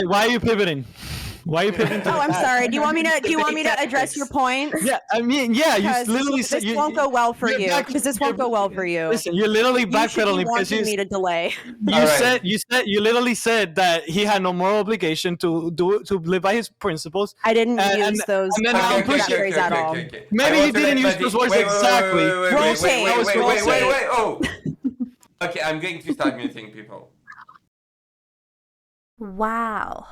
Why are you pivoting? Why are you pivoting? Oh, I'm sorry. Do you want me to address your point? Yeah, I mean, yeah, you literally said this won't go well for you. Because this won't go well for you. Listen, you're literally backpedaling because you me to delay. You literally said that he had no moral obligation to live by his principles. I didn't use those phrase at all. Maybe he didn't use those words exactly. Wait. Oh. Okay, I'm going to start muting people. Wow.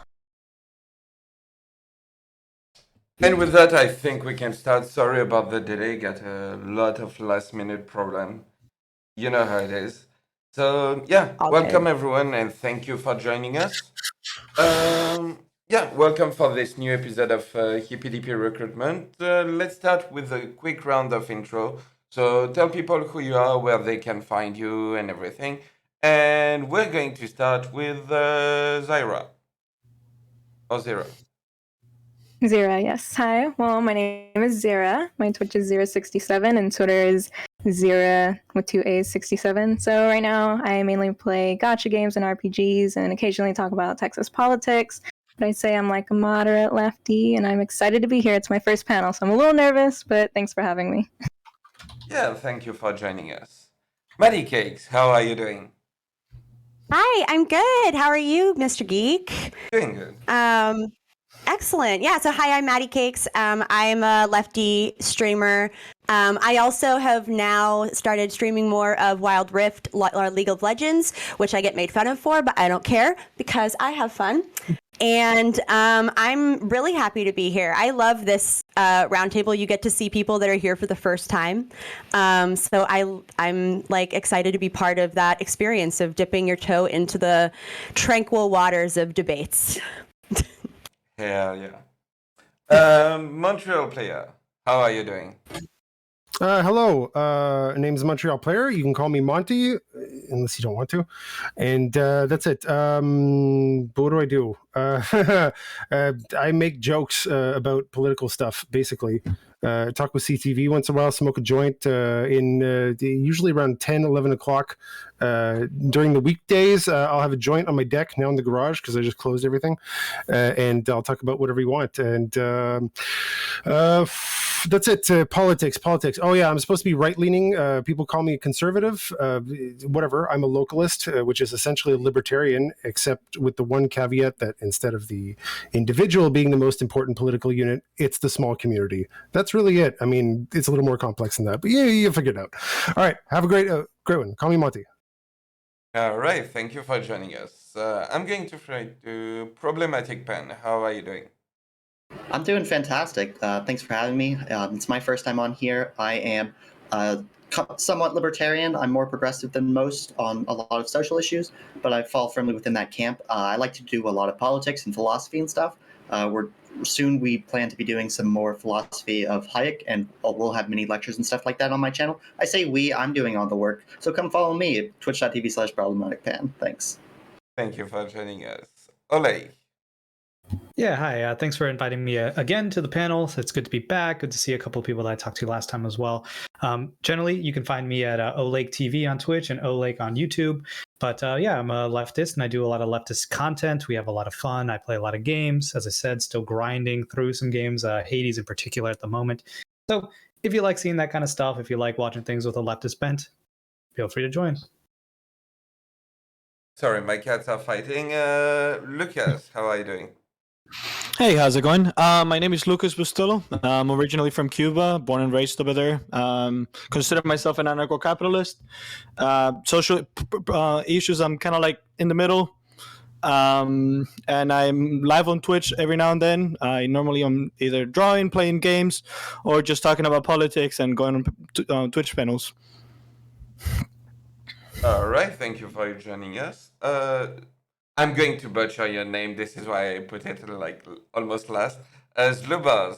And with that, I think we can start. Sorry about the delay. Got a lot of last-minute problem. You know how it is. So, yeah, welcome everyone, and thank you for joining us. Welcome for this new episode of Hippy Recruitment. Let's start with a quick round of intro. So, tell people who you are, where they can find you, and everything. And we're going to start with Zyra. Or Zira. Zira, yes. Hi. Well, my name is Zira. My Twitch is Zira67 and Twitter is Zira with 2 A's 67. So right now I mainly play gacha games and RPGs and occasionally talk about Texas politics. But I'd say I'm like a moderate lefty and I'm excited to be here. It's my first panel, so I'm a little nervous, but thanks for having me. Yeah, thank you for joining us. Maddycakes, how are you doing? Hi, I'm good. How are you, Mr. Geek? Doing good. Excellent. Yeah, so hi, I'm maddycakes. I'm a lefty streamer. I also have now started streaming more of Wild Rift or League of Legends, which I get made fun of for, but I don't care because I have fun. And I'm really happy to be here. I love this roundtable. You get to see people that are here for the first time. So I'm like excited to be part of that experience of dipping your toe into the tranquil waters of debates. Hell yeah. Montrealplayer, how are you doing? Hello, name's montrealplayer. You can call me Monty, unless you don't want to. And that's it. But what do? I make jokes about political stuff, basically. Talk with CTV once in a while, smoke a joint usually around 10, 11 o'clock. During the weekdays, I'll have a joint on my deck now in the garage because I just closed everything. And I'll talk about whatever you want. And that's it. Politics. Oh, yeah, I'm supposed to be right-leaning. People call me conservative. Whatever. I'm a localist, which is essentially a libertarian, except with the one caveat that instead of the individual being the most important political unit, it's the small community. That's really it. I mean, it's a little more complex than that, but yeah, you'll figure it out. All right. Have a great one. Call me Monty. All right. Thank you for joining us. I'm going to try to Problematic Pen. How are you doing? I'm doing fantastic. Thanks for having me. It's my first time on here. I am somewhat libertarian. I'm more progressive than most on a lot of social issues, but I fall firmly within that camp. I like to do a lot of politics and philosophy and stuff. We plan to be doing some more philosophy of Hayek, and we'll have mini lectures and stuff like that on my channel. I say I'm doing all the work, so come follow me at twitch.tv/problematicpan. Thanks. Thank you for joining us. Ole. Yeah, hi. Thanks for inviting me again to the panel. It's good to be back. Good to see a couple of people that I talked to last time as well. Generally, you can find me at olaketv on Twitch and olake on YouTube. But I'm a leftist and I do a lot of leftist content. We have a lot of fun. I play a lot of games. As I said, still grinding through some games, Hades in particular at the moment. So if you like seeing that kind of stuff, if you like watching things with a leftist bent, feel free to join. Sorry, my cats are fighting. Lucas, how are you doing? Hey, how's it going? My name is Lucas Bustillo. I'm originally from Cuba, born and raised over there. Consider myself an anarcho-capitalist. Social issues, I'm kind of like in the middle. And I'm live on Twitch every now and then. I normally am either drawing, playing games, or just talking about politics and going on Twitch panels. All right, thank you for joining us. I'm going to butcher your name. This is why I put it like almost last. Zlubars.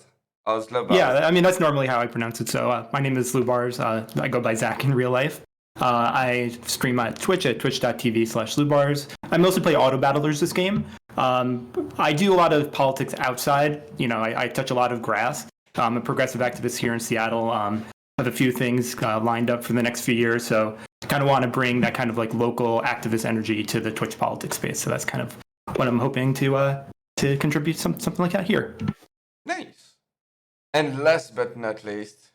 Yeah, I mean, that's normally how I pronounce it. So my name is Zlubars. I go by Zach in real life. I stream at Twitch at twitch.tv/Zlubars. I mostly play auto battlers this game. I do a lot of politics outside. You know, I touch a lot of grass. I'm a progressive activist here in Seattle. I have a few things lined up for the next few years. So kind of want to bring that kind of like local activist energy to the Twitch politics space. So that's kind of what I'm hoping to contribute something like that here. Nice. And last but not least,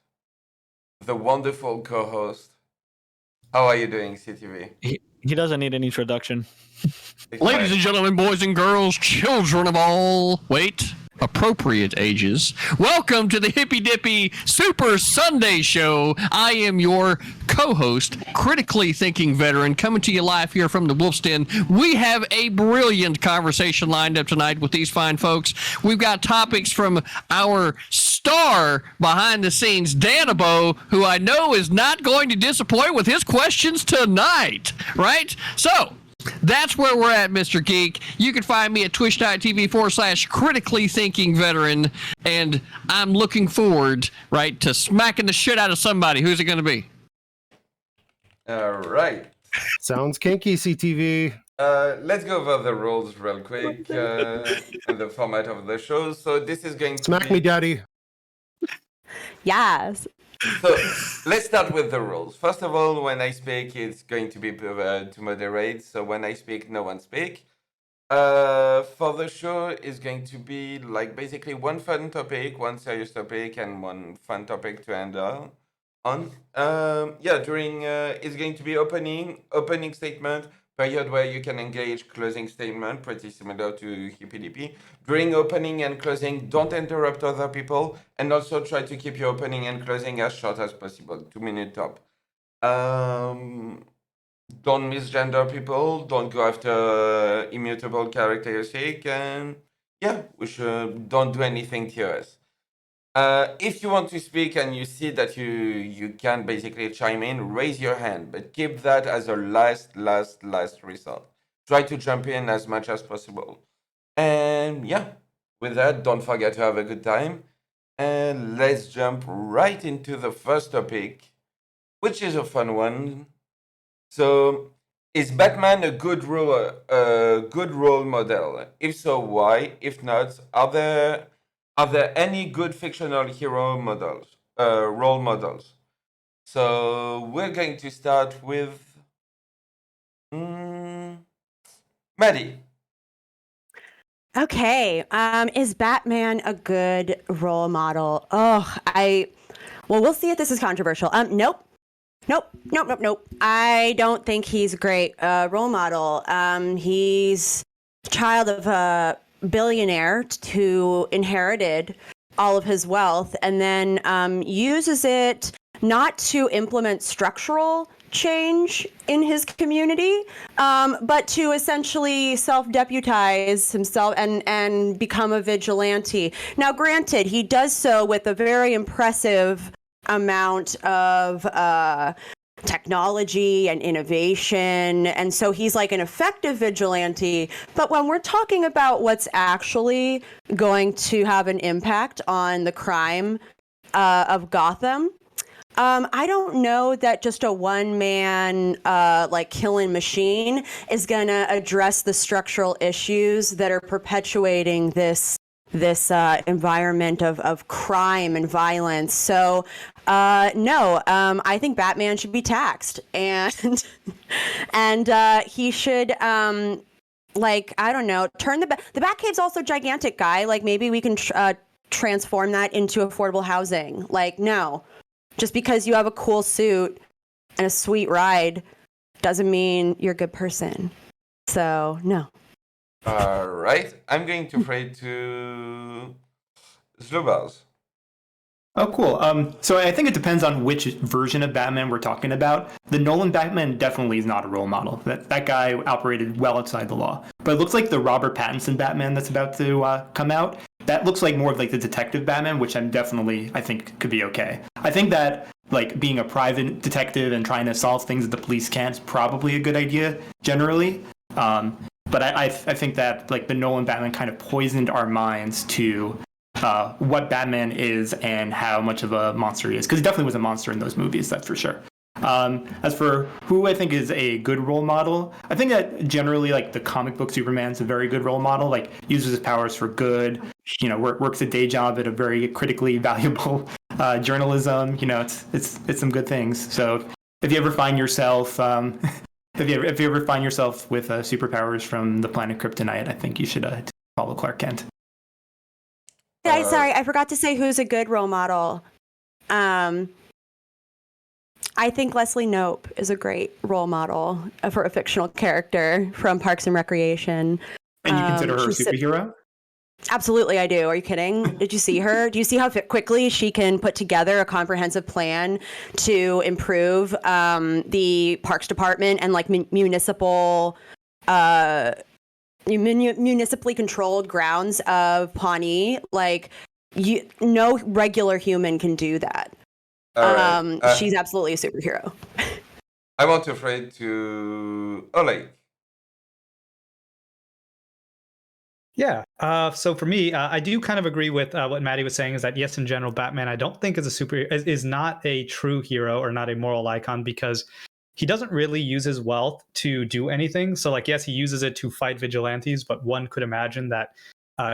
the wonderful co-host. How are you doing, CTV? He doesn't need an introduction. Ladies and gentlemen, boys and girls, children of all, appropriate ages, welcome to the Hippy Dippy Super Sunday Show. I am your co-host, critically thinking veteran, coming to you live here from the Wolf's Den. We have a brilliant conversation lined up tonight with these fine folks. We've got topics from our star behind the scenes, Danabo, who I know is not going to disappoint with his questions tonight, right? So, that's where we're at, Mr. Geek. You can find me at twitch.tv/critically thinking veteran, and I'm looking forward, right, to smacking the shit out of somebody. Who's it going to be? All right. Sounds kinky, CTV. Let's go over the rules real quick and the format of the show. So this is going to Smack be... me, daddy. Yes. So let's start with the rules. First of all, when I speak, it's going to be to moderate. So when I speak, no one speak. For the show, it's going to be like basically one fun topic, one serious topic, and one fun topic to end on. During it's going to be opening statement, period where you can engage, closing statement, pretty similar to Hippy Dippy. During opening and closing, don't interrupt other people, and also try to keep your opening and closing as short as possible, 2 minute top. Don't misgender people, don't go after immutable characteristic, and don't do anything TOS. If you want to speak and you see that you can basically chime in, raise your hand, but keep that as a last resort. Try to jump in as much as possible. And with that, don't forget to have a good time. And let's jump right into the first topic, which is a fun one. So, is Batman a good role model? If so, why? If not, are there any good fictional hero role models? So we're going to start with Maddie. Okay. Is Batman a good role model? We'll see if this is controversial. Nope. I don't think he's a great role model. He's a child of a billionaire who inherited all of his wealth and then uses it not to implement structural change in his community, but to essentially self-deputize himself and become a vigilante. Now, granted, he does so with a very impressive amount of technology and innovation, and so he's like an effective vigilante. But when we're talking about what's actually going to have an impact on the crime of Gotham, I don't know that just a one-man killing machine is going to address the structural issues that are perpetuating this environment of crime and violence. So no, I think Batman should be taxed, and he should I don't know, turn the Batcave's also gigantic, guy. Like maybe we can transform that into affordable housing. Like no, just because you have a cool suit and a sweet ride doesn't mean you're a good person. So no. All right, I'm going to pray to Zlubaz. Oh, cool. So I think it depends on which version of Batman we're talking about. The Nolan Batman definitely is not a role model. That guy operated well outside the law. But it looks like the Robert Pattinson Batman that's about to come out, that looks like more of like the detective Batman, which I think could be okay. I think that like being a private detective and trying to solve things that the police can't is probably a good idea generally. But I think that like the Nolan Batman kind of poisoned our minds to what Batman is and how much of a monster he is, because he definitely was a monster in those movies, that's for sure. As for who I think is a good role model, I think that generally like the comic book Superman's a very good role model, like uses his powers for good, works a day job at a very critically valuable journalism, it's some good things. So if you ever find yourself If you ever find yourself with superpowers from the planet Kryptonite, I think you should follow Clark Kent. Sorry, I forgot to say who's a good role model. I think Leslie Knope is a great role model for a fictional character from Parks and Recreation. And you consider her a superhero? Absolutely, I do. Are you kidding? Did you see her? Do you see how quickly she can put together a comprehensive plan to improve the Parks Department and like municipally controlled grounds of Pawnee? Like, no regular human can do that. She's absolutely a superhero. I want to afraid to Oleg. Yeah. So for me, I do kind of agree with what Maddie was saying. Is that yes, in general, Batman I don't think is not a true hero or not a moral icon because he doesn't really use his wealth to do anything. So like yes, he uses it to fight vigilantes, but one could imagine that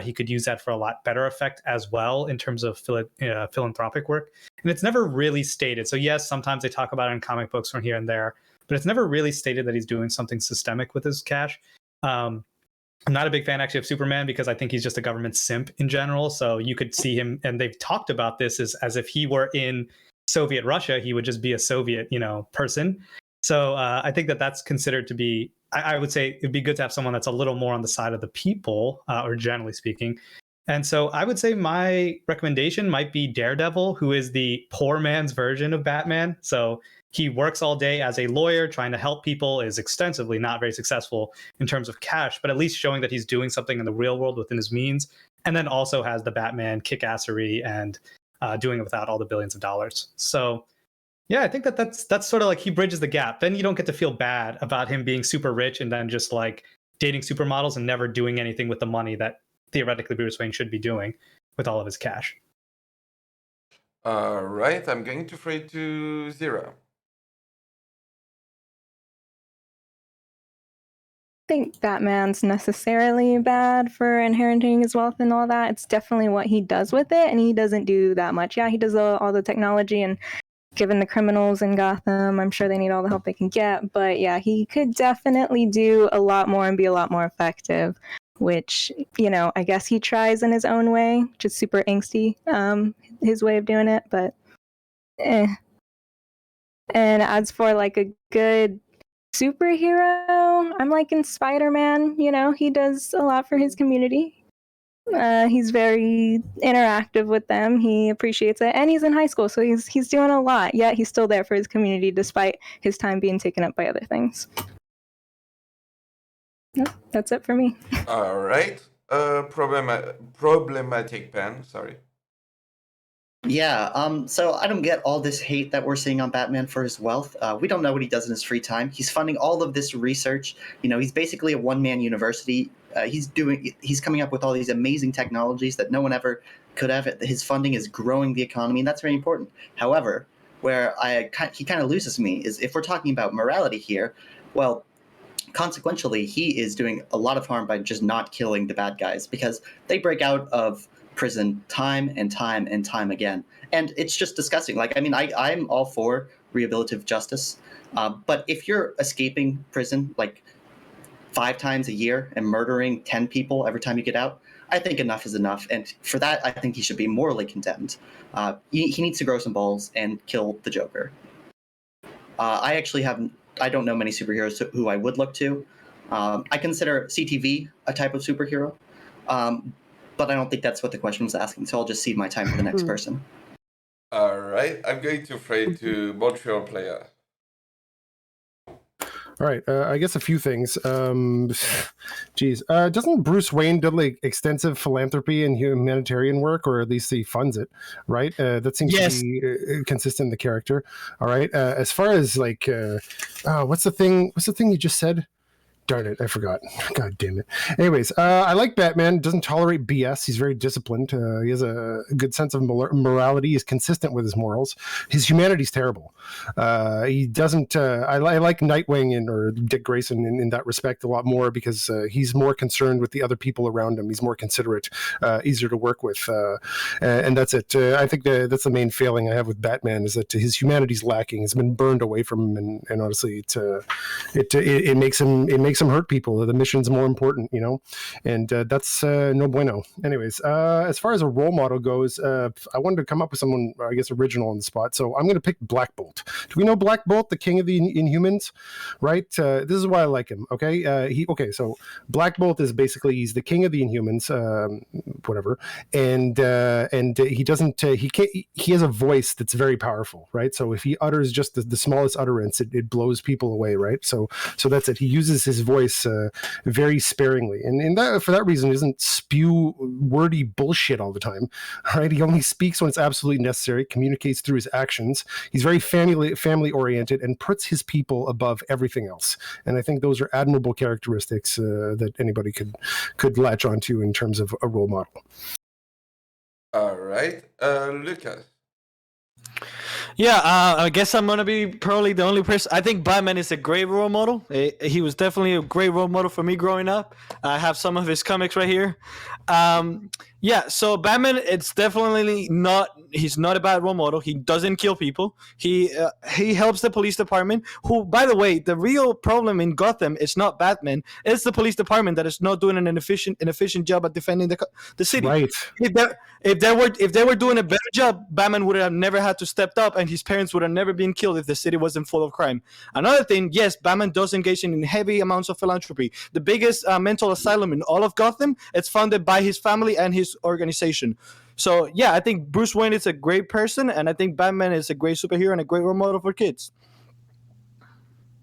he could use that for a lot better effect as well in terms of philanthropic work. And it's never really stated. So yes, sometimes they talk about it in comic books from here and there, but it's never really stated that he's doing something systemic with his cash. I'm not a big fan actually of Superman because I think he's just a government simp in general. So you could see him, and they've talked about this as if he were in Soviet Russia, he would just be a Soviet, person. So I think that's considered to be, I would say it'd be good to have someone that's a little more on the side of the people, or generally speaking. And so I would say my recommendation might be Daredevil, who is the poor man's version of Batman. So he works all day as a lawyer trying to help people, is extensively not very successful in terms of cash, but at least showing that he's doing something in the real world within his means. And then also has the Batman kick-assery and doing it without all the billions of dollars. So yeah, I think that's sort of like he bridges the gap. Then you don't get to feel bad about him being super rich and then just like dating supermodels and never doing anything with the money that theoretically Bruce Wayne should be doing with all of his cash. All right, I'm going to fade to Zero. I think Batman's necessarily bad for inheriting his wealth and all that. It's definitely what he does with it, and he doesn't do that much. Yeah, he does all the technology, and given the criminals in Gotham, I'm sure they need all the help they can get. But yeah, he could definitely do a lot more and be a lot more effective, which, I guess he tries in his own way, which is super angsty, his way of doing it, but And as for like a good superhero, I'm liking Spider-Man. He does a lot for his community. He's very interactive with them. He appreciates it, and he's in high school, so he's doing a lot. Yet he's still there for his community, despite his time being taken up by other things. Yep, that's it for me. All right. Problematic pen. Sorry. Yeah, so I don't get all this hate that we're seeing on Batman for his wealth. We don't know what he does in his free time. He's funding all of this research. He's basically a one-man university. He's coming up with all these amazing technologies that no one ever could have. His funding is growing the economy, and that's very important. However, where he kind of loses me is if we're talking about morality here, well, consequentially, he is doing a lot of harm by just not killing the bad guys because they break out of prison time and time and time again, and it's just disgusting. I'm all for rehabilitative justice, but if you're escaping prison like 5 times a year and murdering 10 people every time you get out, I think enough is enough, and for that I think he should be morally condemned. He needs to grow some balls and kill the Joker. I don't know many superheroes who I would look to. I consider CTV a type of superhero, but I don't think that's what the question was asking, so I'll just cede my time to the next person. All right, I'm going to fade to Montrealplayer. All right, I guess a few things. Doesn't Bruce Wayne do like extensive philanthropy and humanitarian work, or at least he funds it, right? That seems to be consistent in the character. All right, as far as like, what's the thing you just said? Darn it, I forgot. God damn it. Anyways, I like Batman. Doesn't tolerate BS. He's very disciplined. He has a good sense of morality. He's consistent with his morals. His humanity's terrible. He doesn't. I like Nightwing or Dick Grayson in that respect a lot more because he's more concerned with the other people around him. He's more considerate, easier to work with, and that's it. I think that's the main failing I have with Batman is that his humanity's lacking. It's been burned away from him, and honestly, it makes him hurt people. The mission's more important, and that's no bueno. Anyways, as far as a role model goes, I wanted to come up with someone, I guess, original on the spot. So I'm going to pick Black Bolt. Do we know Black Bolt, the king of the Inhumans? Right. This is why I like him. Okay. So Black Bolt is basically he's the king of the Inhumans, whatever, and he doesn't. He has a voice that's very powerful, right? So if he utters just the smallest utterance, it blows people away, right? So that's it. He uses his voice very sparingly, and that for that reason he doesn't spew wordy bullshit all the time, right? He only speaks when it's absolutely necessary, communicates through his actions. He's very family oriented and puts his people above everything else, and I think those are admirable characteristics that anybody could latch onto in terms of a role model. All right, Lucas. Yeah, I guess I'm gonna be probably the only person. I think Batman is a great role model. He was definitely a great role model for me growing up. I have some of his comics right here. Yeah, so Batman, it's definitely not. He's not a bad role model. He doesn't kill people. He helps the police department. Who, by the way, the real problem in Gotham is not Batman. It's the police department that is not doing an efficient job at defending the city. Right. If they were doing a better job, Batman would have never had to step up, and his parents would have never been killed if the city wasn't full of crime. Another thing, yes, Batman does engage in heavy amounts of philanthropy. The biggest mental asylum in all of Gotham, it's funded by his family and his organization. So yeah, I think Bruce Wayne is a great person, and I think Batman is a great superhero and a great role model for kids.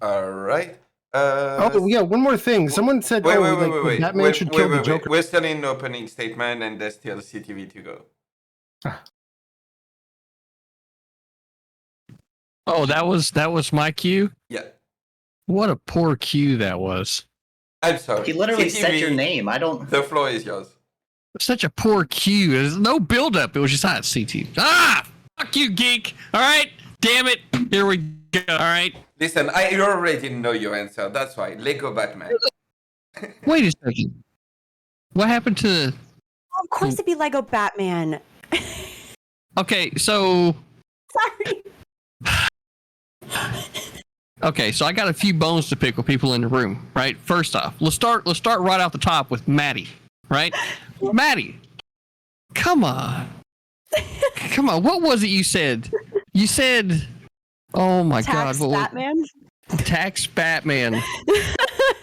All right. Oh yeah, one more thing. Someone said, wait. Batman should kill the Joker. We're still in opening statement, and there's still CTV to go. Oh, that was my cue? Yeah. What a poor cue that was. I'm sorry. He literally CTV, said your name. I don't. The floor is yours. Such a poor cue. There's no build-up. It was just CT. Fuck you, geek. All right? Damn it. Here we go. All right? Listen, I already know your answer. That's why. Lego Batman. Wait a second. What happened to... Of course it'd be Lego Batman. Okay, so... Sorry. Okay, so I got a few bones to pick with people in the room, right? First off, let's start right off the top with Maddie, right? Maddie, come on. What was it you said? You said, oh my God. Batman? Tax Batman.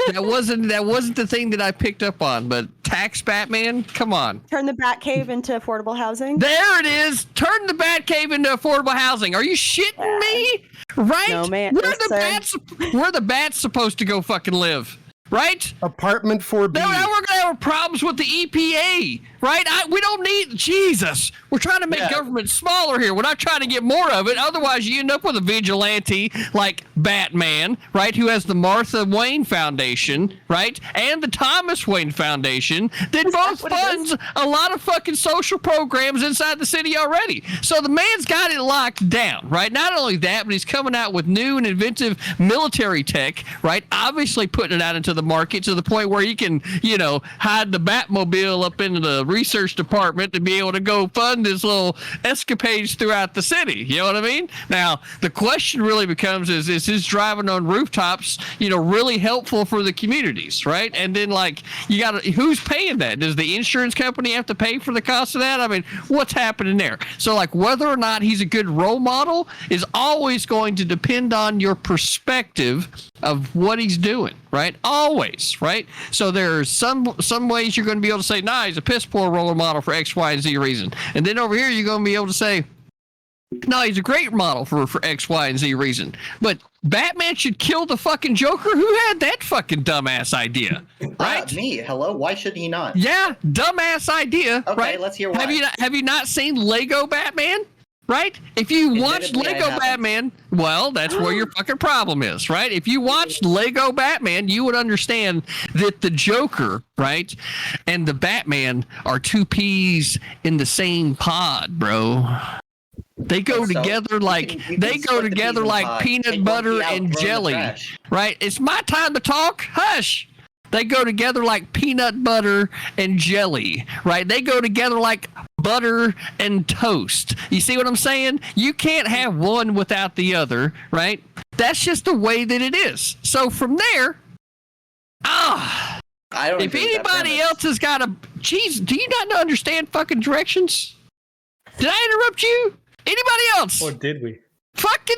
That wasn't the thing that I picked up on, but Tax Batman? Come on. Turn the Batcave into affordable housing? There it is. Turn the Batcave into affordable housing. Are you shitting me? Right? No, man. Where are the bats supposed to go fucking live? Right? Apartment 4B. Now we're gonna have problems with the EPA, right? We don't need Jesus. We're trying to make government smaller here. We're not trying to get more of it. Otherwise, you end up with a vigilante like Batman, right? Who has the Martha Wayne Foundation, right, and the Thomas Wayne Foundation that both funds a lot of fucking social programs inside the city already. So the man's got it locked down, right? Not only that, but he's coming out with new and inventive military tech, right? Obviously putting it out into the market to the point where you can, hide the Batmobile up into the research department to be able to go fund his little escapades throughout the city. You know what I mean? Now, the question really becomes is his driving on rooftops, really helpful for the communities, right? And then, who's paying that? Does the insurance company have to pay for the cost of that? I mean, what's happening there? So, whether or not he's a good role model is always going to depend on your perspective of what he's doing, right? Always, right? So there's some ways you're going to be able to say, nah, he's a piss poor role model for X, Y, and Z reason. And then over here, you're going to be able to say, no, he's a great model for X, Y, and Z reason. But Batman should kill the fucking Joker? Who had that fucking dumbass idea? Right? Me. Hello? Why should he not? Yeah, dumbass idea. Okay, right? let's hear why. Have you not seen Lego Batman? right? If you watched Admittedly, I Lego haven't. Batman, well, that's where your fucking problem is, right? If you watched Lego Batman, you would understand that the Joker, right, and the Batman are two peas in the same pod, bro. They go So, together like you can they go split the peas together in the like pod. peanut Take one butter pea out, and throw in the jelly, trash. right? It's my time to talk. Hush. They go together like peanut butter and jelly, right? They go together like butter and toast. You see what I'm saying? You can't have one without the other, right? That's just the way that it is. So from there, I don't if agree with that anybody premise. else has got a, geez, do you not understand fucking directions? Did I interrupt you? Anybody else? Or did we? Fucking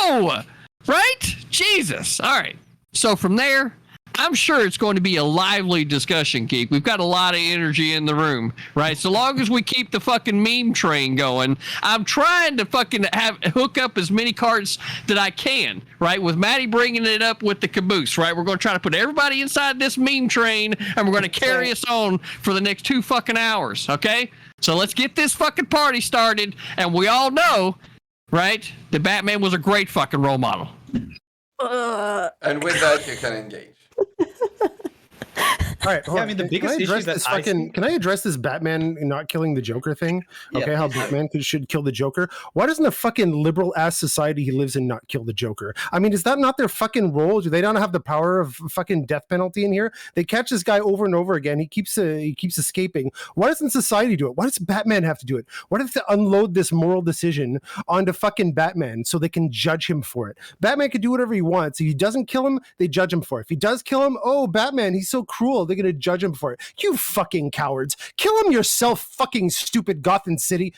no! Right? Jesus. All right. So from there, I'm sure it's going to be a lively discussion, Geek. We've got a lot of energy in the room, right? So long as we keep the fucking meme train going, I'm trying to fucking hook up as many cards that I can, right? With Maddie bringing it up with the caboose, right? We're going to try to put everybody inside this meme train, and we're going to carry us on for the next 2 fucking hours, okay? So let's get this fucking party started, and we all know, right, that Batman was a great fucking role model. And with that, you can engage. All right, hold Yeah, I on. mean, the Can biggest I issue address that this I see- Can I address this Batman not killing the Joker thing? Yeah, Okay, how please do. Batman should kill the Joker. Why doesn't the fucking liberal ass society he lives in not kill the Joker? I mean, is that not their fucking role? Do they not have the power of fucking death penalty in here? They catch this guy over and over again. He keeps escaping. Why doesn't society do it? Why does Batman have to do it? Why do they have to unload this moral decision onto fucking Batman so they can judge him for it? Batman can do whatever he wants. If he doesn't kill him, they judge him for it. If he does kill him, oh, Batman, he's so cruel. They're gonna judge him for it. You fucking cowards. Kill him yourself, fucking stupid Gotham City.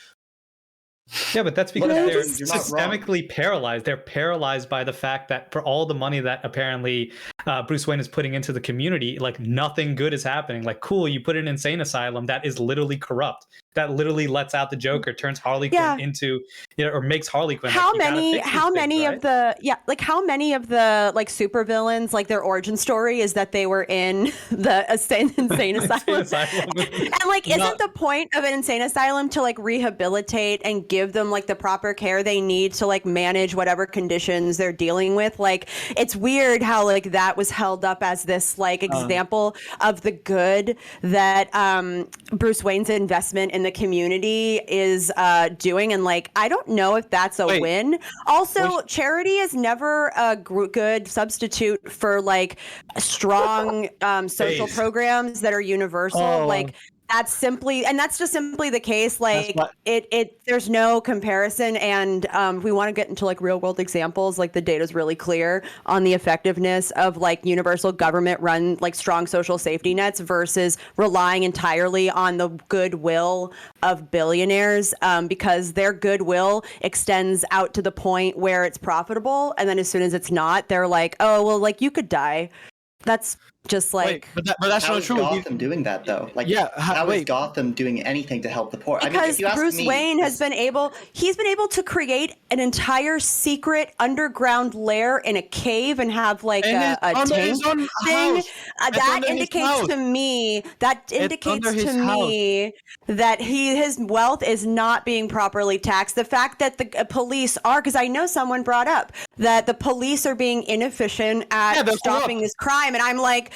Yeah, but that's because Look, they're you're not wrong. systemically paralyzed. They're paralyzed by the fact that for all the money that apparently Bruce Wayne is putting into the community, like nothing good is happening. Like, cool, you put an insane asylum that is literally corrupt. That literally lets out the Joker, turns Harley Quinn into, or makes Harley Quinn. How like, many of how many of the like supervillains, like their origin story is that they were in the insane asylum? And like, isn't the point of an insane asylum to like rehabilitate and give them like the proper care they need to like manage whatever conditions they're dealing with? Like, it's weird how like that was held up as this like example of the good that Bruce Wayne's investment in the community is doing, and like I don't know if that's a win. Also, charity is never a good substitute for like strong social programs that are universal. Like that's just simply the case. Like there's no comparison, and if we want to get into like real world examples, like the data is really clear on the effectiveness of like universal government run like strong social safety nets versus relying entirely on the goodwill of billionaires, because their goodwill extends out to the point where it's profitable, and then as soon as it's not, they're like, oh well, like you could die. That's just like, but that's How not is true. Gotham doing that though? Like, how is Gotham doing anything to help the poor? because I mean, if you ask Bruce me, Wayne has been able to create an entire secret underground lair in a cave and have like a tank thing. That indicates to me that his wealth is not being properly taxed. The fact that the police are, because I know someone brought up that the police are being inefficient at stopping this crime, and I'm like,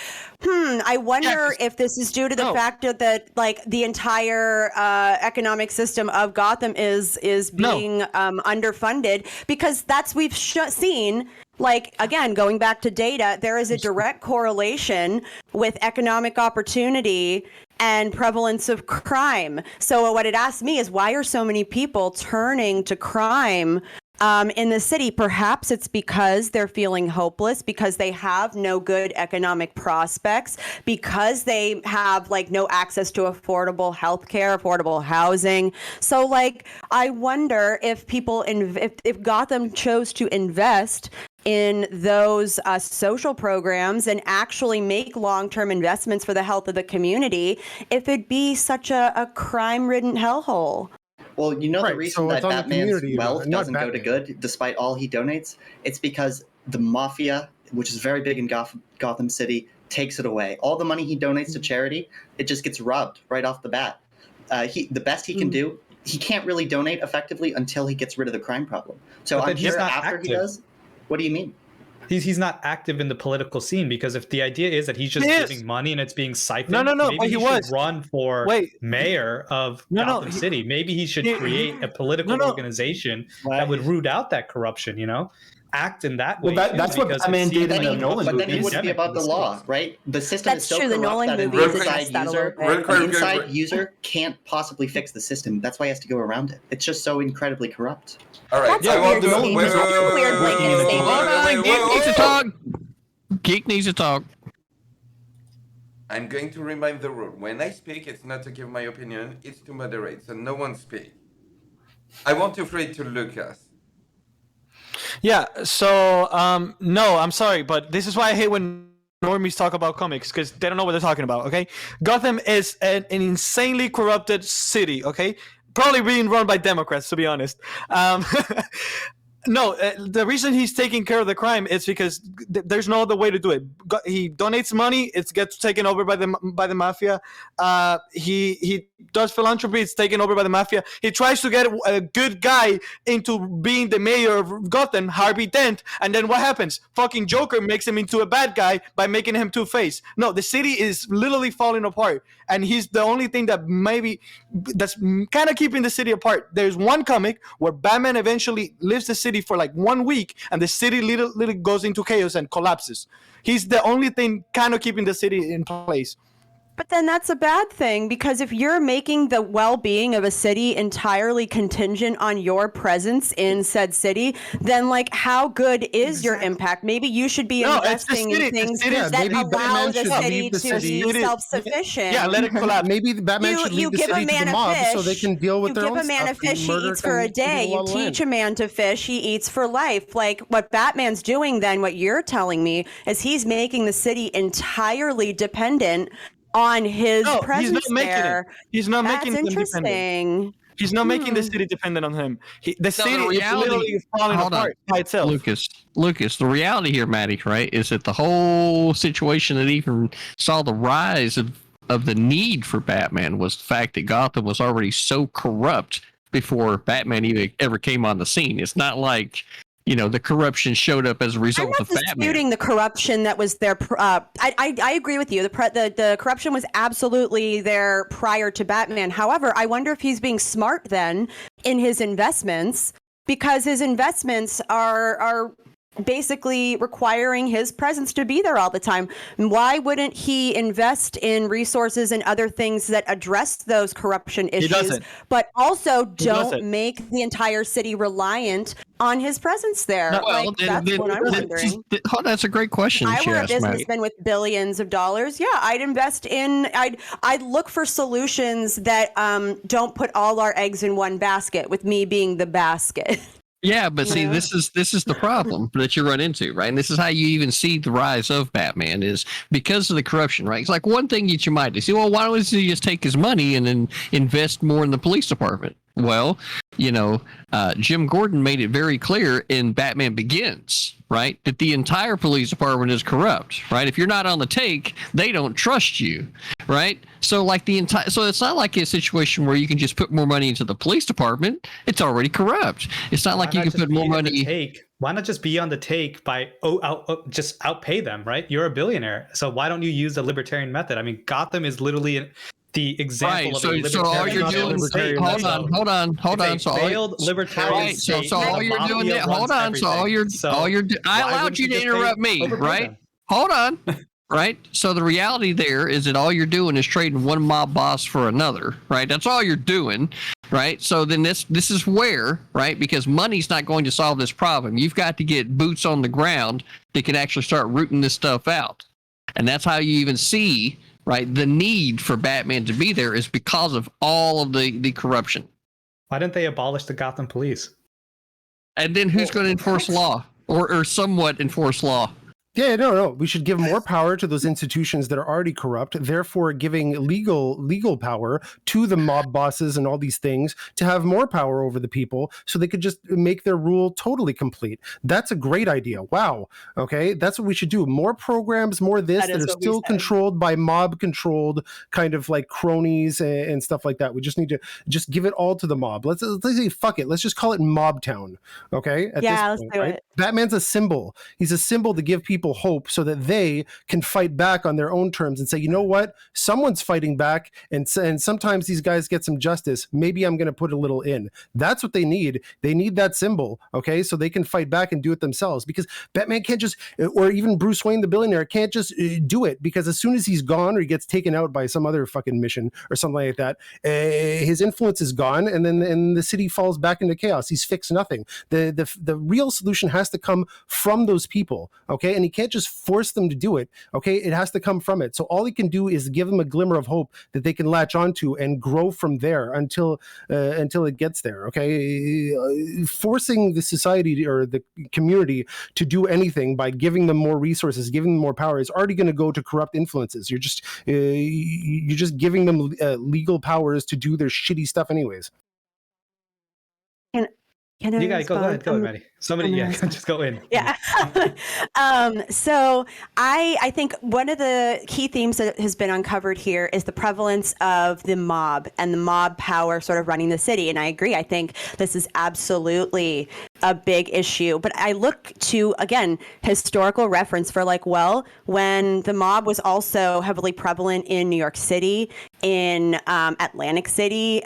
I wonder if this is due to the fact that like the entire economic system of Gotham is being underfunded, because we've seen, like, again, going back to data, there is a direct correlation with economic opportunity and prevalence of crime. So what it asks me is, why are so many people turning to crime in the city? Perhaps it's because they're feeling hopeless, because they have no good economic prospects, because they have like no access to affordable healthcare, affordable housing. So like, I wonder if people, if Gotham chose to invest in those social programs and actually make long-term investments for the health of the community, if it'd be such a crime-ridden hellhole. well, you know, the reason that on the Batman's community, wealth not doesn't go to Batman. good, despite all he donates, it's because the mafia, which is very big in Gotham City, takes it away. All the money he donates to charity, it just gets robbed right off the bat. The best he can do he can't really donate effectively until he gets rid of the crime problem. So But then I'm he's sure not after he active. does. What do you mean? He's not active in the political scene, because if the idea is that he's just He is. giving money and it's being siphoned, No, maybe but he should was. run for Wait. mayor of Gotham City. Maybe he should create a political organization that would root out that corruption, you know? Act in that way. Well, too, that's what because Batman it did seems in the like Nolan But then he movies. wouldn't be endemic above the in law, cities. right? The system That's is so true. The corrupt Nolan that an movies address inside that a little user, bit. Real quick, an inside user can't possibly fix the system. That's why he has to go around it. It's just so incredibly corrupt. All right. That's a weird to. statement. That's a weird blanket statement. Hold on, Geek needs to talk. Geek needs to talk. I'm going to remind the rule. When I speak, it's not to give my opinion, it's to moderate, so no one speak. I want to throw it to Lucas. Yeah, so no, I'm sorry, but this is why I hate when normies talk about comics, because they don't know what they're talking about, okay? Gotham is an insanely corrupted city, okay? Probably being run by Democrats, to be honest. No, the reason he's taking care of the crime is because there's no other way to do it. He donates money; it gets taken over by the mafia. He does philanthropy; it's taken over by the mafia. He tries to get a good guy into being the mayor of Gotham, Harvey Dent, and then what happens? Fucking Joker makes him into a bad guy by making him Two-Face. No, the city is literally falling apart, and he's the only thing that that's kind of keeping the city apart. There's one comic where Batman eventually leaves the city for like 1 week, and the city literally goes into chaos and collapses. He's the only thing kind of keeping the city in place. But then that's a bad thing, because if you're making the well-being of a city entirely contingent on your presence in said city, then like how good is your impact? Maybe you should be investing in things that maybe allow Batman the should city leave the to city. be self-sufficient. Yeah, let it collapse. Maybe Batman You- should you leave the give a city to man the a mob so fish, they can deal with You their give own a man a stuff and fish, he murder eats for a some day. people You all teach in. a man to fish, he eats for life. Like what Batman's doing then, what you're telling me, is he's making the city entirely dependent on his No, presence he's not making there. it. He's not That's making them dependent. interesting. He's not making the city dependent on him. The city is reality- literally falling hold on. apart by itself. Lucas, the reality here, Maddie, right, is that the whole situation that even saw the rise of the need for Batman was the fact that Gotham was already so corrupt before Batman even ever came on the scene. It's not like, the corruption showed up as a I'm result not of Batman. disputing the corruption that was there. I agree with you. The corruption was absolutely there prior to Batman. However, I wonder if he's being smart then in his investments, because his investments are basically requiring his presence to be there all the time. Why wouldn't he invest in resources and other things that address those corruption issues, doesn't. but also doesn't. don't make the entire city reliant on his presence there? No, well, That's what I'm wondering. That's a great question. If I she were a asked, Maddie. businessman with billions of dollars, yeah, I'd invest in. I'd look for solutions that don't put all our eggs in one basket, with me being the basket. Yeah, but see, this is the problem that you run into, right? And this is how you even see the rise of Batman, is because of the corruption, right? It's like one thing that you might do. See, well, why don't he just take his money and then invest more in the police department? Well, Jim Gordon made it very clear in Batman Begins, right, that the entire police department is corrupt, right? If you're not on the take, they don't trust you, right? So it's not like a situation where you can just put more money into the police department. It's already corrupt. It's not like you can put more money. Why not just be on the take by just outpay them, right? You're a billionaire, so why don't you use the libertarian method? I mean, Gotham is literally the example of a libertarian. So all you're doing, hold on. So failed libertarian state. So all you're doing, hold on. So all you're, I allowed you to interrupt me, right? Hold on. Right. So the reality there is that all you're doing is trading one mob boss for another. Right. That's all you're doing. Right. So then this is where, right, because money's not going to solve this problem. You've got to get boots on the ground that can actually start rooting this stuff out. And that's how you even see, right, the need for Batman to be there is because of all of the corruption. Why didn't they abolish the Gotham police? And then who's going to enforce law or somewhat enforce law? Yeah, no. We should give more power to those institutions that are already corrupt, therefore giving legal power to the mob bosses and all these things to have more power over the people so they could just make their rule totally complete. That's a great idea. Wow. Okay, that's what we should do. More programs, more this that are still controlled by mob-controlled kind of like cronies and stuff like that. We just need to just give it all to the mob. Let's say fuck it. Let's just call it Mob Town. Okay? Let's do it. Batman's a symbol. He's a symbol to give people hope so that they can fight back on their own terms and say, you know what? Someone's fighting back, and sometimes these guys get some justice. Maybe I'm going to put a little in. That's what they need. They need that symbol, okay? So they can fight back and do it themselves, because Batman can't just, or even Bruce Wayne the billionaire can't just do it, because as soon as he's gone or he gets taken out by some other fucking mission or something like that, his influence is gone, and then the city falls back into chaos. He's fixed nothing. The real solution has to come from those people, okay? And he can't just force them to do it, okay? It has to come from it. So all he can do is give them a glimmer of hope that they can latch onto and grow from there until it gets there, okay? Forcing the society or the community to do anything by giving them more resources, giving them more power, is already going to go to corrupt influences. You're just giving them legal powers to do their shitty stuff anyways. Can I you got to go ahead, Maddie. Somebody, just go in. Yeah. So I think one of the key themes that has been uncovered here is the prevalence of the mob and the mob power sort of running the city. And I agree. I think this is absolutely a big issue. But I look to, again, historical reference for when the mob was also heavily prevalent in New York City, in Atlantic City,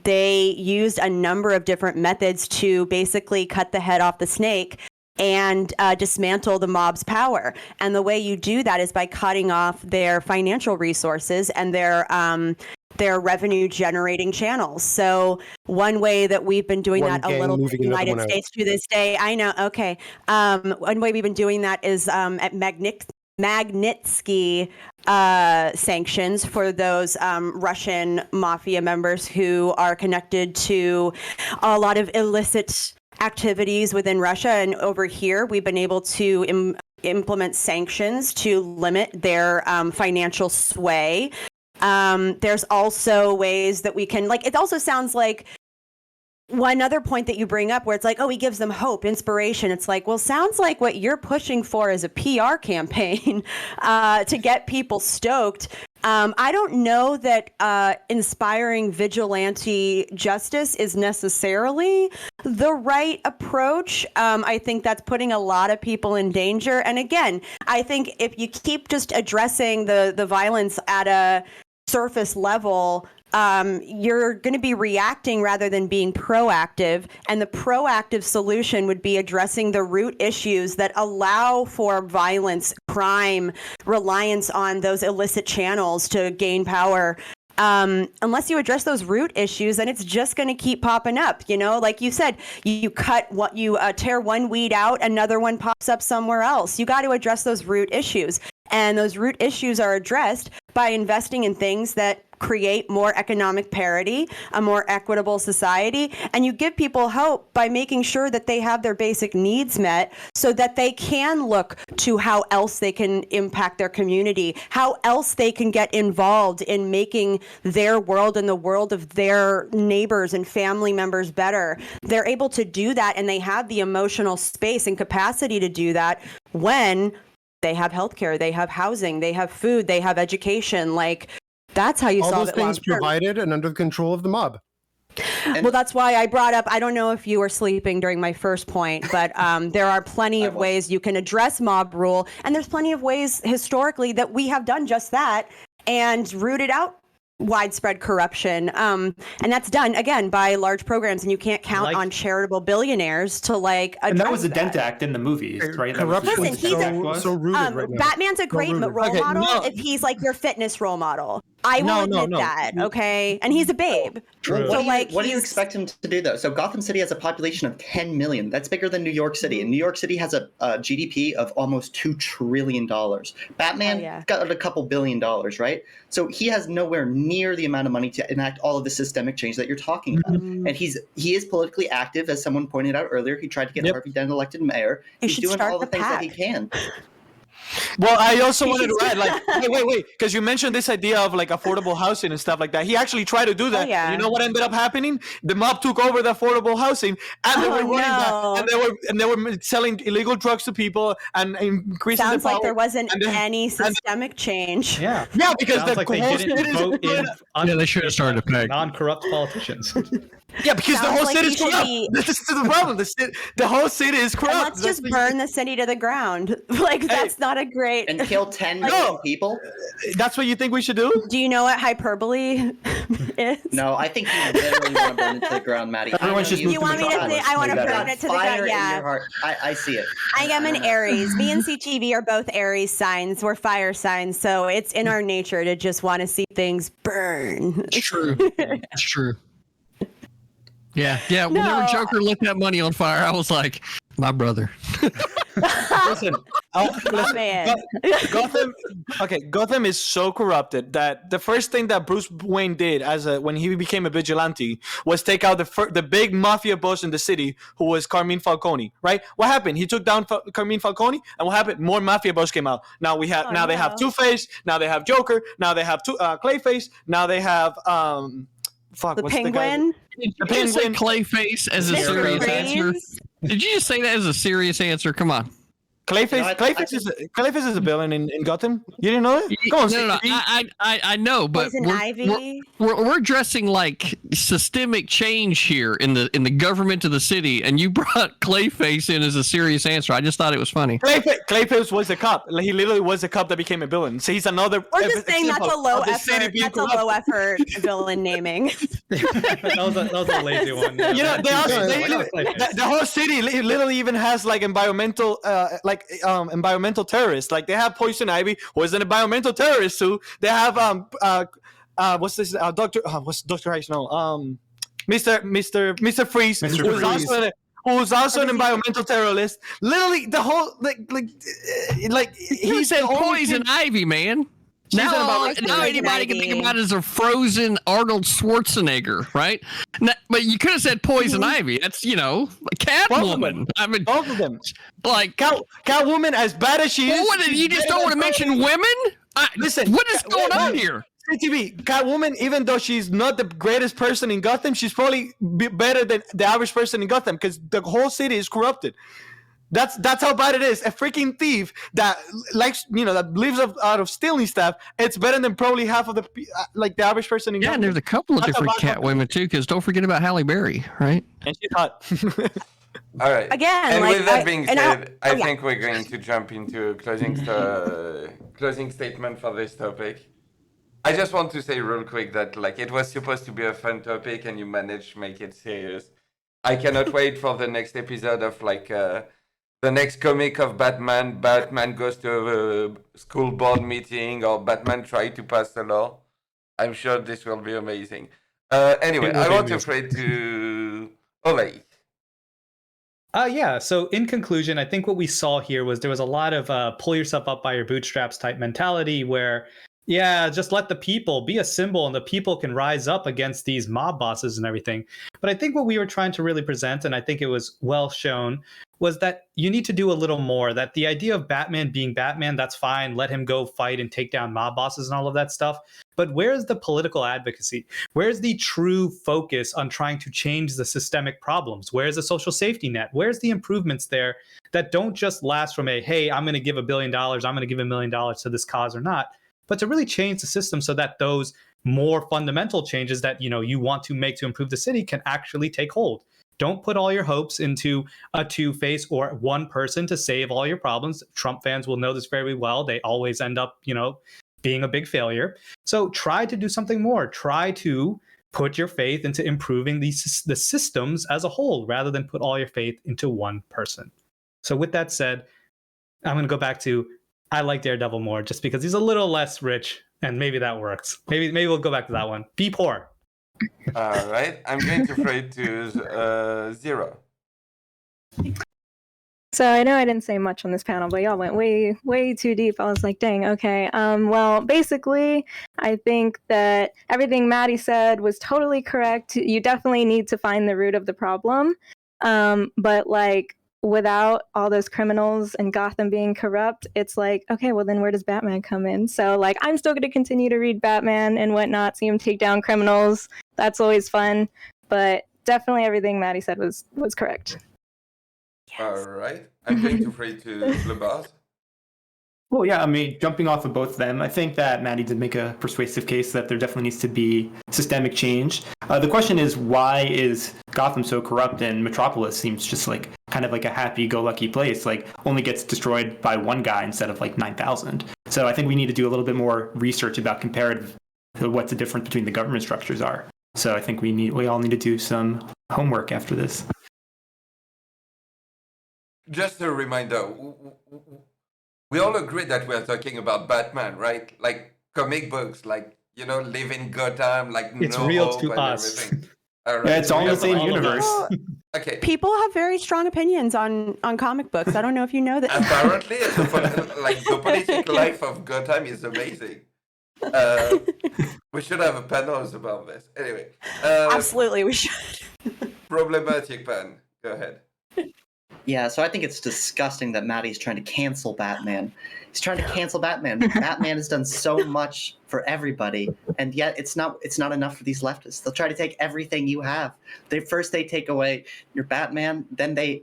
they used a number of different methods to basically cut the head off the snake and dismantle the mob's power. And the way you do that is by cutting off their financial resources and their revenue generating channels. So one way that we've been doing that a little bit in the United States to this day, I know, okay. One way we've been doing that is at Magnitsky sanctions for those Russian mafia members who are connected to a lot of illicit activities within Russia. And over here, we've been able to implement sanctions to limit their financial sway. There's also ways that we can, it also sounds like one other point that you bring up where it's he gives them hope, inspiration. It's sounds like what you're pushing for is a PR campaign to get people stoked. I don't know that inspiring vigilante justice is necessarily the right approach. I think that's putting a lot of people in danger. And again, I think if you keep just addressing the violence at a surface level, you're going to be reacting rather than being proactive. And the proactive solution would be addressing the root issues that allow for violence, crime, reliance on those illicit channels to gain power. Unless you address those root issues, then it's just going to keep popping up. Like you said, you tear one weed out, another one pops up somewhere else. You got to address those root issues. And those root issues are addressed by investing in things that create more economic parity, a more equitable society, and you give people hope by making sure that they have their basic needs met so that they can look to how else they can impact their community, how else they can get involved in making their world and the world of their neighbors and family members better. They're able to do that, and they have the emotional space and capacity to do that when they have healthcare, they have housing, they have food, they have education. That's how you solve it. All those things provided and under the control of the mob. Well, that's why I brought up, I don't know if you were sleeping during my first point, but there are plenty of ways you can address mob rule. And there's plenty of ways historically that we have done just that and rooted out widespread corruption. And that's done, again, by large programs. And you can't count on charitable billionaires to address And that was the Dent Act in the movies, right? Corruption is so rooted right now. Batman's a great role model if he's your fitness role model. I will admit that, okay? And he's a babe. True. What do you expect him to do, though? So Gotham City has a population of 10 million. That's bigger than New York City. And New York City has a GDP of almost $2 trillion. Batman got a couple $1 billion, right? So he has nowhere near the amount of money to enact all of the systemic change that you're talking about. And he is politically active, as someone pointed out earlier. He tried to get Harvey Dent elected mayor. He's doing all the things that he can. Well, I also wanted to add, like, wait, because you mentioned this idea of like affordable housing and stuff like that. He actually tried to do that. yeah. And you know what ended up happening? The mob took over the affordable housing, and they were running no. that, and they were selling illegal drugs to people and increasing Sounds the power. like there wasn't and then- any systemic change. Yeah. Yeah, because Sounds the like they whole didn't city is vote in Yeah, they should have started a peg. non-corrupt politicians. yeah, because the Sounds whole like city you is should corrupt. be- This is the problem. The whole city is And corrupt. let's just burn the city to the ground. Like, that's not a great. And kill 10 million people? That's what you think we should do? Do you know what hyperbole is? No, I think you literally want to burn it to the ground, Maddie. Everyone should move You to want me to Metropolis. say I want to Maybe burn better. it to the Fire ground? in Yeah. your heart. I see it. I am an Aries. Me and CTV are both Aries signs. We're fire signs, so it's in our nature to just want to see things burn. It's true. It's true. Yeah. Whenever No. Joker lit that money on fire, I was like, my brother. Listen, Oh, man. Gotham is so corrupted that the first thing that Bruce Wayne did when he became a vigilante was take out the big mafia boss in the city, who was Carmine Falcone. Right? What happened? He took down Carmine Falcone, and what happened? More mafia boss came out. Now they have Two-Face. Now they have Joker. Now they have Clayface. Now they have The what's the guy? penguin. Did you just say Clayface as a Mr. serious answer? Freeze. Did you just say that as a serious answer? Come on. Clayface. Clayface is a villain in Gotham. You didn't know that? Come on, No. CTV. I know, but Poison Ivy. we're addressing like systemic change here in the government of the city, and you brought Clayface in as a serious answer. I just thought it was funny. Clayface was a cop. Like, he literally was a cop that became a villain. So he's another. We're just saying that's a example low of the city effort. being That's a corrupt. low effort villain naming. that was a lazy one. You know, Clayface. the whole city literally even has like environmental terrorists. Like, they have Poison Ivy, who is an environmental terrorist too. They have what's this? What's Dr. Hayes? No, Mr. Freeze, who's also an environmental terrorist. Literally, the whole He said Poison Ivy, man. Now anybody can think about it as a frozen Arnold Schwarzenegger, right? But you could have said Poison Ivy. That's, Catwoman. I mean, both of them. Like Catwoman, as bad as she is. You just don't want to mention women? Listen, what is going on here? CTV, Catwoman, even though she's not the greatest person in Gotham, she's probably better than the average person in Gotham, because the whole city is corrupted. That's how bad it is. A freaking thief that likes, that lives out of stealing stuff, it's better than probably half of the average person in Gotham. And there's a couple of different Catwomen too, because don't forget about Halle Berry, right? And she's hot. All right. Again, and like, with that being said, I yeah. think we're going to jump into closing statement for this topic. I just want to say real quick that it was supposed to be a fun topic, and you managed to make it serious. I cannot wait for the next episode of the next comic of Batman. Batman goes to a school board meeting, or Batman tries to pass a law. I'm sure this will be amazing. Anyway, I want to pray to Olay. Yeah. So in conclusion, I think what we saw here was there was a lot of pull yourself up by your bootstraps type mentality where, just let the people be a symbol and the people can rise up against these mob bosses and everything. But I think what we were trying to really present, and I think it was well shown, was that you need to do a little more. That the idea of Batman being Batman, that's fine. Let him go fight and take down mob bosses and all of that stuff. But where's the political advocacy? Where's the true focus on trying to change the systemic problems? Where's the social safety net? Where's the improvements there that don't just last from hey, I'm going to give $1 billion, I'm going to give $1 million to this cause or not, but to really change the system so that those more fundamental changes that you want to make to improve the city can actually take hold. Don't put all your hopes into a Two-Face or one person to save all your problems. Trump fans will know this very well. They always end up, being a big failure. So try to do something more. Try to put your faith into improving the systems as a whole, rather than put all your faith into one person. So with that said, I'm going to go back to, I like Daredevil more just because he's a little less rich, and maybe that works. Maybe we'll go back to that one. Be poor. All right. I'm going to pray to Zero. So I know I didn't say much on this panel, but y'all went way, way too deep. I was like, dang, okay. Well, basically, I think that everything Maddie said was totally correct. You definitely need to find the root of the problem. But without all those criminals and Gotham being corrupt, it's like, okay, well then where does Batman come in? So like, I'm still going to continue to read Batman and whatnot, see him take down criminals. That's always fun. But definitely everything Maddie said was correct. All right. I'm going to pray to Blue Bars. Well, yeah, I mean, jumping off of both of them, I think that Maddie did make a persuasive case that there definitely needs to be systemic change. The question is, why is Gotham so corrupt and Metropolis seems just like kind of like a happy-go-lucky place, like only gets destroyed by one guy instead of like 9,000. So I think we need to do a little bit more research about comparative what the difference between the government structures are. So I think we all need to do some homework after this. Just a reminder, we all agree that we're talking about Batman, right? Like comic books, like, you know, live in Gotham, like It's no real hope to and us. everything. All right. Yeah, it's all in the same all of universe. us. Okay. People have very strong opinions on comic books. I don't know if you know that. Apparently, the political life of Gotham is amazing. We should have a panels about this. Anyway. Absolutely, we should. Problematic pen. Go ahead. Yeah, so I think it's disgusting that Maddie's trying to cancel Batman. He's trying to cancel Batman. Batman has done so much for everybody, and yet it's not enough for these leftists. They'll try to take everything you have. They take away your Batman, then they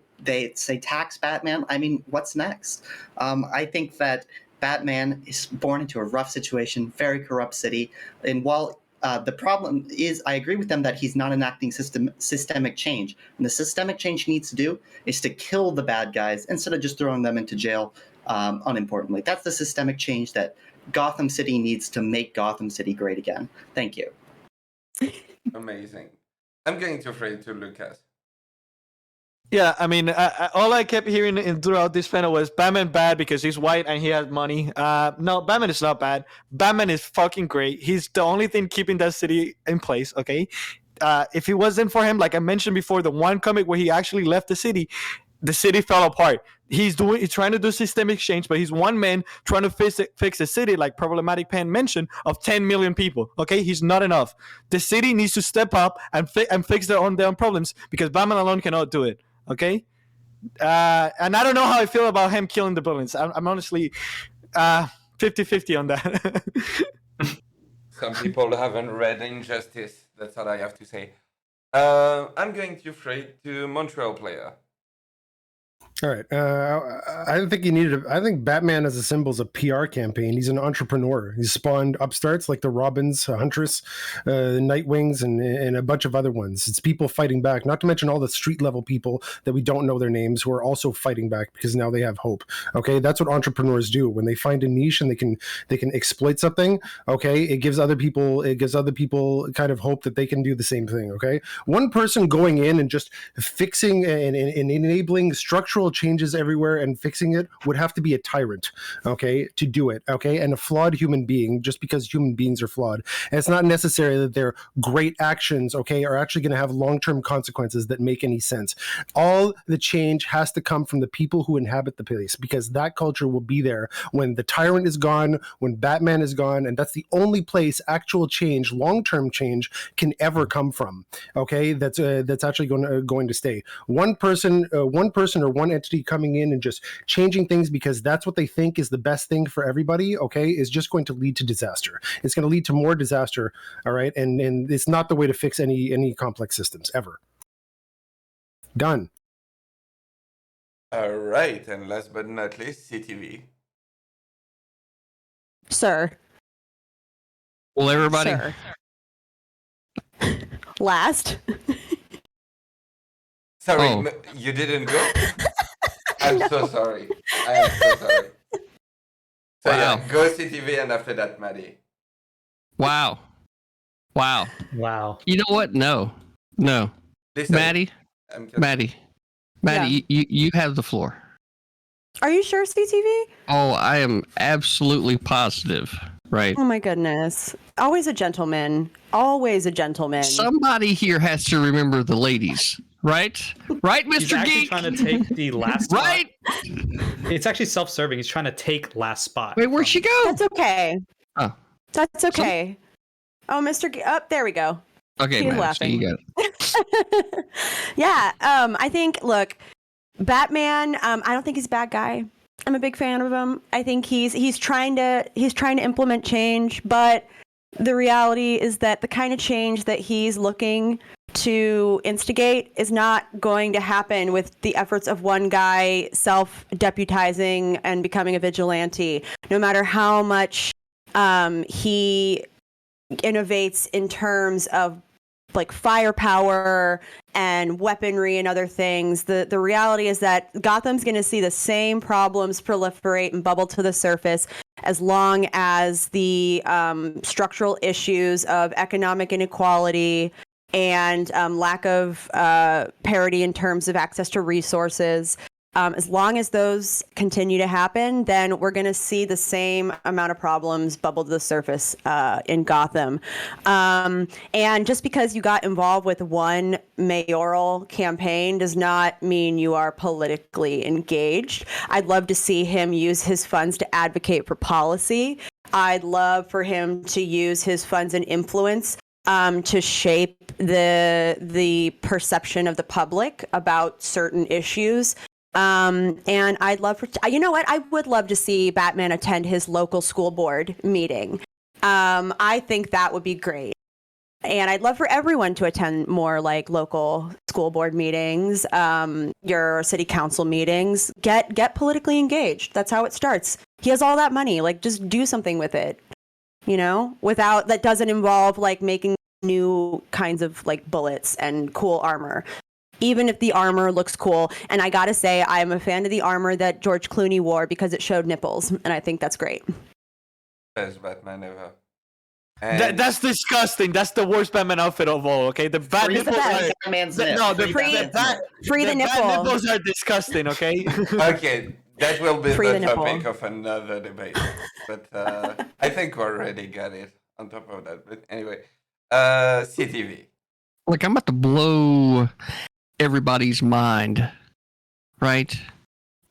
say tax Batman. I mean, what's next? I think that Batman is born into a rough situation, very corrupt city, and while the problem is, I agree with them that he's not enacting systemic change. And the systemic change he needs to do is to kill the bad guys instead of just throwing them into jail unimportantly. That's the systemic change that Gotham City needs to make Gotham City great again. Thank you. Amazing. I'm going to pray to Lucas. Yeah, I mean, all I kept hearing throughout this panel was Batman bad because he's white and he has money. No, Batman is not bad. Batman is fucking great. He's the only thing keeping that city in place, okay? If it wasn't for him, like I mentioned before, the one comic where he actually left the city fell apart. He's trying to do systemic change, but he's one man trying to fix a city, like Problematic Pen mentioned, of 10 million people. Okay, he's not enough. The city needs to step up and fix their own problems because Batman alone cannot do it. Okay, and I don't know how I feel about him killing the villains. I'm honestly 50-50 on that. Some people haven't read Injustice. That's all I have to say. I'm going to pray to Montreal Player. All right. I think I think Batman as a symbol is a PR campaign. He's an entrepreneur. He's spawned upstarts like the Robins, Huntress, Nightwings, and a bunch of other ones. It's people fighting back, not to mention all the street level people that we don't know their names who are also fighting back because now they have hope. Okay, that's what entrepreneurs do. When they find a niche and they can exploit something, okay, it gives other people kind of hope that they can do the same thing. Okay, one person going in and just fixing and enabling structural changes everywhere and fixing it would have to be a tyrant, okay, to do it, okay, and a flawed human being, just because human beings are flawed. And it's not necessary that their great actions, okay, are actually going to have long-term consequences that make any sense. All the change has to come from the people who inhabit the place, because that culture will be there when the tyrant is gone, when Batman is gone, and that's the only place actual change, long-term change, can ever come from, okay, that's actually going to stay. One person or one entity coming in and just changing things because that's what they think is the best thing for everybody, okay, is just going to lead to disaster. It's going to lead to more disaster, all right, and it's not the way to fix any complex systems ever. Done. All right, and last but not least, CTV. Sir. Well, everybody. Sir. Last. Sorry, you didn't go? I'm so sorry. I am so sorry. So yeah, go CTV and after that, Maddie. Wow. You know what? No. Listen, Maddie, Yeah. you have the floor. Are you sure, CTV? Oh, I am absolutely positive. Right. Oh my goodness. Always a gentleman. Always a gentleman. Somebody here has to remember the ladies. Right, Mr. He's actually Geek. trying to take the last spot. Right. It's actually self-serving. He's trying to take last spot. Wait, where'd she go? That's okay. Oh. That's okay. Oh, Mr. There we go. Okay, He's man, laughing. so you got it. Yeah. I think, look, Batman, I don't think he's a bad guy. I'm a big fan of him. I think he's trying to implement change, but the reality is that the kind of change that he's looking to instigate is not going to happen with the efforts of one guy self-deputizing and becoming a vigilante. No matter how much he innovates in terms of like firepower and weaponry and other things, the reality is that Gotham's going to see the same problems proliferate and bubble to the surface as long as the structural issues of economic inequality and lack of parity in terms of access to resources. As long as those continue to happen, then we're going to see the same amount of problems bubble to the surface in Gotham. And just because you got involved with one mayoral campaign does not mean you are politically engaged. I'd love to see him use his funds to advocate for policy. I'd love for him to use his funds and influence to shape the perception of the public about certain issues. And I'd love for, you know what? I would love to see Batman attend his local school board meeting. I think that would be great. And I'd love for everyone to attend more like local school board meetings, your city council meetings. Get politically engaged. That's how it starts. He has all that money. Like, just do something with it, you know, that doesn't involve like making new kinds of like bullets and cool armor. Even if the armor looks cool. And I gotta say, I'm a fan of the armor that George Clooney wore because it showed nipples, and I think that's great. Best Batman ever. That's disgusting. That's the worst Batman outfit of all. Okay, the bad nipples are Free the nipple. bad nipples are disgusting. Okay. Okay, that will be Free the the topic nipple. of another debate. But I think we already got it on top of that. But anyway, CTV. Look, I'm about to blow everybody's mind, right?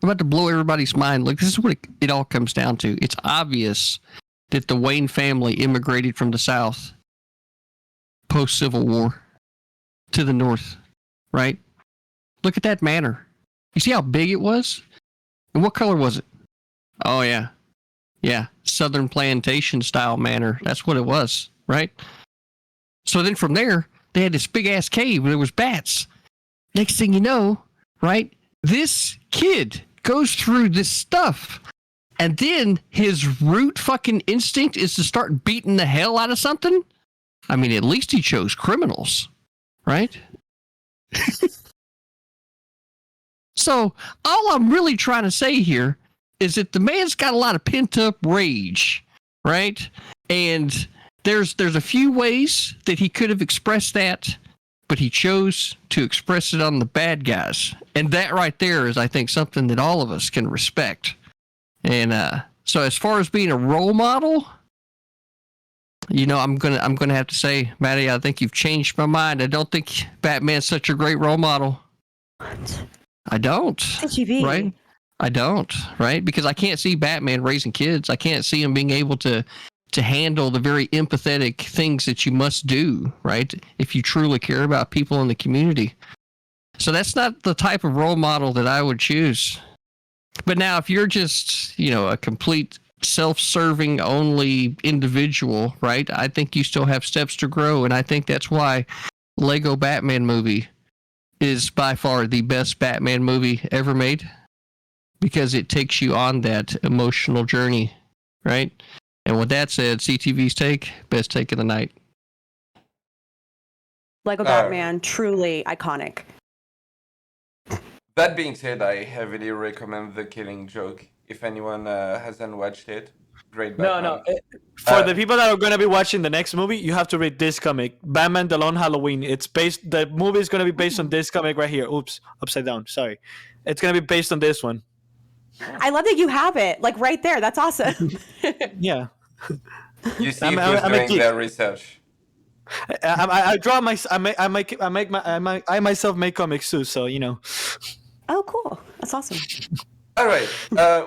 I'm about to blow everybody's mind. Look, this is what it all comes down to. It's obvious that the Wayne family immigrated from the South post-Civil War to the North, right? Look at that manor. You see how big it was? And what color was it? Oh, yeah. Yeah, Southern plantation style manor. That's what it was, right? So then from there, they had this big-ass cave where there was bats. Next thing you know, right, this kid goes through this stuff, and then his root fucking instinct is to start beating the hell out of something? I mean, at least he chose criminals, right? So, all I'm really trying to say here is that the man's got a lot of pent-up rage, right? And there's a few ways that he could have expressed that, but he chose to express it on the bad guys. And that right there is, I think, something that all of us can respect. And so as far as being a role model, you know, I'm gonna have to say, Maddie, I think you've changed my mind. I don't think Batman's such a great role model. What? I don't. CTV. Right? I don't, right? Because I can't see Batman raising kids. I can't see him being able to handle the very empathetic things that you must do, right? If you truly care about people in the community. So that's not the type of role model that I would choose. But now if you're just, you know, a complete self-serving only individual, right? I think you still have steps to grow. And I think that's why Lego Batman movie is by far the best Batman movie ever made. Because it takes you on that emotional journey, right? And with that said, CTV's take, best take of the night. Lego Batman, truly iconic. That being said, I heavily recommend The Killing Joke. If anyone hasn't watched it, great Batman. No. For the people that are going to be watching the next movie, you have to read this comic, Batman: The Lone Halloween. The movie is going to be based on this comic right here. Oops, upside down. Sorry. It's going to be based on this one. I love that you have it, like right there. That's awesome. Yeah. You see who's doing their research. I draw I myself make comics too, so you know. Oh, cool. That's awesome. All right.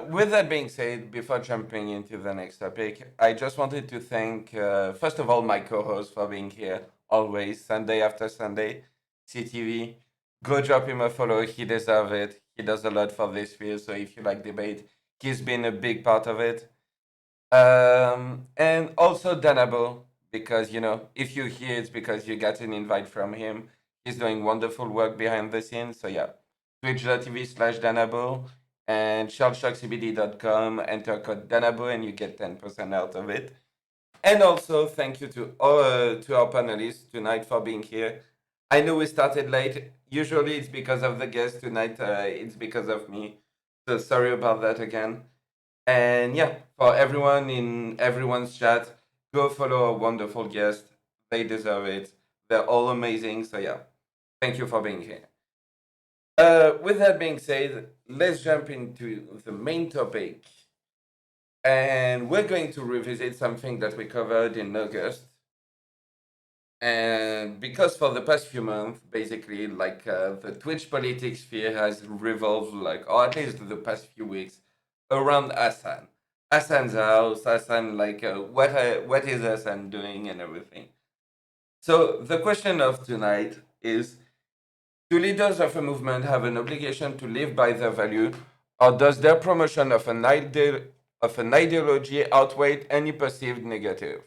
With that being said, before jumping into the next topic, I just wanted to thank, first of all, my co-host for being here always, Sunday after Sunday. CTV, go drop him a follow. He deserves it. He does a lot for this sphere. So if you like debate, he's been a big part of it. And also Danabo, because if you hear it's because you got an invite from him. He's doing wonderful work behind the scenes. So yeah, twitch.tv/Danabo and charleshockcbd.com. Enter code Danabo and you get 10% out of it. And also thank you to our panelists tonight for being here. I know we started late. Usually it's because of the guests. Tonight it's because of me. So sorry about that again. And yeah, for everyone in everyone's chat, go follow our wonderful guests. They deserve it. They're all amazing. So yeah, thank you for being here. With that being said, let's jump into the main topic. And we're going to revisit something that we covered in August. And because for the past few months, basically, like the Twitch politics sphere has revolved, or at least the past few weeks, around Hasan. Hasan's house, Hasan, what is Hasan doing and everything. So the question of tonight is, do leaders of a movement have an obligation to live by their value, or does their promotion of an ideology outweigh any perceived negative?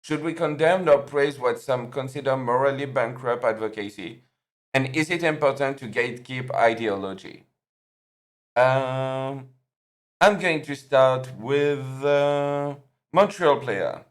Should we condemn or praise what some consider morally bankrupt advocacy? And is it important to gatekeep ideology? I'm going to start with montrealplayer.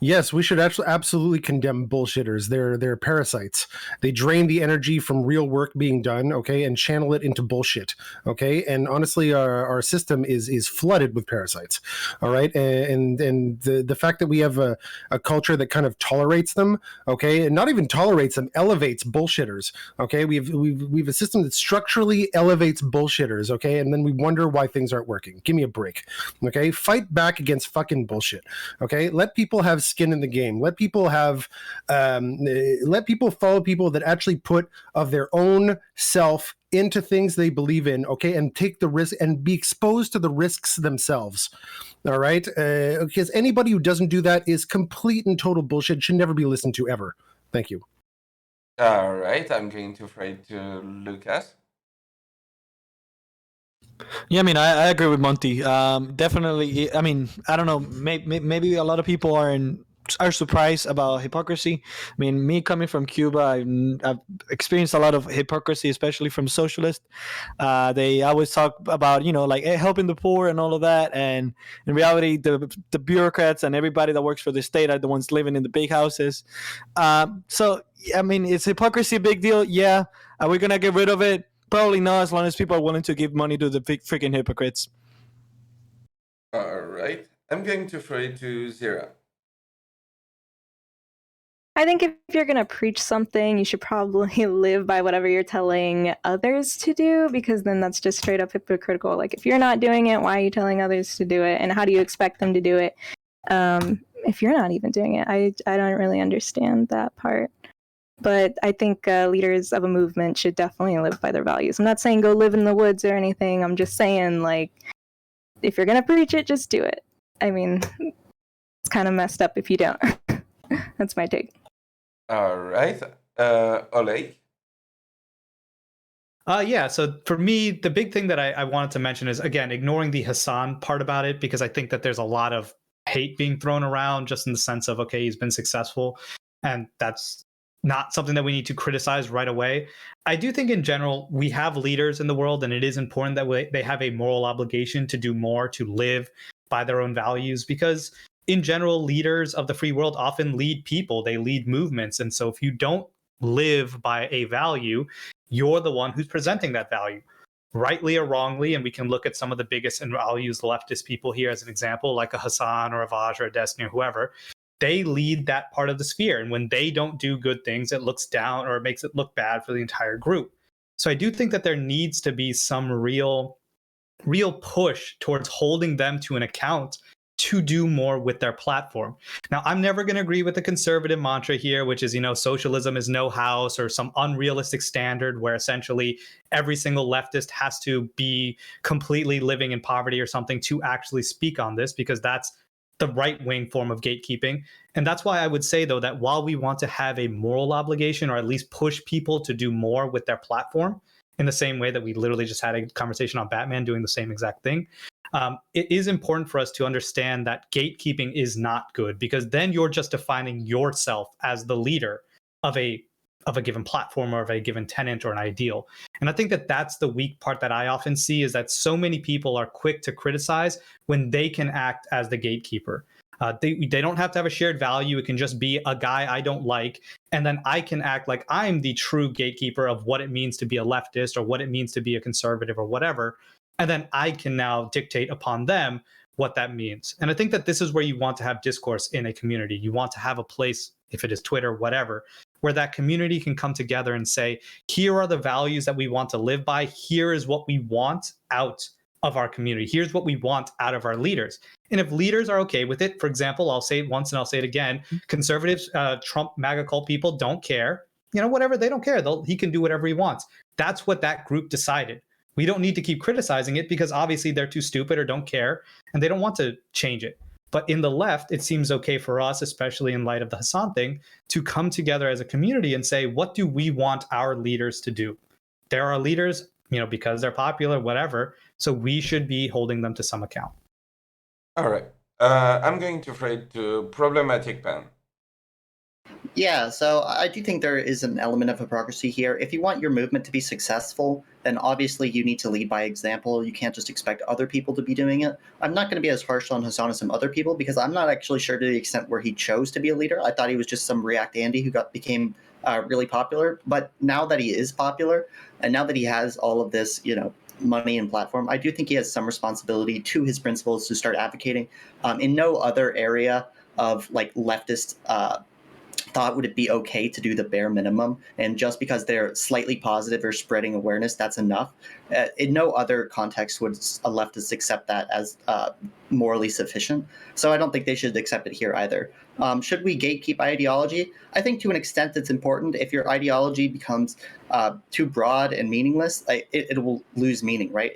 Yes, we should actually absolutely condemn bullshitters. They're parasites. They drain the energy from real work being done, okay, and channel it into bullshit, okay. And honestly, our system is flooded with parasites, all right. And the fact that we have a culture that kind of tolerates them, okay, and not even tolerates them, elevates bullshitters, okay. We've a system that structurally elevates bullshitters, okay, and then we wonder why things aren't working. Give me a break, okay. Fight back against fucking bullshit, okay. Let people have skin in the game. Let people have let people follow people that actually put of their own self into things they believe in, okay, and take the risk and be exposed to the risks themselves, all right. Because anybody who doesn't do that is complete and total bullshit, should never be listened to ever. Thank you. All right, I'm going to throw it to Lucas. Yeah, I mean, I agree with Monty. Definitely. I mean, I don't know. Maybe a lot of people are surprised about hypocrisy. I mean, me coming from Cuba, I've experienced a lot of hypocrisy, especially from socialists. They always talk about, like helping the poor and all of that. And in reality, the bureaucrats and everybody that works for the state are the ones living in the big houses. So, I mean, is hypocrisy a big deal? Yeah. Are we going to get rid of it? Probably not, as long as people are willing to give money to the freaking hypocrites. All right. I'm going to throw it to Zira. I think if you're going to preach something, you should probably live by whatever you're telling others to do, because then that's just straight up hypocritical. Like, if you're not doing it, why are you telling others to do it? And how do you expect them to do it if you're not even doing it? I don't really understand that part. But I think leaders of a movement should definitely live by their values. I'm not saying go live in the woods or anything. I'm just saying, like, if you're going to preach it, just do it. I mean, it's kind of messed up if you don't. That's my take. All right. Oleg? Yeah, so for me, the big thing that I wanted to mention is, again, ignoring the Hasan part about it, because I think that there's a lot of hate being thrown around just in the sense of, okay, he's been successful, and that's not something that we need to criticize right away. I do think in general, we have leaders in the world, and it is important that they have a moral obligation to do more, to live by their own values, because in general, leaders of the free world often lead people, they lead movements. And so if you don't live by a value, you're the one who's presenting that value, rightly or wrongly. And we can look at some of the biggest, and I'll use leftist people here as an example, like a Hasan or a Vaj or a Destiny or whoever. They lead that part of the sphere. And when they don't do good things, it looks down or it makes it look bad for the entire group. So I do think that there needs to be some real push towards holding them to an account to do more with their platform. Now, I'm never going to agree with the conservative mantra here, which is, socialism is no house, or some unrealistic standard where essentially every single leftist has to be completely living in poverty or something to actually speak on this, because that's the right-wing form of gatekeeping. And that's why I would say, though, that while we want to have a moral obligation, or at least push people to do more with their platform, in the same way that we literally just had a conversation on Batman doing the same exact thing. It is important for us to understand that gatekeeping is not good, because then you're just defining yourself as the leader of a given platform or of a given tenant or an ideal. And I think that that's the weak part that I often see, is that so many people are quick to criticize when they can act as the gatekeeper. They don't have to have a shared value. It can just be a guy I don't like, and then I can act like I'm the true gatekeeper of what it means to be a leftist or what it means to be a conservative or whatever. And then I can now dictate upon them what that means. And I think that this is where you want to have discourse in a community. You want to have a place, if it is Twitter, whatever, where that community can come together and say, here are the values that we want to live by. Here is what we want out of our community. Here's what we want out of our leaders. And if leaders are okay with it, for example, I'll say it once and I'll say it again, conservatives, Trump, MAGA cult people don't care. Whatever, they don't care. He can do whatever he wants. That's what that group decided. We don't need to keep criticizing it, because obviously they're too stupid or don't care and they don't want to change it. But in the left, it seems okay for us, especially in light of the Hasan thing, to come together as a community and say, what do we want our leaders to do? There are leaders, because they're popular, whatever. So we should be holding them to some account. All right. I'm going to throw it to Problematic Pen. Yeah, so I do think there is an element of hypocrisy here. If you want your movement to be successful, then obviously you need to lead by example. You can't just expect other people to be doing it. I'm not going to be as harsh on Hasan as some other people, because I'm not actually sure to the extent where he chose to be a leader. I thought he was just some React Andy who became really popular. But now that he is popular, and now that he has all of this, money and platform, I do think he has some responsibility to his principles to start advocating. In no other area of leftist thought would it be okay to do the bare minimum, and just because they're slightly positive or spreading awareness, that's enough. In no other context would a leftist accept that as morally sufficient. So I don't think they should accept it here either. Should we gatekeep ideology? I think to an extent it's important. If your ideology becomes too broad and meaningless, it will lose meaning, right?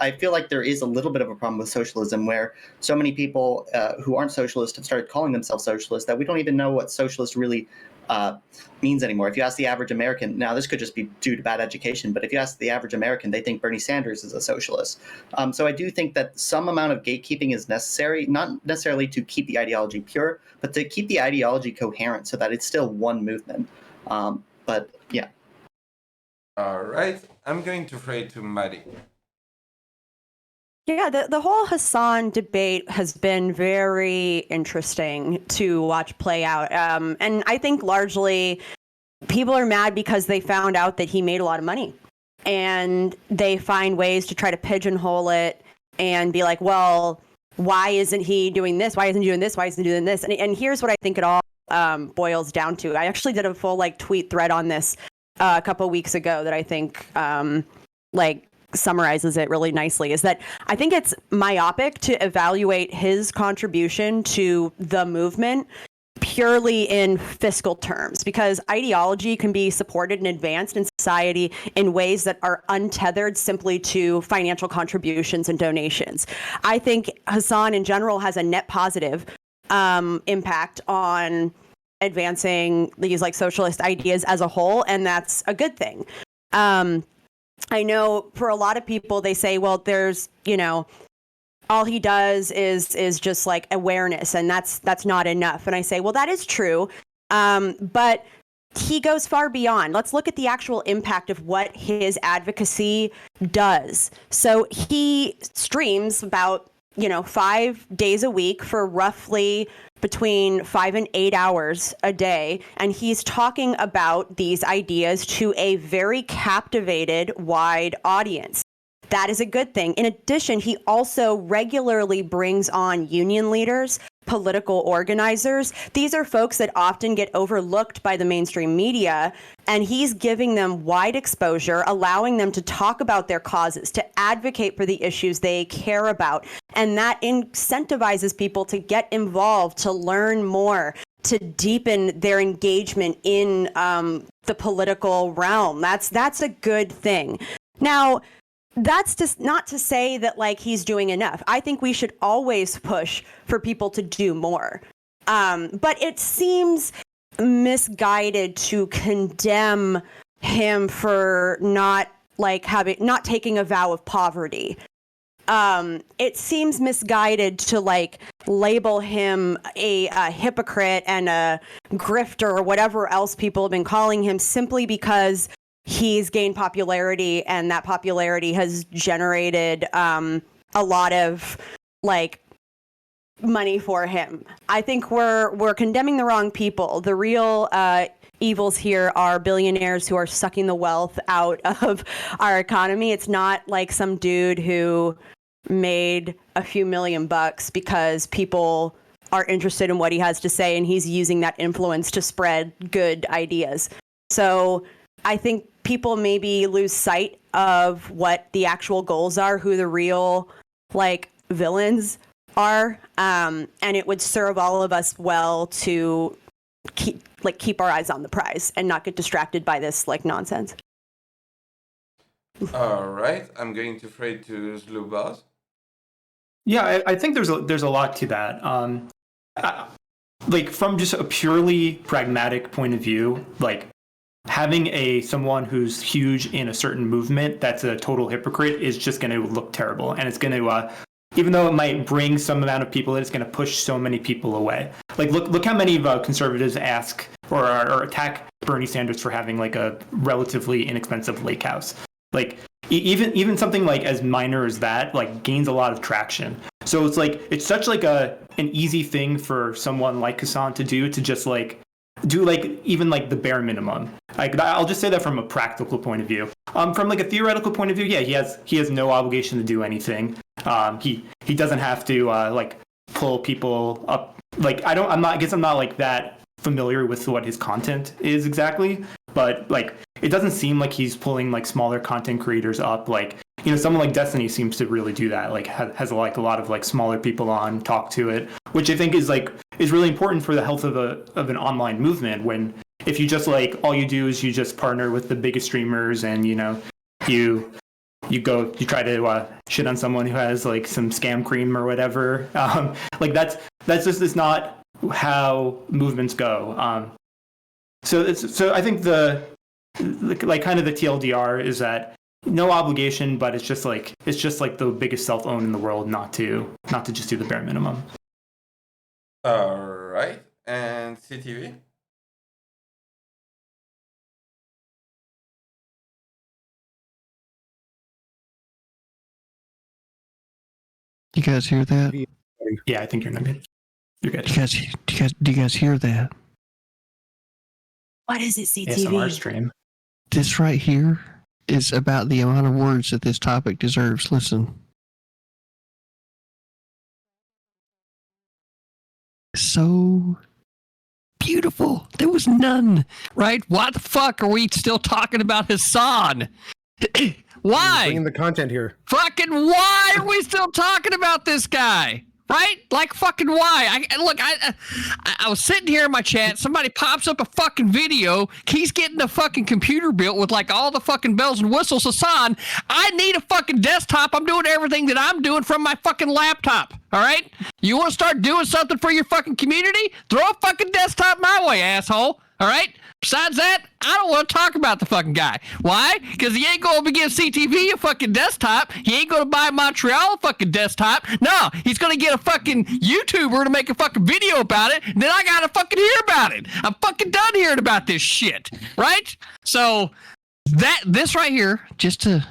I feel like there is a little bit of a problem with socialism, where so many people who aren't socialists have started calling themselves socialists that we don't even know what socialist really means anymore. If you ask the average American, now this could just be due to bad education, but if you ask the average American, they think Bernie Sanders is a socialist. So I do think that some amount of gatekeeping is necessary, not necessarily to keep the ideology pure, but to keep the ideology coherent so that it's still one movement. But yeah. All right. I'm going to throw it to Maddie. Yeah, the whole Hasan debate has been very interesting to watch play out. And I think largely people are mad because they found out that he made a lot of money. And they find ways to try to pigeonhole it and be like, well, why isn't he doing this? Why isn't he doing this? Why isn't he doing this? And here's what I think it all boils down to. I actually did a full tweet thread on this a couple weeks ago that I think summarizes it really nicely, is that I think it's myopic to evaluate his contribution to the movement purely in fiscal terms, because ideology can be supported and advanced in society in ways that are untethered simply to financial contributions and donations. I think Hasan in general has a net positive impact on advancing these socialist ideas as a whole, and that's a good thing. I know for a lot of people, they say, well, there's, all he does is just awareness, and that's not enough. And I say, well, that is true. But he goes far beyond. Let's look at the actual impact of what his advocacy does. So he streams about, 5 days a week for roughly between 5 and 8 hours a day. And he's talking about these ideas to a very captivated, wide audience. That is a good thing. In addition, he also regularly brings on union leaders, political organizers. These are folks that often get overlooked by the mainstream media, and he's giving them wide exposure, allowing them to talk about their causes, to advocate for the issues they care about. And that incentivizes people to get involved, to learn more, to deepen their engagement in the political realm. That's a good thing. Now, that's just not to say that he's doing enough. I think we should always push for people to do more. But it seems misguided to condemn him for not taking a vow of poverty. It seems misguided to like label him a hypocrite and a grifter or whatever else people have been calling him simply because he's gained popularity, and that popularity has generated a lot of like money for him. I think we're condemning the wrong people. The real evils here are billionaires who are sucking the wealth out of our economy. It's not like some dude who made a few $1,000,000 because people are interested in what he has to say, and he's using that influence to spread good ideas. So I think people maybe lose sight of what the actual goals are, who the real like villains are, and it would serve all of us well to keep our eyes on the prize and not get distracted by this like nonsense. All right, I'm going to throw it to Zlubas. Yeah, I think there's a lot to that. Like from just a purely pragmatic point of view, like having someone who's huge in a certain movement that's a total hypocrite is just going to look terrible, and it's going to even though it might bring some amount of people, it's going to push so many people away. Like look how many conservatives ask or attack Bernie Sanders for having like a relatively inexpensive lake house. Like even something like as minor as that like gains a lot of traction. So it's such like an easy thing for someone like Hassan to do, to just like do like even like the bare minimum. Like I'll just say that from a practical point of view. From like a theoretical point of view, yeah, he has no obligation to do anything. He doesn't have to like pull people up. Like I'm not like that familiar with what his content is exactly, but like it doesn't seem like he's pulling like smaller content creators up. Like, you know, someone like Destiny seems to really do that. Like has like a lot of like smaller people on talk to it, which I think is really important for the health of an online movement. When if you just like all you do is you just partner with the biggest streamers, and you know you try to shit on someone who has like some scam cream or whatever. Like that's just is not how movements go. So I think the kind of the TLDR is that no obligation, but it's just like the biggest self-own in the world not to just do the bare minimum. All right, and CTV. You guys hear that? Yeah, I think you're good. You're good. Do you guys hear that? What is it, CTV? ASMR stream. This right here is about the amount of words that this topic deserves. Listen. So beautiful. There was none, right? Why the fuck are we still talking about Hassan? Why? Bringing the content here. Fucking why are we still talking about this guy? Right? Like fucking why? I was sitting here in my chat. Somebody pops up a fucking video. He's getting a fucking computer built with like all the fucking bells and whistles. Hassan, I need a fucking desktop. I'm doing everything that I'm doing from my fucking laptop. All right? You want to start doing something for your fucking community? Throw a fucking desktop my way, asshole. All right? Besides that, I don't want to talk about the fucking guy. Why? Because he ain't going to give CTV a fucking desktop. He ain't going to buy Montreal a fucking desktop. No, he's going to get a fucking YouTuber to make a fucking video about it. And then I got to fucking hear about it. I'm fucking done hearing about this shit. Right? So this right here, just to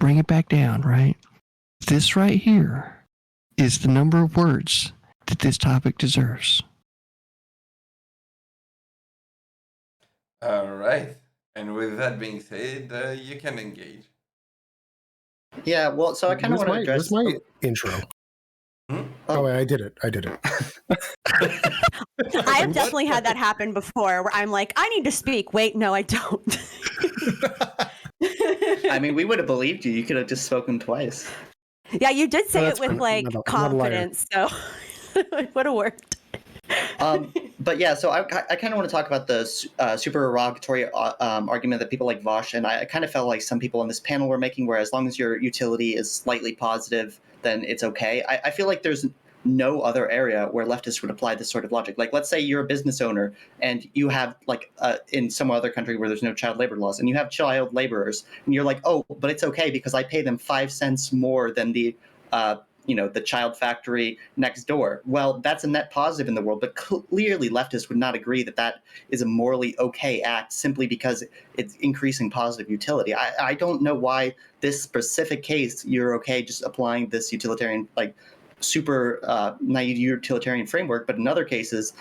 bring it back down, right? This right here is the number of words that this topic deserves. All right. And with that being said, you can engage. Yeah, well, so I kind of want to address... Where's my intro? Oh, wait, I did it. I have definitely had that happen before where I'm like, I need to speak. Wait, no, I don't. I mean, we would have believed you. You could have just spoken twice. Yeah, you did say it with fine. like I'm not a confidence, so it would have worked. But yeah, so I kind of want to talk about the supererogatory argument that people like Vosh and I kind of felt like some people on this panel were making, where as long as your utility is slightly positive, then it's okay. I feel like there's no other area where leftists would apply this sort of logic. Like, let's say you're a business owner and you have, like, in some other country where there's no child labor laws, and you have child laborers, and you're like, oh, but it's okay because I pay them 5 cents more than the the child factory next door. Well, that's a net positive in the world, but clearly leftists would not agree that that is a morally okay act simply because it's increasing positive utility. I don't know why this specific case you're okay just applying this utilitarian, like, super naive utilitarian framework, but in other cases,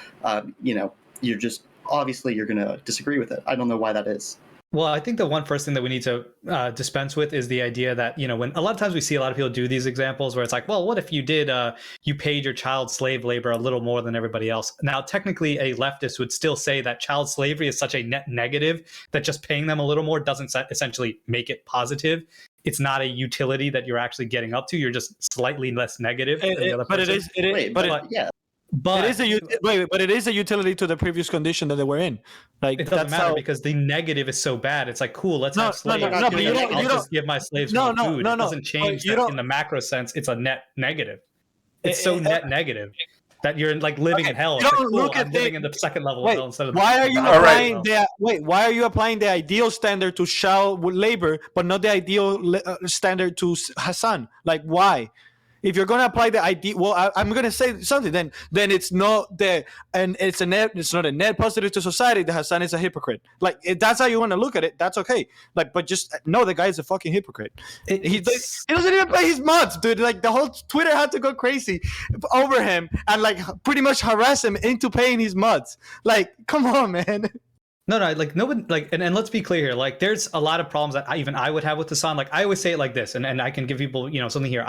you're just obviously you're going to disagree with it. I don't know why that is. Well, I think the one first thing that we need to dispense with is the idea that, when a lot of times we see a lot of people do these examples where it's like, well, what if you did, you paid your child slave labor a little more than everybody else? Now, technically, a leftist would still say that child slavery is such a net negative that just paying them a little more doesn't essentially make it positive. It's not a utility that you're actually getting up to. You're just slightly less negative than the other person. But it is a utility to the previous condition that they were in. Like, it doesn't matter because the negative is so bad. It's like, cool, let's have slaves. But you don't just give my slaves more food. It doesn't change that in the macro sense. It's a net negative. It's net negative that you're like living in hell. It's like, cool, I'm living in the second level of hell instead of why are you applying the ideal standard to child labor, but not the ideal standard to Hassan? Like, why? If you're going to apply the idea, well, I'm going to say something. Then it's not it's not a net positive to society. The Hassan is a hypocrite. Like, if that's how you want to look at it, that's okay. Like, but just know the guy is a fucking hypocrite. He doesn't even play his mods, dude. Like, the whole Twitter had to go crazy over him and like pretty much harass him into paying his mods. Like, come on, man. No, like nobody, like, and let's be clear here. Like, there's a lot of problems that I would have with Hassan. Like, I always say it like this, and I can give people, something here.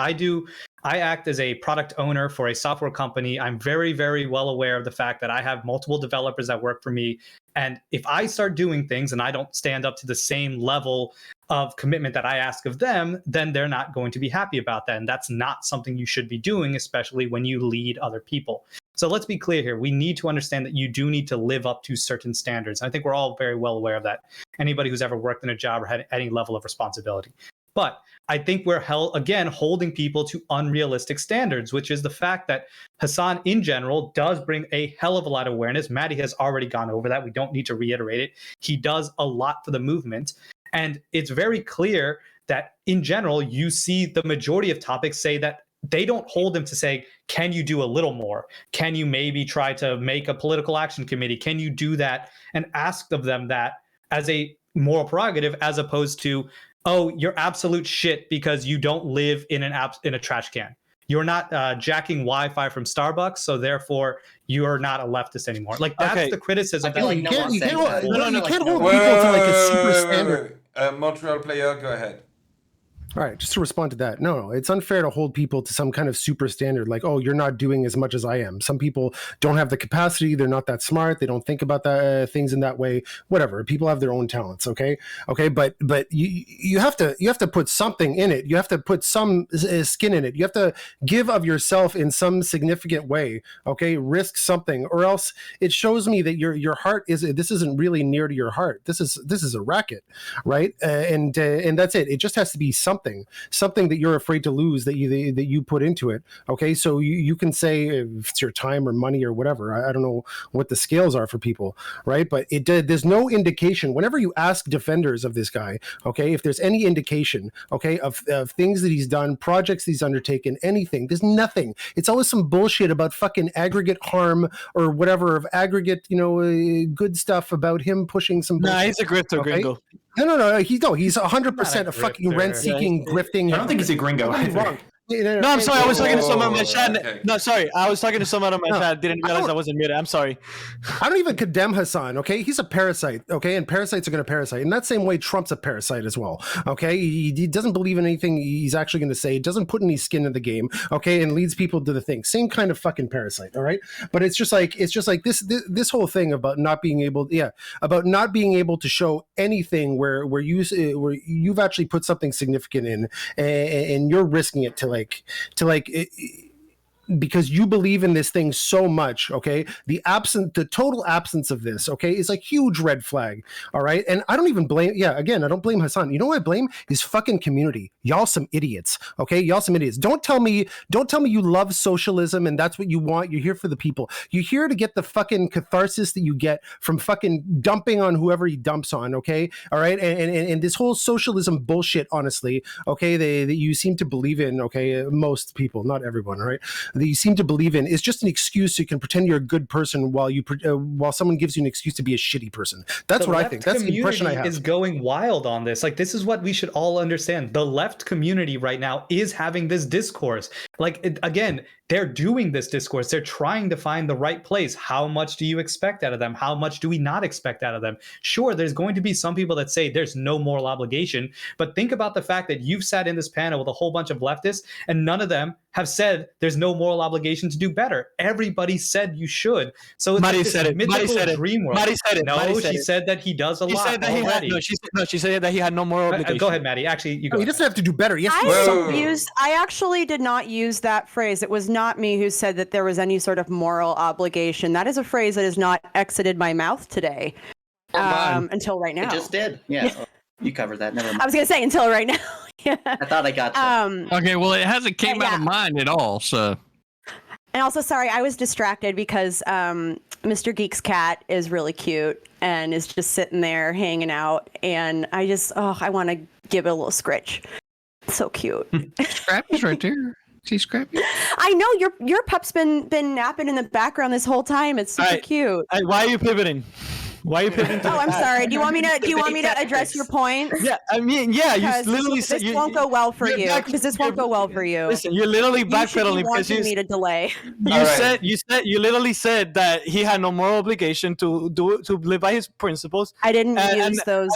I act as a product owner for a software company. I'm very, very well aware of the fact that I have multiple developers that work for me. And if I start doing things and I don't stand up to the same level of commitment that I ask of them, then they're not going to be happy about that. And that's not something you should be doing, especially when you lead other people. So let's be clear here. We need to understand that you do need to live up to certain standards. I think we're all very well aware of that. Anybody who's ever worked in a job or had any level of responsibility. But I think we're holding people to unrealistic standards, which is the fact that Hassan in general does bring a hell of a lot of awareness. Maddie has already gone over that. We don't need to reiterate it. He does a lot for the movement. And it's very clear that in general, you see the majority of topics say that they don't hold him to say, can you do a little more? Can you maybe try to make a political action committee? Can you do that? And ask of them that as a moral prerogative, as opposed to, oh, you're absolute shit because you don't live in a trash can. You're not jacking Wi-Fi from Starbucks, so therefore you are not a leftist anymore. Like, that's the criticism. I feel like you can't hold people Wait, to like a super standard. Montreal player, go ahead. All right, just to respond to that, no, it's unfair to hold people to some kind of super standard, like, oh, you're not doing as much as I am. Some people don't have the capacity, they're not that smart, they don't think about things in that way, whatever. People have their own talents, okay, but you have to put something in it. You have to put some skin in it. You have to give of yourself in some significant way, okay? Risk something, or else it shows me that your heart this isn't really near to your heart. This is a racket, right? And that's it. It just has to be something that you're afraid to lose that you put into it. Okay, so you can say if it's your time or money or whatever. I don't know what the scales are for people, right? But there's no indication whenever you ask defenders of this guy, okay, if there's any indication, okay, of things that he's done, projects he's undertaken, anything. There's nothing. It's always some bullshit about fucking aggregate harm or whatever, of aggregate, good stuff about him pushing some bullshit. Nah, he's a grifter, okay? gringo. No. He's 100% a fucking rent-seeking, grifting. I don't think he's a gringo. Wrong. No, I'm sorry. I was talking to someone on my chat. Okay. No, sorry. I was talking to someone on my chat. Didn't realize I wasn't muted. I'm sorry. I don't even condemn Hassan, okay? He's a parasite, okay? And parasites are going to parasite. In that same way, Trump's a parasite as well, okay? He doesn't believe in anything he's actually going to say, doesn't put any skin in the game, okay? And leads people to the thing. Same kind of fucking parasite, all right? But it's just like this whole thing about not being able to show anything where you've actually put something significant in, and you're risking it to because you believe in this thing so much, okay? The total absence of this, okay, is a huge red flag, all right? And I don't even blame, I don't blame Hassan. You know what I blame? His fucking community. Y'all some idiots, okay? Y'all some idiots. Don't tell me you love socialism and that's what you want. You're here for the people. You're here to get the fucking catharsis that you get from fucking dumping on whoever he dumps on, okay? All right? And this whole socialism bullshit, honestly, okay, that you seem to believe in, okay? Most people, not everyone, all right? That you seem to believe in is just an excuse so you can pretend you're a good person while someone gives you an excuse to be a shitty person. That's what I think. That's the impression I have. Is going wild on this. Like, this is what we should all understand. The left community right now is having this discourse. Like, again, they're doing this discourse. They're trying to find the right place. How much do you expect out of them? How much do we not expect out of them? Sure, there's going to be some people that say there's no moral obligation, but think about the fact that you've sat in this panel with a whole bunch of leftists and none of them have said there's no moral obligation to do better. Everybody said you should. So it's Maddie like said it. Maddie said it. Dream world. Maddie said it. No, Maddie said she it. said that he does a She lot said that already. she said that he had no moral obligation. Go ahead, Maddie. Actually, you go. He doesn't have to do better. Yes, I actually did not use that phrase. It was not me who said that there was any sort of moral obligation. That is a phrase that has not exited my mouth today until right now. It just did. Yeah. You covered that. Never mind. I was going to say until right now. Yeah. I thought I got you. Okay, well, it hasn't came out of mine at all, so. And also, sorry, I was distracted because Mr. Geek's cat is really cute and is just sitting there hanging out. And I just, I want to give it a little scritch. It's so cute. Scrappy's right there. See Scrappy? I know your pup's been napping in the background this whole time. It's super cute. Why are you pivoting? Why are you pivoting to I'm sorry. Do you want me to address your points? Yeah, I mean, yeah, you literally said this won't go well for you. Because this won't go well for you. Listen, you're literally backpedaling because you need a delay. You literally said that he had no moral obligation to live by his principles. I didn't use those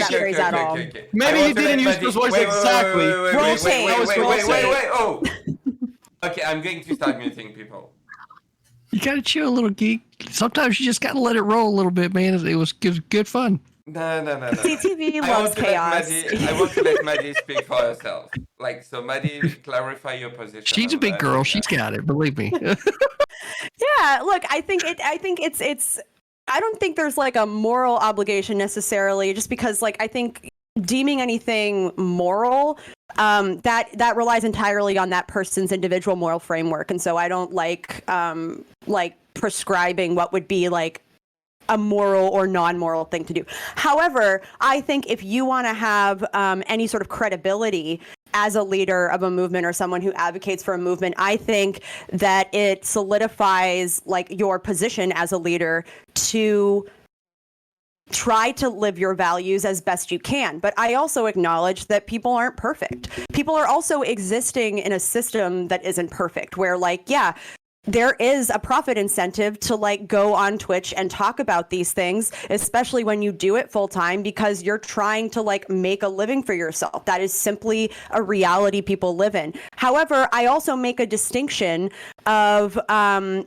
phrase at all. Maybe he didn't use those words exactly. Wait. Oh. Okay, I'm going to start muting people. You gotta chill a little, Geek. Sometimes you just gotta let it roll a little bit, man. It was good fun. No. CTV loves chaos. I want to let Maddie speak for herself. Like, so Maddie, clarify your position. She's a big girl. She's got it. Believe me. Yeah, look, I think it's. I don't think there's like a moral obligation necessarily, just because like I think deeming anything moral that relies entirely on that person's individual moral framework, and so I don't like prescribing what would be like a moral or non-moral thing to do. However, I think if you want to have any sort of credibility as a leader of a movement or someone who advocates for a movement, I think that it solidifies like your position as a leader to try to live your values as best you can. But I also acknowledge that people aren't perfect. People are also existing in a system that isn't perfect, where like, yeah, there is a profit incentive to like go on Twitch and talk about these things, especially when you do it full time, because you're trying to like make a living for yourself. That is simply a reality people live in. However, I also make a distinction of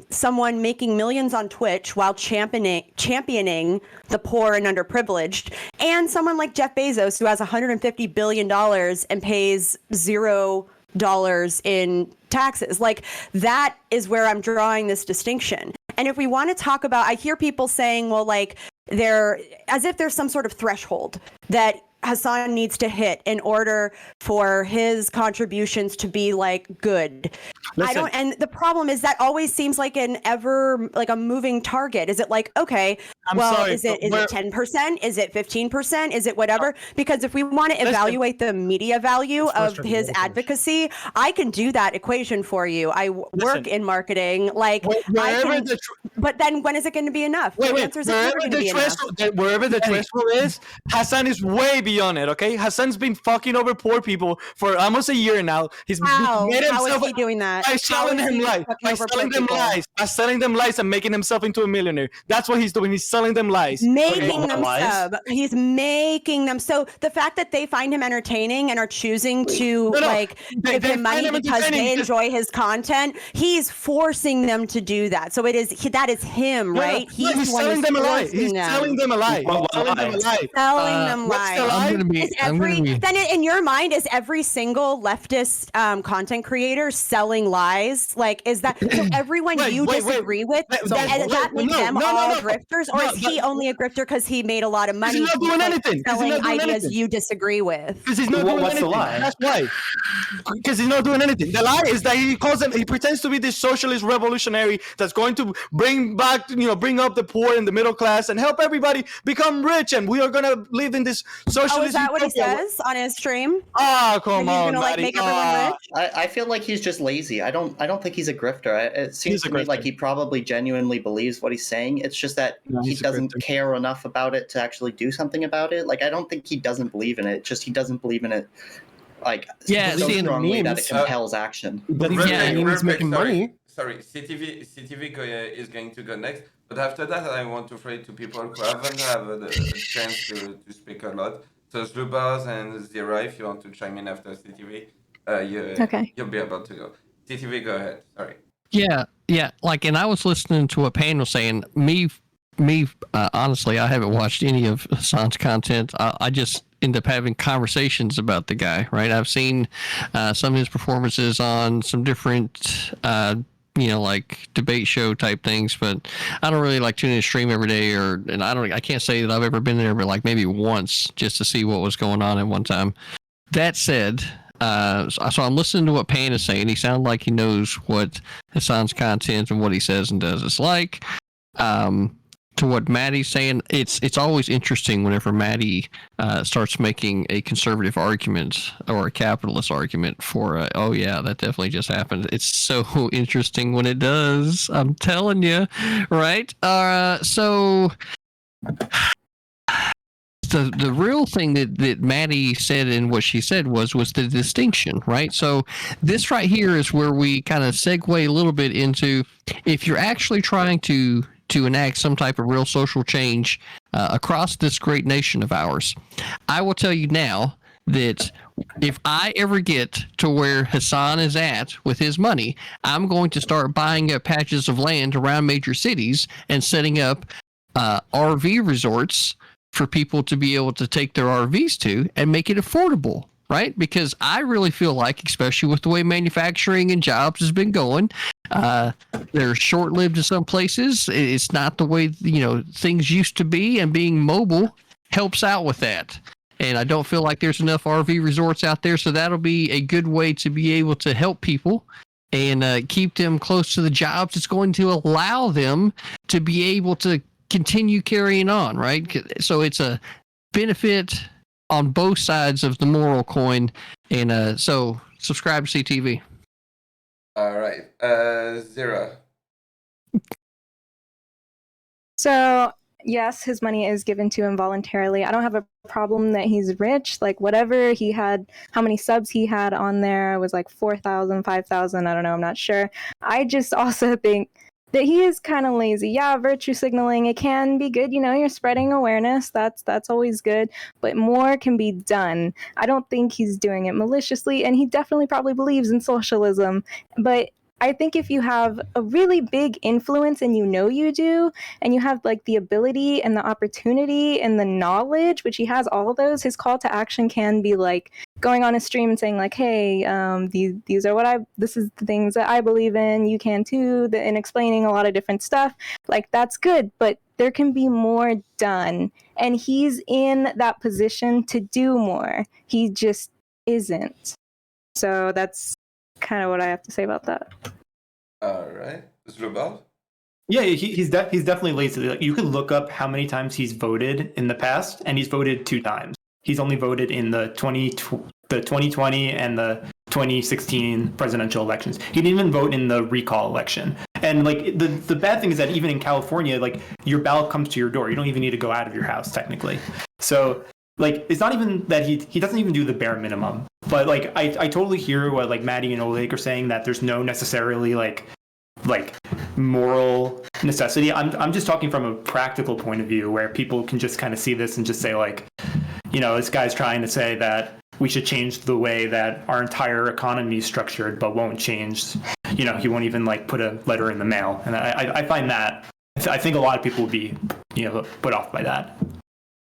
someone making millions on Twitch while championing the poor and underprivileged, and someone like Jeff Bezos who has $150 billion and pays $0 in taxes. Like, that is where I'm drawing this distinction. And if we want to talk about, I hear people saying, well, like, as if there's some sort of threshold that Hassan needs to hit in order for his contributions to be like good. Listen. And the problem is that always seems like a moving target. Is it like, okay, is it 10%? Is it 15%? Is it whatever? Because if we want to evaluate the media value of his advocacy, I can do that equation for you. I work in marketing. Like, but then when is it going to be enough? The answer is it's never going to be enough. Wherever the threshold is, Hassan is way beyond it, okay? Hassan's been fucking over poor people for almost a year now. How is he doing that? By selling them lies and making himself into a millionaire. That's what he's doing. He's selling them lies. He's making them. So the fact that they find him entertaining and are choosing to give him money because they enjoy his content, he's forcing them to do that. So that is him, right? He's selling them a lie. He's selling them a lie. Selling them lies. lie? Then in your mind, is every single leftist content creator selling lies? Like, is that so? Everyone you disagree with, that makes them all grifters, or is he only a grifter because he made a lot of money? He's not doing anything. Selling ideas you disagree with. Because he's not doing anything. That's why. Because he's not doing anything. The lie is that he pretends to be this socialist revolutionary that's going to bring up the poor and the middle class and help everybody become rich, and we are gonna live in this socialist. Oh, is that what he says on his stream? Oh, come on, he's gonna like make everyone rich? I feel like he's just lazy. I don't think he's a grifter. It seems to me like he probably genuinely believes what he's saying. It's just that he doesn't care enough about it to actually do something about it. Like, I don't think he doesn't believe in it. Just he doesn't believe in it like so strongly that it compels action. But he's making money. Sorry, CTV is going to go next. But after that, I want to phrase to people who haven't had a chance to speak a lot. So Zlubars and Zira, if you want to chime in after CTV, you'll be able to go. CTV, go ahead. Sorry. Yeah. Like, and I was listening to a panel saying, honestly, I haven't watched any of Hassan's content. I just end up having conversations about the guy, right? I've seen some of his performances on some different like debate show type things, but I don't really like tune in to stream every day, and I can't say that I've ever been there, but like maybe once just to see what was going on at one time. That said, so I'm listening to what Pan is saying. He sounds like he knows what Hassan's content and what he says and does is like. To what Maddie's saying, it's always interesting whenever Maddie starts making a conservative argument or a capitalist argument for, oh yeah, that definitely just happened. It's so interesting when it does. I'm telling you, right? So the real thing that Maddie said and what she said was the distinction, right? So this right here is where we kind of segue a little bit into if you're actually trying to enact some type of real social change across this great nation of ours. I will tell you now that if I ever get to where Hassan is at with his money, I'm going to start buying up patches of land around major cities and setting up RV resorts for people to be able to take their RVs to and make it affordable. Right? Because I really feel like, especially with the way manufacturing and jobs has been going, they're short-lived in some places. It's not the way, things used to be, and being mobile helps out with that. And I don't feel like there's enough RV resorts out there, so that'll be a good way to be able to help people and keep them close to the jobs. It's going to allow them to be able to continue carrying on, right? So it's a benefit on both sides of the moral coin, and so subscribe to CTV. All right, Zira. So yes, his money is given to him voluntarily. I don't have a problem that he's rich. Like, whatever he had, how many subs he had on there was like 4,000, 5,000. I don't know. I'm not sure. I just also think that he is kind of lazy. Yeah, virtue signaling, it can be good. You're spreading awareness. That's always good. But more can be done. I don't think he's doing it maliciously, and he definitely probably believes in socialism. But I think if you have a really big influence, and you do, and you have like the ability and the opportunity and the knowledge, which he has all of those, his call to action can be like going on a stream and saying like, hey, these are this is the things that I believe in, you can too, and explaining a lot of different stuff. Like, that's good, but there can be more done. And he's in that position to do more. He just isn't. So that's kind of what I have to say about that. All right, Zlubal. Yeah, he's definitely lazy. Like, you could look up how many times he's voted in the past, and he's voted 2 times. He's only voted in the 2020 and the 2016 presidential elections. He didn't even vote in the recall election. And like the bad thing is that even in California, like, your ballot comes to your door. You don't even need to go out of your house technically. So like, it's not even that he doesn't even do the bare minimum. But like, I totally hear what like Maddie and Oleg are saying, that there's no necessarily like moral necessity. I'm just talking from a practical point of view, where people can just kind of see this and just say like, this guy's trying to say that we should change the way that our entire economy is structured, but won't change. He won't even like put a letter in the mail. And I find that, I think a lot of people would be, put off by that.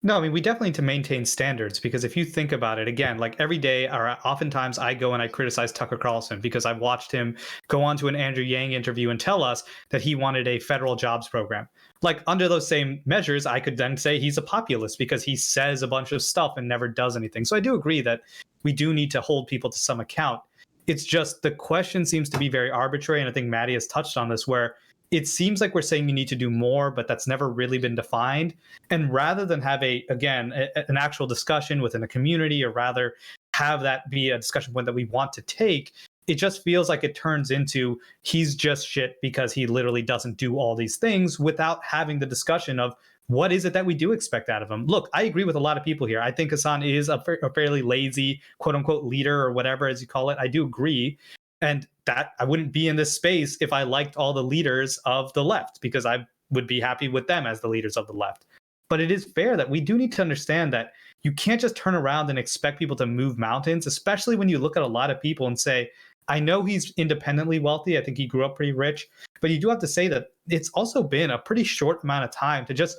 No, I mean, we definitely need to maintain standards, because if you think about it, again, like every day or oftentimes I go and I criticize Tucker Carlson because I've watched him go on to an Andrew Yang interview and tell us that he wanted a federal jobs program. Like under those same measures, I could then say he's a populist because he says a bunch of stuff and never does anything. So I do agree that we do need to hold people to some account. It's just the question seems to be very arbitrary. And I think Maddie has touched on this, where it seems like we're saying you need to do more, but that's never really been defined. And rather than have an actual discussion within a community, or rather have that be a discussion point that we want to take, it just feels like it turns into he's just shit because he literally doesn't do all these things, without having the discussion of what is it that we do expect out of him. Look, I agree with a lot of people here. I think Hasan is a fairly lazy, quote unquote, leader, or whatever as you call it. I do agree. And that I wouldn't be in this space if I liked all the leaders of the left, because I would be happy with them as the leaders of the left. But it is fair that we do need to understand that you can't just turn around and expect people to move mountains, especially when you look at a lot of people and say, I know he's independently wealthy. I think he grew up pretty rich, but you do have to say that it's also been a pretty short amount of time to just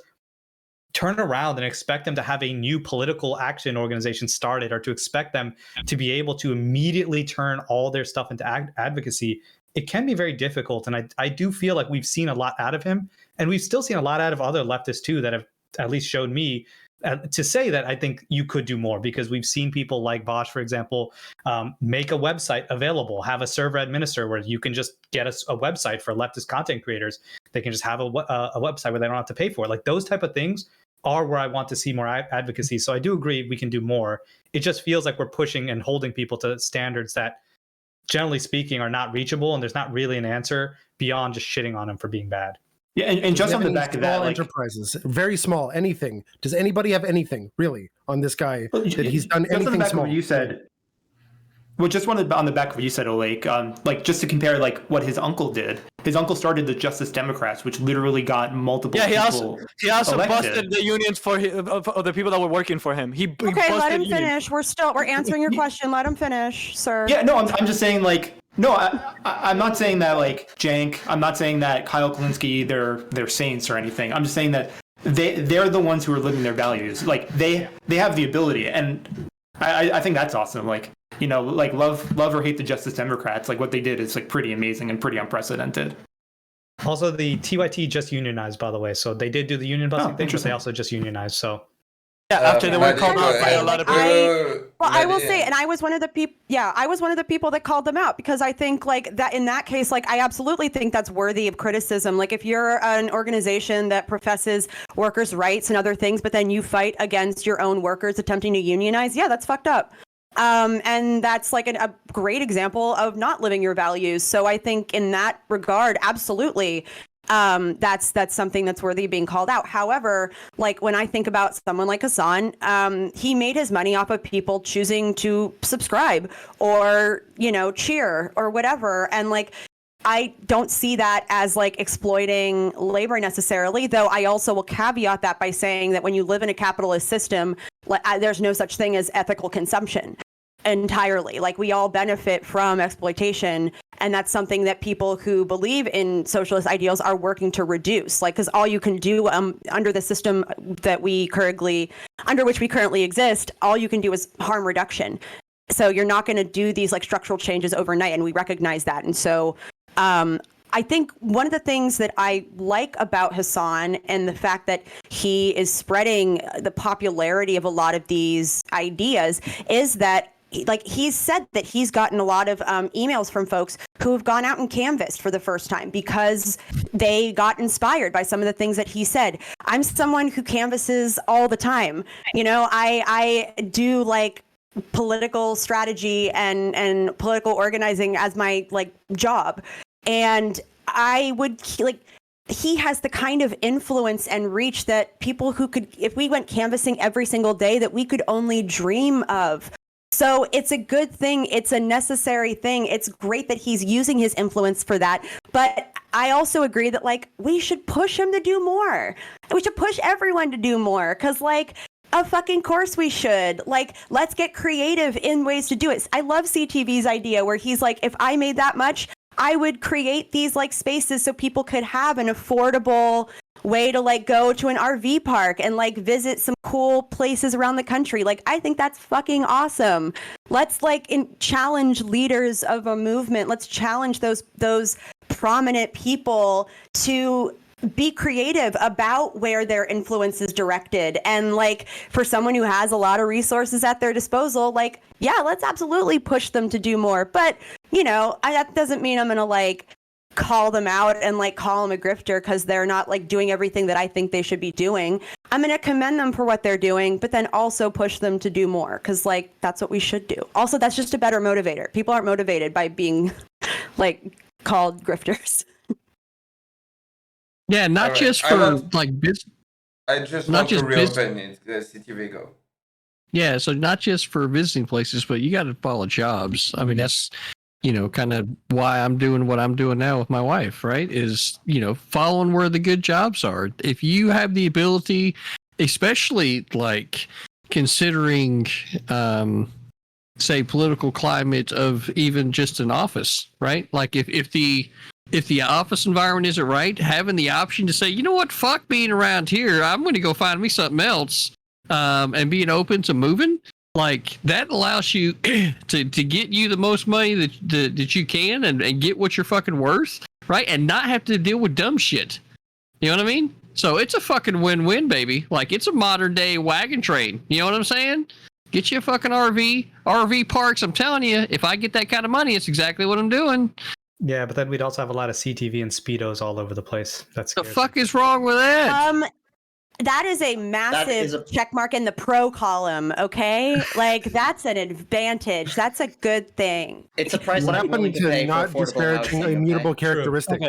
turn around and expect them to have a new political action organization started, or to expect them to be able to immediately turn all their stuff into advocacy. It can be very difficult. And I do feel like we've seen a lot out of him, and we've still seen a lot out of other leftists too, that have at least showed me to say that I think you could do more, because we've seen people like Bosch, for example, make a website available, have a server administrator where you can just get a website for leftist content creators. They can just have a website where they don't have to pay for it. Like those type of things are where I want to see more advocacy. So I do agree we can do more. It just feels like we're pushing and holding people to standards that, generally speaking, are not reachable, and there's not really an answer beyond just shitting on them for being bad. Yeah, and just on the back of that, small enterprises, very small, anything. Does anybody have anything really on this guy that he's done anything small? You said. Well, just wanted on the back of what you said, Oleg, like just to compare like what his uncle did. His uncle started the Justice Democrats, which literally got multiple people he also elected. busted the unions for the people that were working for him. Okay, let him finish. We're answering your question. Let him finish, sir. Yeah, no, I'm just saying like, no, I'm not saying that like Jank, I'm not saying that Kyle Kalinske, they're saints or anything. I'm just saying that they're the ones who are living their values. Like they have the ability, and I think that's awesome. Like, you know, like love or hate the Justice Democrats, like what they did is like pretty amazing and pretty unprecedented. Also, the TYT just unionized, by the way. So they did do the union busting thing, but they also just unionized. So yeah, after they were called out by a lot of people. I will say, and I was one of the people. Yeah, I was one of the people that called them out, because I think like that in that case, like I absolutely think that's worthy of criticism. Like if you're an organization that professes workers' rights and other things, but then you fight against your own workers attempting to unionize, yeah, that's fucked up. And that's like a great example of not living your values. So I think in that regard, absolutely, that's something that's worthy of being called out. However, like when I think about someone like Hasan, he made his money off of people choosing to subscribe or, you know, cheer or whatever. And like, I don't see that as like exploiting labor necessarily, though I also will caveat that by saying that when you live in a capitalist system, there's no such thing as ethical consumption entirely. Like we all benefit from exploitation, and that's something that people who believe in socialist ideals are working to reduce. Like, because all you can do under the system that under which we currently exist, all you can do is harm reduction. So you're not going to do these like structural changes overnight, and we recognize that. And so I think one of the things that I like about Hasan and the fact that he is spreading the popularity of a lot of these ideas is that he's said that he's gotten a lot of emails from folks who have gone out and canvassed for the first time because they got inspired by some of the things that he said. I'm someone who canvasses all the time. You know, I do like political strategy and political organizing as my like job. And I would he has the kind of influence and reach that people who could, if we went canvassing every single day, that we could only dream of. So it's a good thing. It's a necessary thing. It's great that he's using his influence for that. But I also agree that like we should push him to do more. We should push everyone to do more, because like of fucking course we should. Like, let's get creative in ways to do it. I love CTV's idea where he's like, if I made that much, I would create these like spaces so people could have an affordable way to like go to an RV park and like visit some cool places around the country. Like, I think that's fucking awesome. Let's like challenge leaders of a movement. Let's challenge those prominent people to be creative about where their influence is directed. And like, for someone who has a lot of resources at their disposal, like, yeah, let's absolutely push them to do more. But, you know, that doesn't mean I'm going to like call them out and like call them a grifter because they're not like doing everything that I think they should be doing. I'm going to commend them for what they're doing, but then also push them to do more because like, that's what we should do. Also, that's just a better motivator. People aren't motivated by being like called grifters. Yeah, not just for like business. I just not want just to reopen it, CTV Go. Yeah, so not just for visiting places, but you got to follow jobs. I mean, that's, you know, kind of why I'm doing what I'm doing now with my wife, right? Is, you know, following where the good jobs are. If you have the ability, especially like considering, say, political climate of even just an office, right? Like if the office environment isn't right, having the option to say, you know what, fuck being around here, I'm going to go find me something else, and being open to moving, like that allows you to get you the most money that you can and get what you're fucking worth, right? And not have to deal with dumb shit. You know what I mean? So it's a fucking win-win, baby. Like it's a modern day wagon train. You know what I'm saying? Get you a fucking RV parks. I'm telling you, if I get that kind of money, it's exactly what I'm doing. Yeah, but then we'd also have a lot of CTV and Speedos all over the place. That's the fuck is wrong with that? That is a massive check mark in the pro column, okay? Like, that's an advantage. That's a good thing. It's a price What I'm willing happened to pay to not for affordable disparaging housing, immutable okay? characteristics?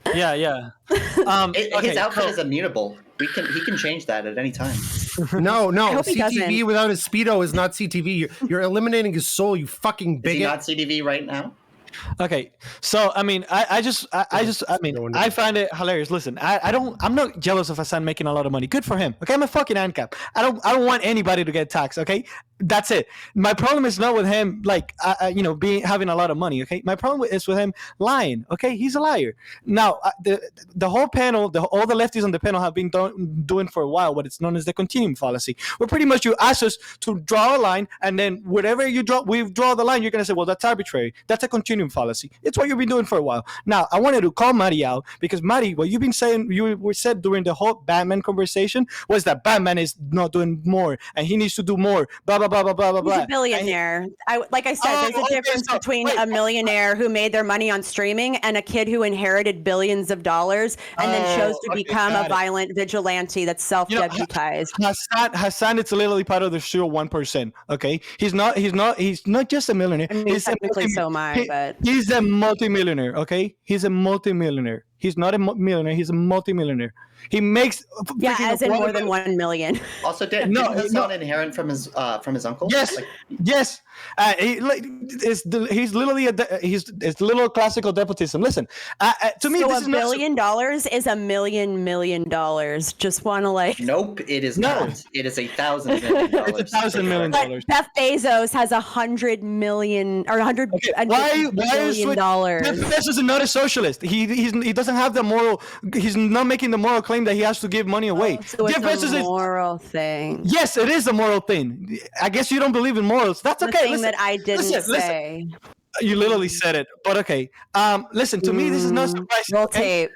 Okay. Yeah. His outfit is immutable. He can change that at any time. No. hope he CTV doesn't. without his Speedo is not CTV. You're eliminating his soul, you fucking Is he bigot. not CTV right now? Okay, so I mean, I find it hilarious. Listen, I'm not jealous of Hassan making a lot of money. Good for him. Okay, I'm a fucking ANCAP. I don't want anybody to get taxed. Okay, that's it. My problem is not with him, like, having a lot of money. Okay, my problem is with him lying. Okay, he's a liar. Now, the whole panel, all the lefties on the panel have been doing for a while what it's known as the continuum fallacy, where pretty much you ask us to draw a line, and then whatever we draw the line, you're gonna say, well, that's arbitrary. That's a continuum fallacy. It's what you've been doing for a while. Now, I wanted to call Maddie out because Maddie, what you've been saying, you were said during the whole Batman conversation was that Batman is not doing more and he needs to do more. Blah blah blah blah blah blah. He's a billionaire. Like I said, there's a difference between a millionaire who made their money on streaming and a kid who inherited billions of dollars and then chose to become a violent vigilante that's self-deputized. Hassan, it's literally part of the 1%. Okay, he's not just a millionaire. I mean, technically so am I, but he's a multimillionaire. Okay, he's a multimillionaire. He's not a millionaire. He's a multimillionaire. He makes as in more than 1 million. Also, didn't that sound inherent from his uncle? Yes, yes. He's literally it's little classical despotism. Listen, to me, this is $1 billion is $1 million. Just want to like. Nope, it is not. It is $1,000 million. It's $1,000 million. Like Jeff Bezos has $100 million or $100 billion. Jeff Bezos is not a socialist. He doesn't have the moral. He's not making the moral claim that he has to give money away. So Jeff it's Bezos a moral thing. Yes, it is a moral thing. I guess you don't believe in morals. That's okay. Thing that I didn't say. You literally said it, but okay. Listen, to me, this is not surprising. Roll tape.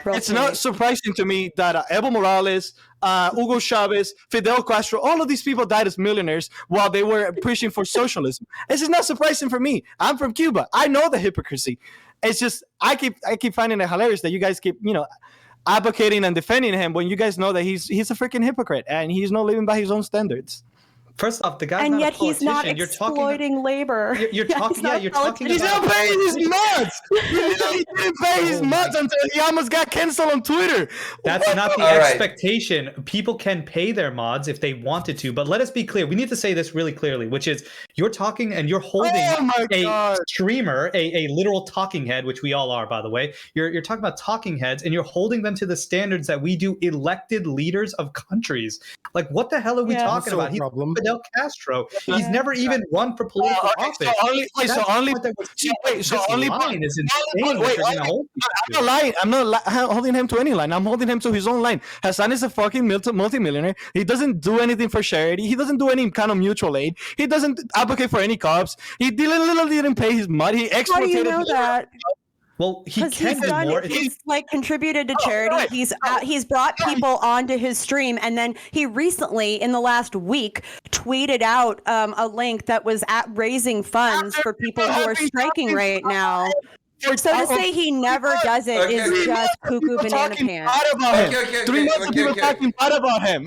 It's not surprising to me that Evo Morales, Hugo Chavez, Fidel Castro, all of these people died as millionaires while they were pushing for socialism. This is not surprising for me. I'm from Cuba. I know the hypocrisy. It's just I keep finding it hilarious that you guys keep advocating and defending him when you guys know that he's a freaking hypocrite and he's not living by his own standards. First off, the guy's and not yet a politician. he's not exploiting labor. You're talking about. He's not paying his mods. He didn't pay his mods until he almost got canceled on Twitter. That's not the expectation. People can pay their mods if they wanted to, but let us be clear. We need to say this really clearly, which is you're talking and you're holding a streamer, a literal talking head, which we all are, by the way. You're talking about talking heads, and you're holding them to the standards that we do elected leaders of countries. Like, what the hell are we talking about? Fidel Castro. He's never even run for political office. So only line is insane. I'm not lying. I'm not holding him to any line. I'm holding him to his own line. Hassan is a fucking multimillionaire. He doesn't do anything for charity. He doesn't do any kind of mutual aid. He doesn't advocate for any cops. He literally didn't pay his money. He exploited. How do you know that? Well, he can do more. He's like contributed to charity. Right. He's brought people onto his stream, and then he recently, in the last week, tweeted out a link that was at raising funds for people who are striking right now. So to say he never does it is just cuckoo banana pants. 3 months of people talking bad about him.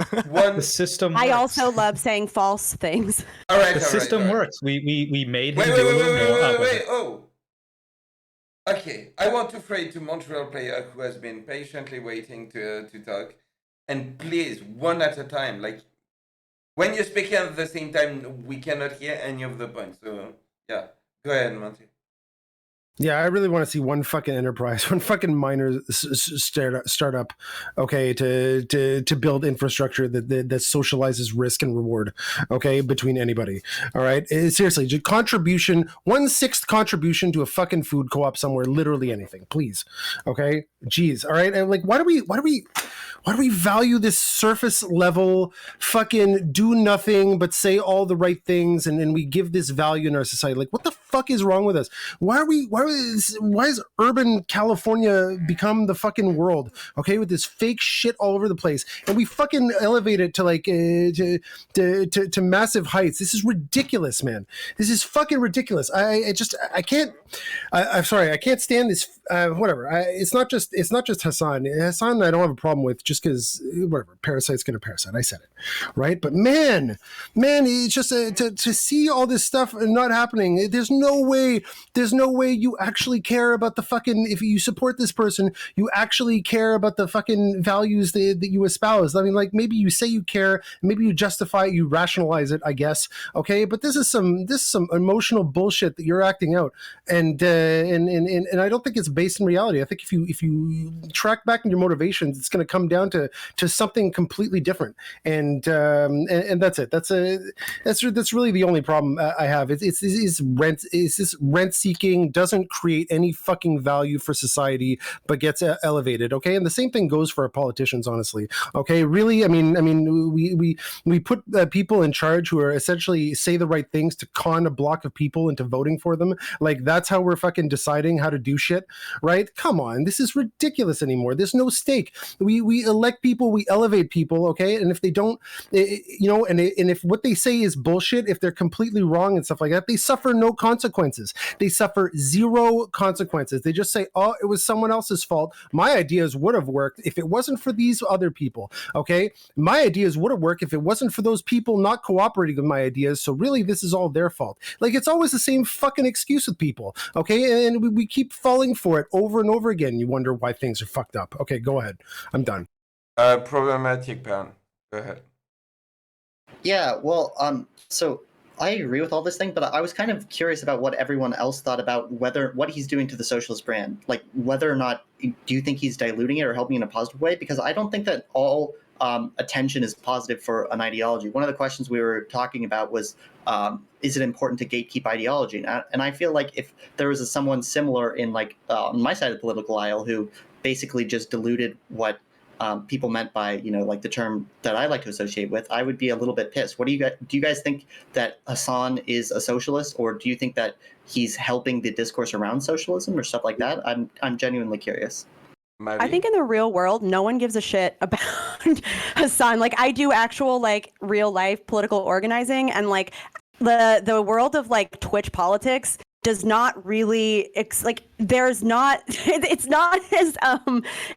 The system works. I also love saying false things. All right, the system works. We made him wait. Oh. Okay, I want to pray to montrealplayer who has been patiently waiting to talk. And please, one at a time. Like, when you speak at the same time, we cannot hear any of the points. So, yeah. Go ahead, Monty. Yeah, I really want to see one fucking enterprise, one fucking minor startup, okay, to build infrastructure that socializes risk and reward, okay, between anybody. All right, seriously, contribution, 1/6 contribution to a fucking food co-op somewhere, literally anything, please, okay. Jeez, all right, and like, why do we value this surface level fucking do nothing but say all the right things, and we give this value in our society? Like, what the fuck is wrong with us? Why is urban California become the fucking world? Okay, with this fake shit all over the place, and we fucking elevate it to like to massive heights. This is ridiculous, man. This is fucking ridiculous. I'm sorry, I can't stand this. Whatever. It's not just Hassan. Hassan, I don't have a problem with, just because whatever. Parasite's gonna parasite. I said it, right? But man, it's just to see all this stuff not happening. There's no way you actually care about the fucking, if you support this person, you actually care about the fucking values that you espouse. I mean, like, maybe you say you care, maybe you justify it, you rationalize it, I guess. Okay, but this is some emotional bullshit that you're acting out, and I don't think it's based in reality. I think if you track back in your motivations, it's going to come down to something completely different, and that's it. That's really the only problem I have. It's this rent seeking doesn't create any fucking value for society, but gets elevated. Okay, and the same thing goes for our politicians, honestly. Okay, really, I mean, we put people in charge who are essentially say the right things to con a block of people into voting for them. Like, that's how we're fucking deciding how to do shit, right? Come on, this is ridiculous anymore. There's no stake. We elect people, we elevate people, okay? And if they don't, and if what they say is bullshit, if they're completely wrong and stuff like that, they suffer no consequences. They suffer zero consequences. They just say, oh, it was someone else's fault. My ideas would have worked if it wasn't for these other people, okay? My ideas would have worked if it wasn't for those people not cooperating with my ideas, so really this is all their fault. Like, it's always the same fucking excuse with people, okay? And we keep falling for it over and over again. You wonder why things are fucked up. Okay, go ahead. I'm done. Problematic, Pan. Go ahead. Yeah, well, so I agree with all this thing, but I was kind of curious about what everyone else thought about what he's doing to the socialist brand. Like, whether or not, do you think he's diluting it or helping in a positive way? Because I don't think that all attention is positive for an ideology. One of the questions we were talking about was, is it important to gatekeep ideology? And I feel like if there was someone similar in, like, on my side of the political aisle who basically just diluted what people meant by, like, the term that I like to associate with, I would be a little bit pissed. What do you guys think that Hassan is a socialist, or do you think that he's helping the discourse around socialism or stuff like that? I'm genuinely curious. I think in the real world, no one gives a shit about Hassan. Like, I do actual, like, real life political organizing, and like the world of like Twitch politics does not really it's not as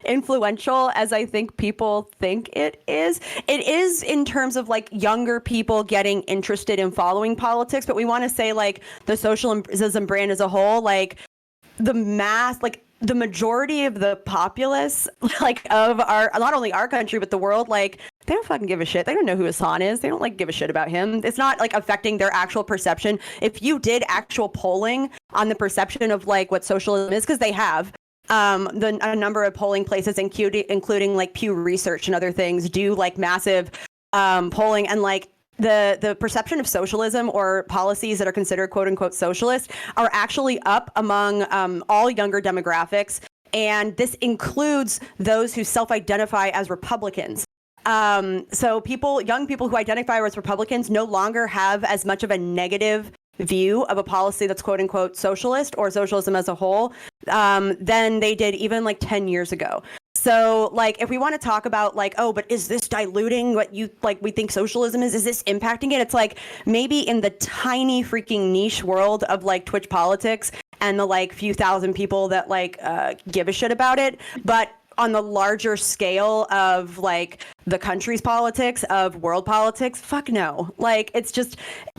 influential as I think people think it is. It is in terms of like younger people getting interested in following politics, but we want to say like the socialism brand as a whole, like the mass, like the majority of the populace, like of our, not only our country, but the world, like they don't fucking give a shit. They don't know who Hassan is. They don't like give a shit about him. It's not like affecting their actual perception. If you did actual polling on the perception of like what socialism is, because they have, a number of polling places, including like Pew Research and other things, do like massive polling, and like the perception of socialism or policies that are considered quote unquote socialist are actually up among all younger demographics. And this includes those who self-identify as Republicans. So young people who identify as Republicans no longer have as much of a negative view of a policy that's quote unquote socialist or socialism as a whole than they did even like 10 years ago. So like, if we want to talk about like, oh, but is this diluting what we think socialism is this impacting it? It's like maybe in the tiny freaking niche world of like Twitch politics and the like few thousand people that like give a shit about it. But on the larger scale of like the country's politics, of world politics, fuck no. Like, it's just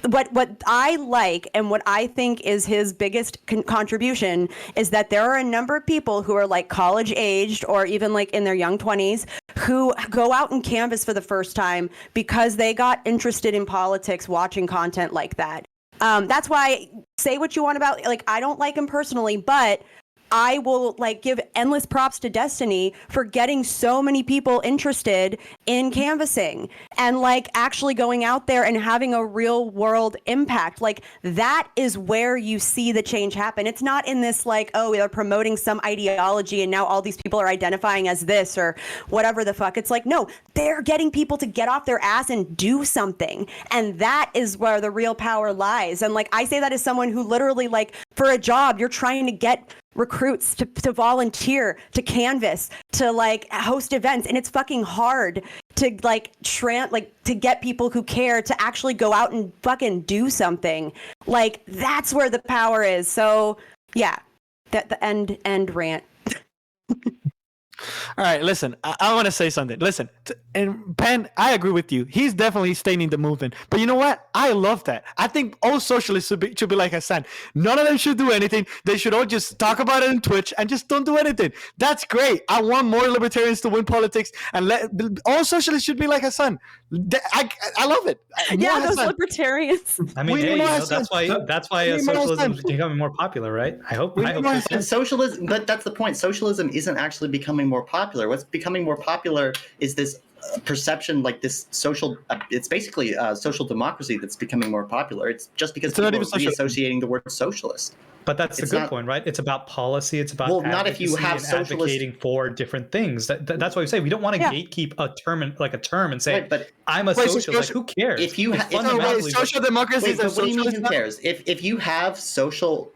what I like and what I think is his biggest contribution is that there are a number of people who are like college aged or even like in their young 20s who go out and canvass for the first time because they got interested in politics watching content like that. That's why, say what you want about, like, I don't like him personally, but I will like give endless props to Destiny for getting so many people interested in canvassing and like actually going out there and having a real world impact. Like, that is where you see the change happen. It's not in this like, oh, they're promoting some ideology and now all these people are identifying as this or whatever the fuck. It's like, no, they're getting people to get off their ass and do something. And that is where the real power lies. And like, I say that as someone who literally, like, for a job, you're trying to get recruits to volunteer, to canvass, to like host events, and it's fucking hard to like to get people who care to actually go out and fucking do something. Like, that's where the power is. So yeah, that the end rant. All right, listen, I want to say something. Listen, and Penn, I agree with you. He's definitely staining the movement. But you know what? I love that. I think all socialists should be like Hassan. None of them should do anything. They should all just talk about it on Twitch and just don't do anything. That's great. I want more libertarians to win politics, and all socialists should be like Hassan. I love it. Yeah, those libertarians. I mean, hey, that's why socialism is becoming more popular, right? I hope. And socialism, but that's the point. Socialism isn't actually becoming more popular. What's becoming more popular is this perception, like this social. It's basically social democracy that's becoming more popular. It's just because people are reassociating the word socialist. But that's the good point, right? It's about policy. It's about not if you have advocating for different things. That's why we say we don't want to gatekeep a term and say, right, but I'm a socialist. Like, who cares? If you social democracy, what do you mean who cares? If you have social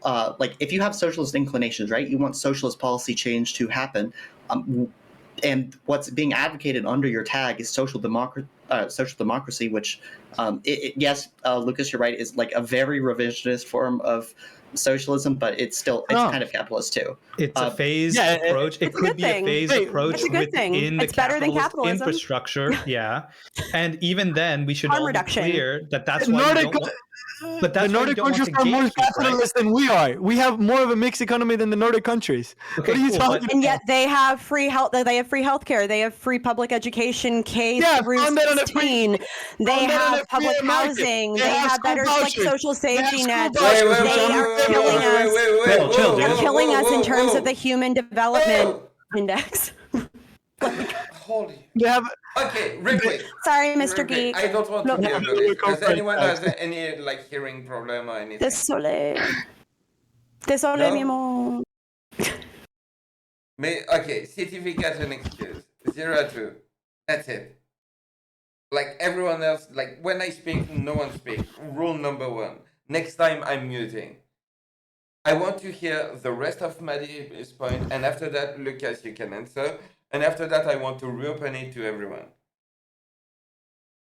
if you have socialist inclinations, right? You want socialist policy change to happen. And what's being advocated under your tag is social democracy, which, yes, Lucas, you're right, is like a very revisionist form of socialism, but it's kind of capitalist too. It's a phased approach. It could be a phased approach within the capitalist infrastructure. Yeah, and even then, we should all be clear that that's why we don't. But that's the Nordic countries are more capitalist than we are. We have more of a mixed economy than the Nordic countries. Okay, what are you talking about? And yet they have free health. They have free healthcare. They have free public education, K through 16. They have public housing. They have better like social safety nets. They are killing us. They're killing us in terms of the Human Development Index. Holy. They have. Okay, real Sorry, Mr. Geek. I don't want to hear this. Does anyone has any like hearing problem or anything? Désolé, mi amor. Okay, CTV got an excuse. 0-2. That's it. Like everyone else, like when I speak, no one speaks. Rule number 1. Next time I'm muting. I want to hear the rest of Maddie's point, and after that, Lucas, you can answer. And after that, I want to reopen it to everyone.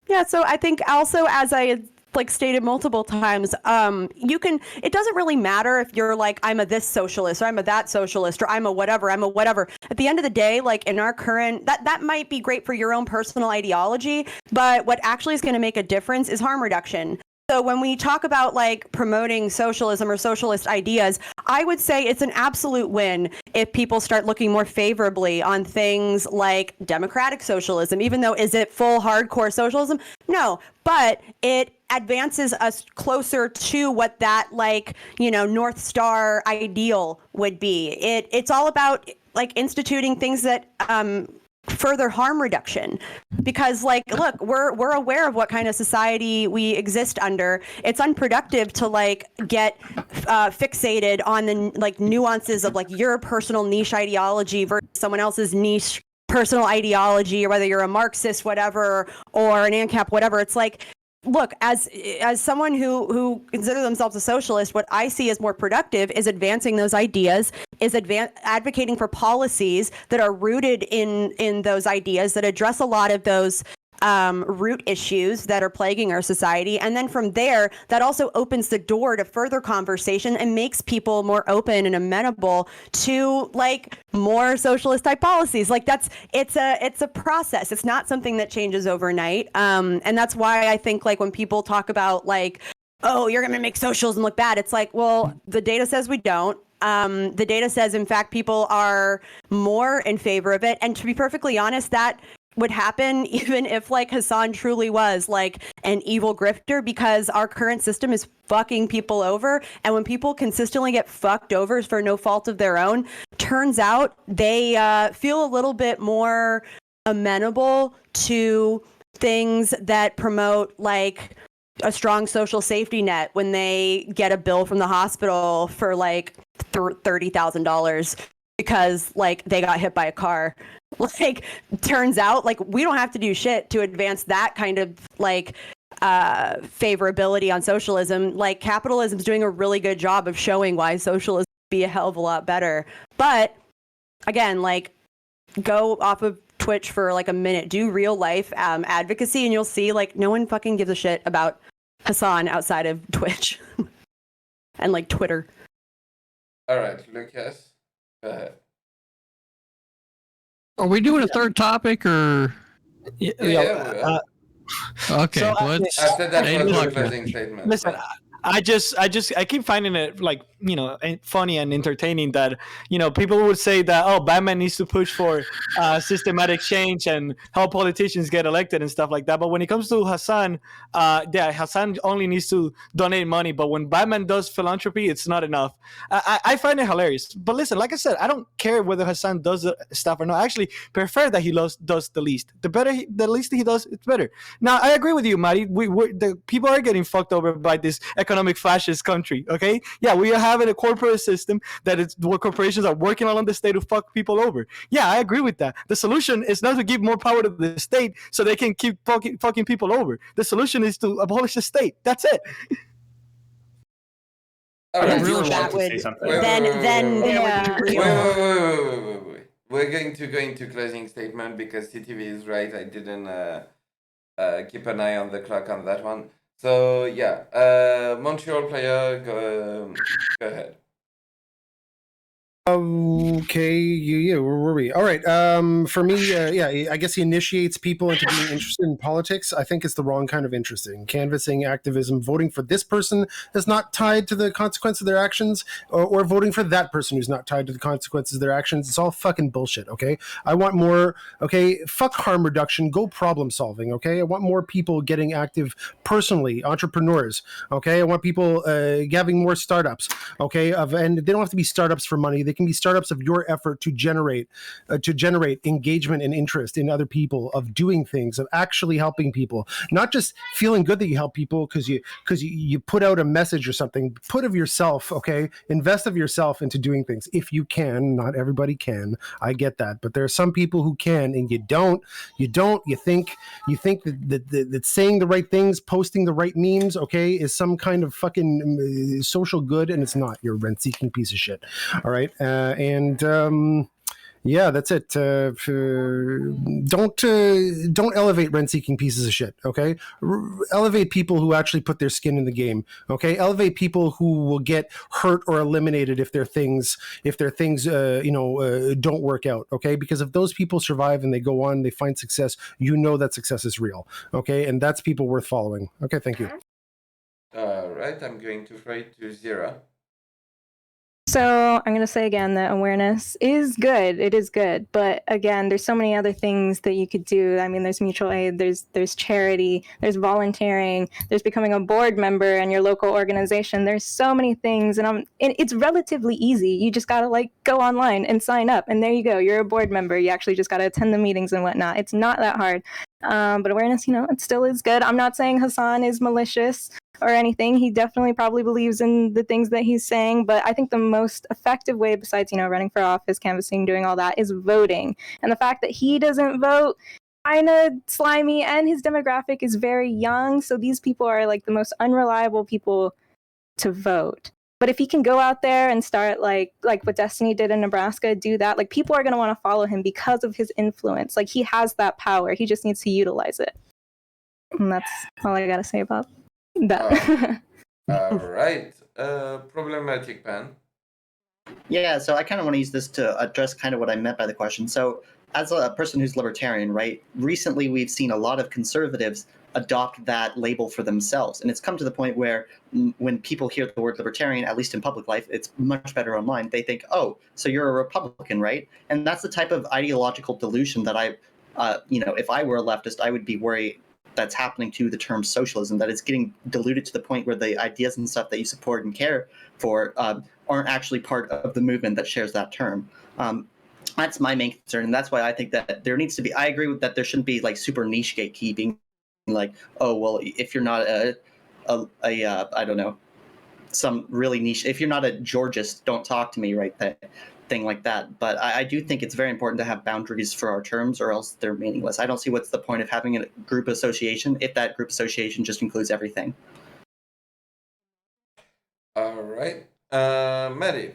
Yeah, so I think also, as I like stated multiple times, it doesn't really matter if you're like, I'm a this socialist or I'm a that socialist or I'm a whatever. At the end of the day, like in our current, that might be great for your own personal ideology, but what actually is going to make a difference is harm reduction. So when we talk about like promoting socialism or socialist ideas, I would say it's an absolute win if people start looking more favorably on things like democratic socialism, even though is it full hardcore socialism? No, but it advances us closer to what that like, North Star ideal would be. It's all about like instituting things that further harm reduction, because like, look, we're aware of what kind of society we exist under. It's unproductive to like get fixated on the like nuances of like your personal niche ideology versus someone else's niche personal ideology, or whether you're a Marxist, whatever, or an ANCAP, whatever. It's like, look, as someone who considers themselves a socialist, what I see as more productive is advancing those ideas, is advocating for policies that are rooted in those ideas, that address a lot of those root issues that are plaguing our society. And then from there, that also opens the door to further conversation and makes people more open and amenable to like more socialist type policies. Like it's a process. It's not something that changes overnight. And that's why I think like when people talk about like, oh, you're going to make socialism look bad, it's like, well, the data says we don't. The data says, in fact, people are more in favor of it. And to be perfectly honest, that would happen even if like Hassan truly was like an evil grifter, because our current system is fucking people over. And when people consistently get fucked over for no fault of their own, turns out they feel a little bit more amenable to things that promote like a strong social safety net when they get a bill from the hospital for like $30,000 because like they got hit by a car. Like, turns out like we don't have to do shit to advance that kind of like favorability on socialism. Like, capitalism's doing a really good job of showing why socialism would be a hell of a lot better. But again, like, go off of Twitch for like a minute, do real life advocacy, and you'll see like no one fucking gives a shit about Hassan outside of Twitch and like Twitter. All right, Lucas, go ahead. Are we doing a third topic or? Yeah, Okay, So, let's. after that, 8 for the o'clock. closing statement. Listen, I keep finding it like, you know, funny and entertaining that, you know, people would say that, oh, Batman needs to push for systematic change and help politicians get elected and stuff like that. But when it comes to Hassan, Hassan only needs to donate money. But when Batman does philanthropy, it's not enough. I find it hilarious. But listen, like I said, I don't care whether Hassan does the stuff or not. I actually prefer that he does the least. The least he does, it's better. Now, I agree with you, Maddie. The people are getting fucked over by this economic fascist country, okay? Yeah, we are having a corporate system that is where corporations are working along the state to fuck people over. Yeah, I agree with that. The solution is not to give more power to the state so they can keep fucking people over. The solution is to abolish the state. That's it. All right. Really that want to would say something. then Yeah. it would be real. Wait. We're going to go into closing statement because CTV is right. I didn't keep an eye on the clock on that one. So yeah, Montreal player, go ahead. Okay, yeah, where were we? All right. For me, I guess he initiates people into being interested in politics. I think it's the wrong kind of interesting. Canvassing, activism, voting for this person is not tied to the consequence of their actions, or voting for that person who's not tied to the consequences of their actions. It's all fucking bullshit, okay? I want more, okay? Fuck harm reduction, go problem solving, okay? I want more people getting active personally, entrepreneurs, okay? I want people having more startups, okay? And they don't have to be startups for money. They can be startups of your effort to generate engagement and interest in other people, of doing things, of actually helping people, not just feeling good that you help people because you put out a message or something. Put of yourself, okay? Invest of yourself into doing things if you can. Not everybody can. I get that, but there are some people who can, and you don't. You think that saying the right things, posting the right memes, okay, is some kind of fucking social good, and it's not. You're a rent-seeking piece of shit. All right. Yeah, that's it. Don't elevate rent-seeking pieces of shit. Okay, elevate people who actually put their skin in the game. Okay, elevate people who will get hurt or eliminated if their things don't work out. Okay, because if those people survive and they go on, they find success. You know that success is real. Okay, and that's people worth following. Okay, thank you. All right, I'm going to throw it to Zira. So I'm going to say again that awareness is good. It is good. But again, there's so many other things that you could do. I mean, there's mutual aid, there's charity, there's volunteering, there's becoming a board member in your local organization. There's so many things. And it's relatively easy. You just got to like go online and sign up. And there you go. You're a board member. You actually just got to attend the meetings and whatnot. It's not that hard. But awareness, it still is good. I'm not saying Hasan is malicious or anything. He definitely probably believes in the things that he's saying, but I think the most effective way, besides running for office, canvassing, doing all that, is voting. And the fact that he doesn't vote, kind of slimy, and his demographic is very young, so these people are like the most unreliable people to vote. But if he can go out there and start like what Destiny did in Nebraska, do that, like people are going to want to follow him because of his influence. Like he has that power. He just needs to utilize it. And that's all I got to say about that. All right. Problematic pen. Yeah, so I kind of want to use this to address kind of what I meant by the question. So as a person who's libertarian, right, recently we've seen a lot of conservatives adopt that label for themselves. And it's come to the point where when people hear the word libertarian, at least in public life, it's much better online. They think, oh, so you're a Republican, right? And that's the type of ideological delusion that if I were a leftist, I would be worried that's happening to the term socialism, that it's getting diluted to the point where the ideas and stuff that you support and care for aren't actually part of the movement that shares that term. That's my main concern, and that's why I think that there needs to be, I agree with that there shouldn't be like super niche gatekeeping, like, oh, well, if you're not I don't know, some really niche, if you're not a Georgist, don't talk to me, right, that thing like that. But I do think it's very important to have boundaries for our terms, or else they're meaningless. I don't see what's the point of having a group association if that group association just includes everything. All right. Maddie.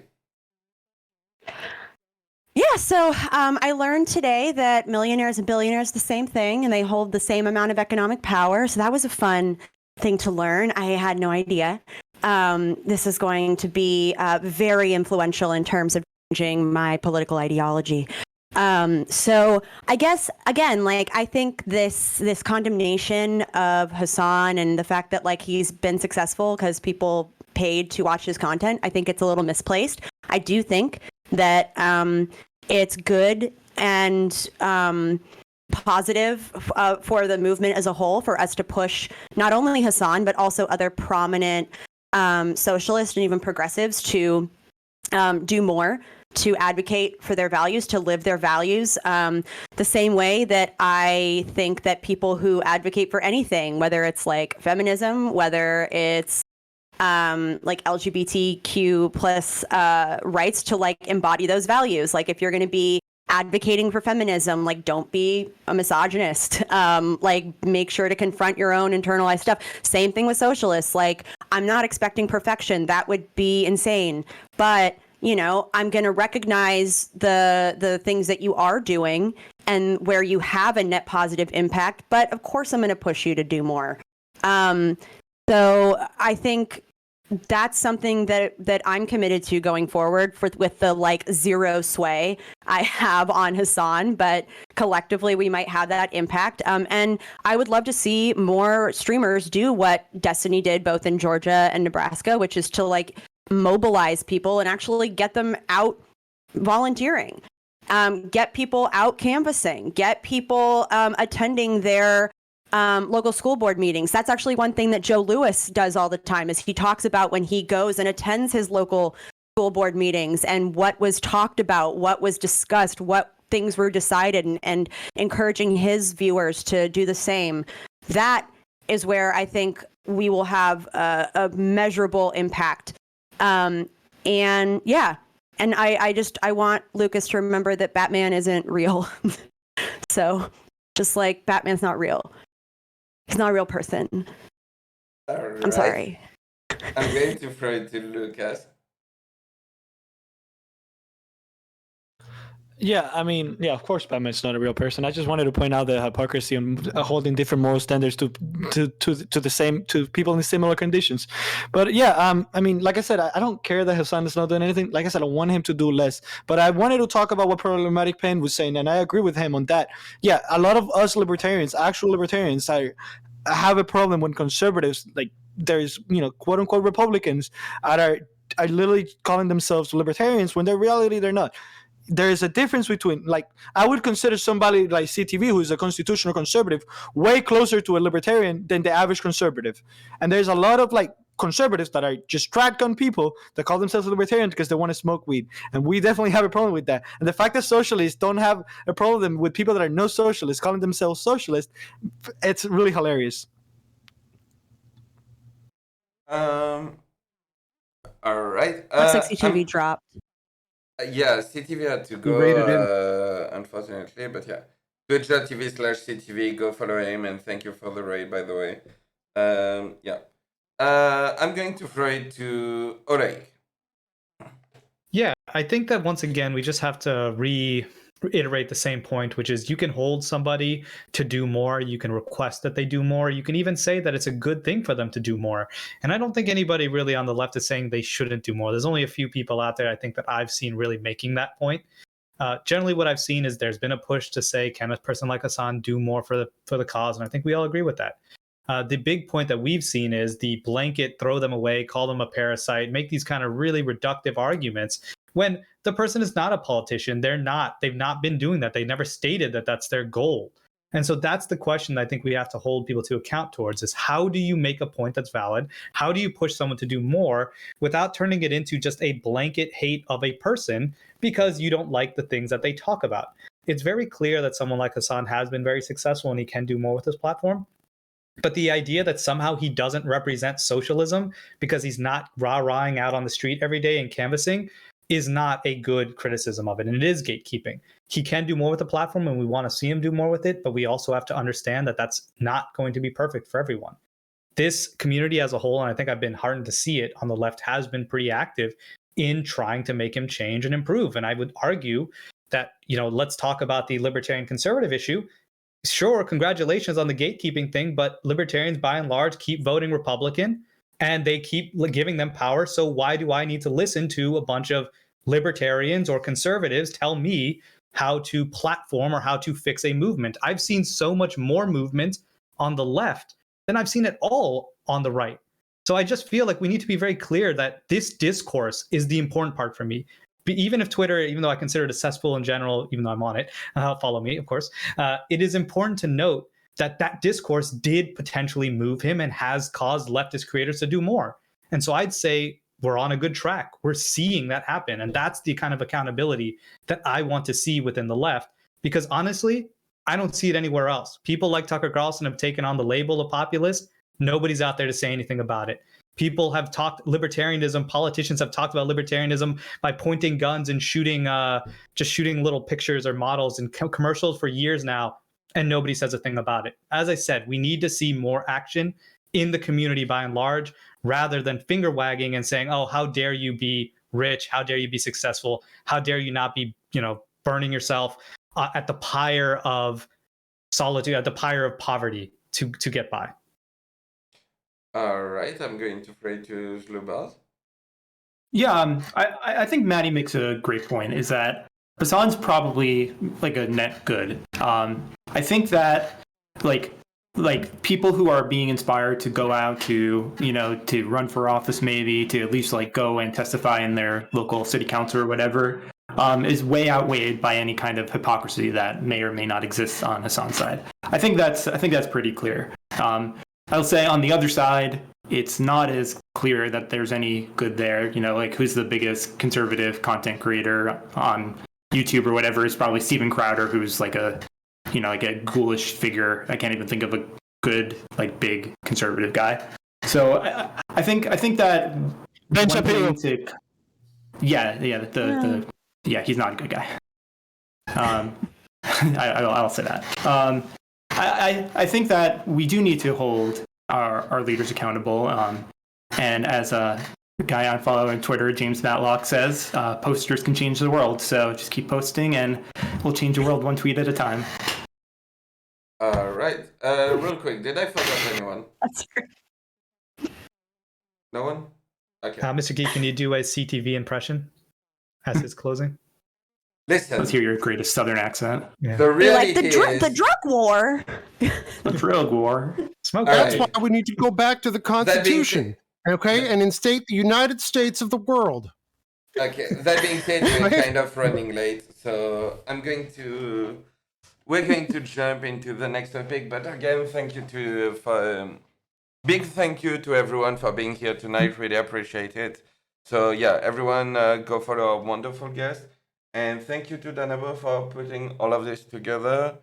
Yeah, so I learned today that millionaires and billionaires are the same thing, and they hold the same amount of economic power. So that was a fun thing to learn. I had no idea. This is going to be very influential in terms of changing my political ideology. So I guess, again, like, I think this condemnation of Hasan and the fact that like he's been successful because people paid to watch his content, I think it's a little misplaced. I do think that it's good and positive for the movement as a whole for us to push not only Hasan, but also other prominent socialists and even progressives to do more, to advocate for their values, to live their values, the same way that I think that people who advocate for anything, whether it's like feminism, whether it's like LGBTQ plus rights, to like embody those values. Like if you're going to be advocating for feminism, like don't be a misogynist, like make sure to confront your own internalized stuff. Same thing with socialists. Like I'm not expecting perfection. That would be insane. But I'm going to recognize the things that you are doing and where you have a net positive impact. But of course, I'm going to push you to do more. So I think that's something that I'm committed to going forward with the like zero sway I have on Hasan, but collectively we might have that impact. And I would love to see more streamers do what Destiny did both in Georgia and Nebraska, which is to like mobilize people and actually get them out volunteering, get people out canvassing, get people attending their local school board meetings. That's actually one thing that Joe Lewis does all the time, is he talks about when he goes and attends his local school board meetings and what was talked about, what was discussed, what things were decided, and encouraging his viewers to do the same. That is where I think we will have a measurable impact. And yeah, and I want Lucas to remember that Batman isn't real. So just like Batman's not real. He's not a real person. All right. I'm sorry. I'm going to throw it to Lucas. Yeah, I mean, yeah, of course, Batman's not a real person. I just wanted to point out the hypocrisy on holding different moral standards to people in similar conditions. But yeah, I mean, like I said, I don't care that Hasan is not doing anything. Like I said, I want him to do less. But I wanted to talk about what Problematic Pen was saying, and I agree with him on that. Yeah, a lot of us libertarians, actual libertarians, have a problem when conservatives, like there's quote unquote Republicans, are are literally calling themselves libertarians when in reality they're not. There is a difference between, like, I would consider somebody like CTV, who is a constitutional conservative, way closer to a libertarian than the average conservative. And there's a lot of like conservatives that are just shotgun people that call themselves libertarians because they want to smoke weed, and we definitely have a problem with that. And the fact that socialists don't have a problem with people that are no socialists calling themselves socialists, it's really hilarious. All right. Looks like CTV dropped. Yeah, CTV had to rated go, unfortunately, but yeah. Twitch.tv/CTV, go follow him, and thank you for the raid, by the way. Yeah. I'm going to throw it to Oleg. Yeah, I think that once again, we just have to reiterate the same point, which is you can hold somebody to do more. You can request that they do more. You can even say that it's a good thing for them to do more. And I don't think anybody really on the left is saying they shouldn't do more. There's only a few people out there, I think, that I've seen really making that point. Generally, what I've seen is there's been a push to say, can a person like Hassan do more for the cause? And I think we all agree with that. The big point that we've seen is the blanket, throw them away, call them a parasite, make these kind of really reductive arguments when the person is not a politician. They've not been doing that. They never stated that that's their goal. And so that's the question that I think we have to hold people to account towards is how do you make a point that's valid? How do you push someone to do more without turning it into just a blanket hate of a person because you don't like the things that they talk about? It's very clear that someone like Hassan has been very successful and he can do more with his platform. But the idea that somehow he doesn't represent socialism because he's not rah-rahing out on the street every day and canvassing is not a good criticism of it. And it is gatekeeping. He can do more with the platform and we want to see him do more with it, but we also have to understand that that's not going to be perfect for everyone. This community as a whole, and I think I've been heartened to see it on the left, has been pretty active in trying to make him change and improve. And I would argue that, let's talk about the libertarian conservative issue. Sure, congratulations on the gatekeeping thing, but libertarians by and large keep voting Republican and they keep giving them power. So why do I need to listen to a bunch of libertarians or conservatives tell me how to platform or how to fix a movement? I've seen so much more movement on the left than I've seen at all on the right. So I just feel like we need to be very clear that this discourse is the important part for me. Even if Twitter, even though I consider it a cesspool in general, even though I'm on it, follow me, of course, it is important to note that that discourse did potentially move him and has caused leftist creators to do more. And so I'd say we're on a good track. We're seeing that happen. And that's the kind of accountability that I want to see within the left, because honestly, I don't see it anywhere else. People like Tucker Carlson have taken on the label of populist. Nobody's out there to say anything about it. People have talked libertarianism. Politicians have talked about libertarianism by pointing guns and shooting little pictures or models in commercials for years now, and nobody says a thing about it. As I said, we need to see more action in the community by and large, rather than finger wagging and saying, "Oh, how dare you be rich? How dare you be successful? How dare you not be, burning yourself at the pyre of solitude, at the pyre of poverty to get by." All right, I'm going to pray to Slubaz. Yeah, I think Maddie makes a great point, is that Hassan's probably like a net good. I think that like people who are being inspired to go out to, to run for office, maybe to at least like go and testify in their local city council or whatever, is way outweighed by any kind of hypocrisy that may or may not exist on Hassan's side. I think that's pretty clear. I'll say on the other side, it's not as clear that there's any good there. Like who's the biggest conservative content creator on YouTube or whatever is probably Steven Crowder, who's like a ghoulish figure. I can't even think of a good, like, big conservative guy. So I think that Ben Shapiro. He's not a good guy. I'll say that. I think that we do need to hold our leaders accountable. And as a guy I follow on Twitter, James Matlock, says, posters can change the world. So just keep posting and we'll change the world one tweet at a time. All right. Real quick, did I forget anyone? That's true. No one? Okay. Mr. Geek, can you do a CTV impression as his closing? Listen. Let's hear your greatest Southern accent. Yeah. The reality the drug war. The drug war. Smoke. That's right. why we need to go back to the Constitution. Okay, and in state the United States of the world. Okay, that being said, we're kind of running late, so we're going to jump into the next topic. But again, big thank you to everyone for being here tonight. Really appreciate it. So yeah, everyone go follow our wonderful guest. And thank you to Danabo for putting all of this together.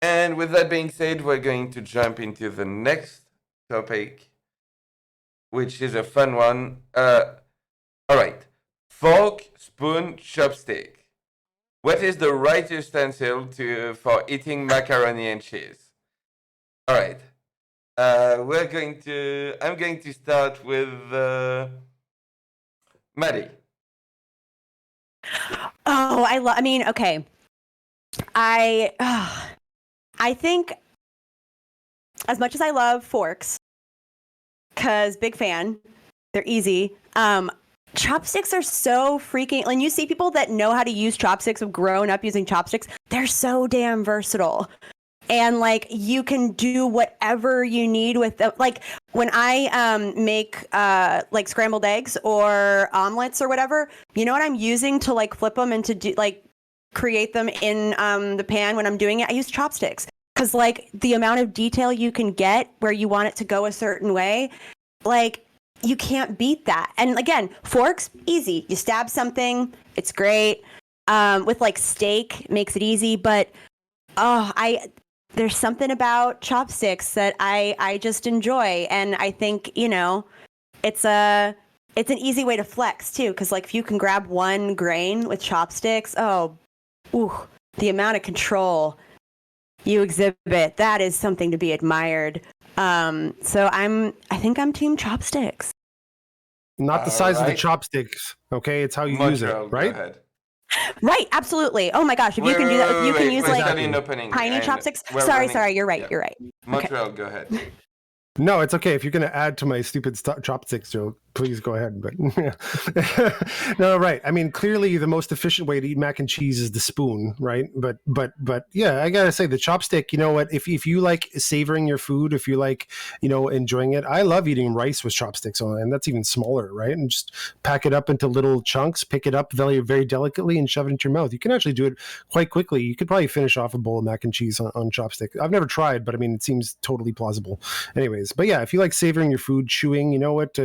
And with that being said, we're going to jump into the next topic, which is a fun one. All right. Fork, spoon, chopstick. What is the right utensil for eating macaroni and cheese? All right. I'm going to start with Maddie. Oh, okay. I think as much as I love forks, because big fan, they're easy. Chopsticks are so freaking, when you see people that know how to use chopsticks, have grown up using chopsticks, they're so damn versatile. And like you can do whatever you need with them. Like when I make like scrambled eggs or omelets or whatever, you know what I'm using to like flip them and to do like create them in the pan when I'm doing it? I use chopsticks because like the amount of detail you can get where you want it to go a certain way, like you can't beat that. And again, forks, easy. You stab something, it's great. With like steak, makes it easy. But there's something about chopsticks that I just enjoy. And I think, you know, it's an easy way to flex too. Cause like if you can grab one grain with chopsticks, the amount of control you exhibit, that is something to be admired. So I think I'm team chopsticks. Not the size of the chopsticks, okay? It's how you use it, right? Go ahead. Right, absolutely. Oh my gosh, if you can do that, if you can use like tiny chopsticks. Sorry, you're right. You're right. Montreal, go ahead. No, it's okay. If you're going to add to my stupid chopsticks joke, please go ahead. But no, right. I mean, clearly the most efficient way to eat mac and cheese is the spoon, right? But yeah, I gotta say the chopstick. You know what? If you like savoring your food, if you like, you know, enjoying it, I love eating rice with chopsticks on, and that's even smaller, right? And just pack it up into little chunks, pick it up very, very delicately, and shove it into your mouth. You can actually do it quite quickly. You could probably finish off a bowl of mac and cheese on chopstick. I've never tried, but I mean, it seems totally plausible. Anyways, but yeah, if you like savoring your food, chewing, you know what?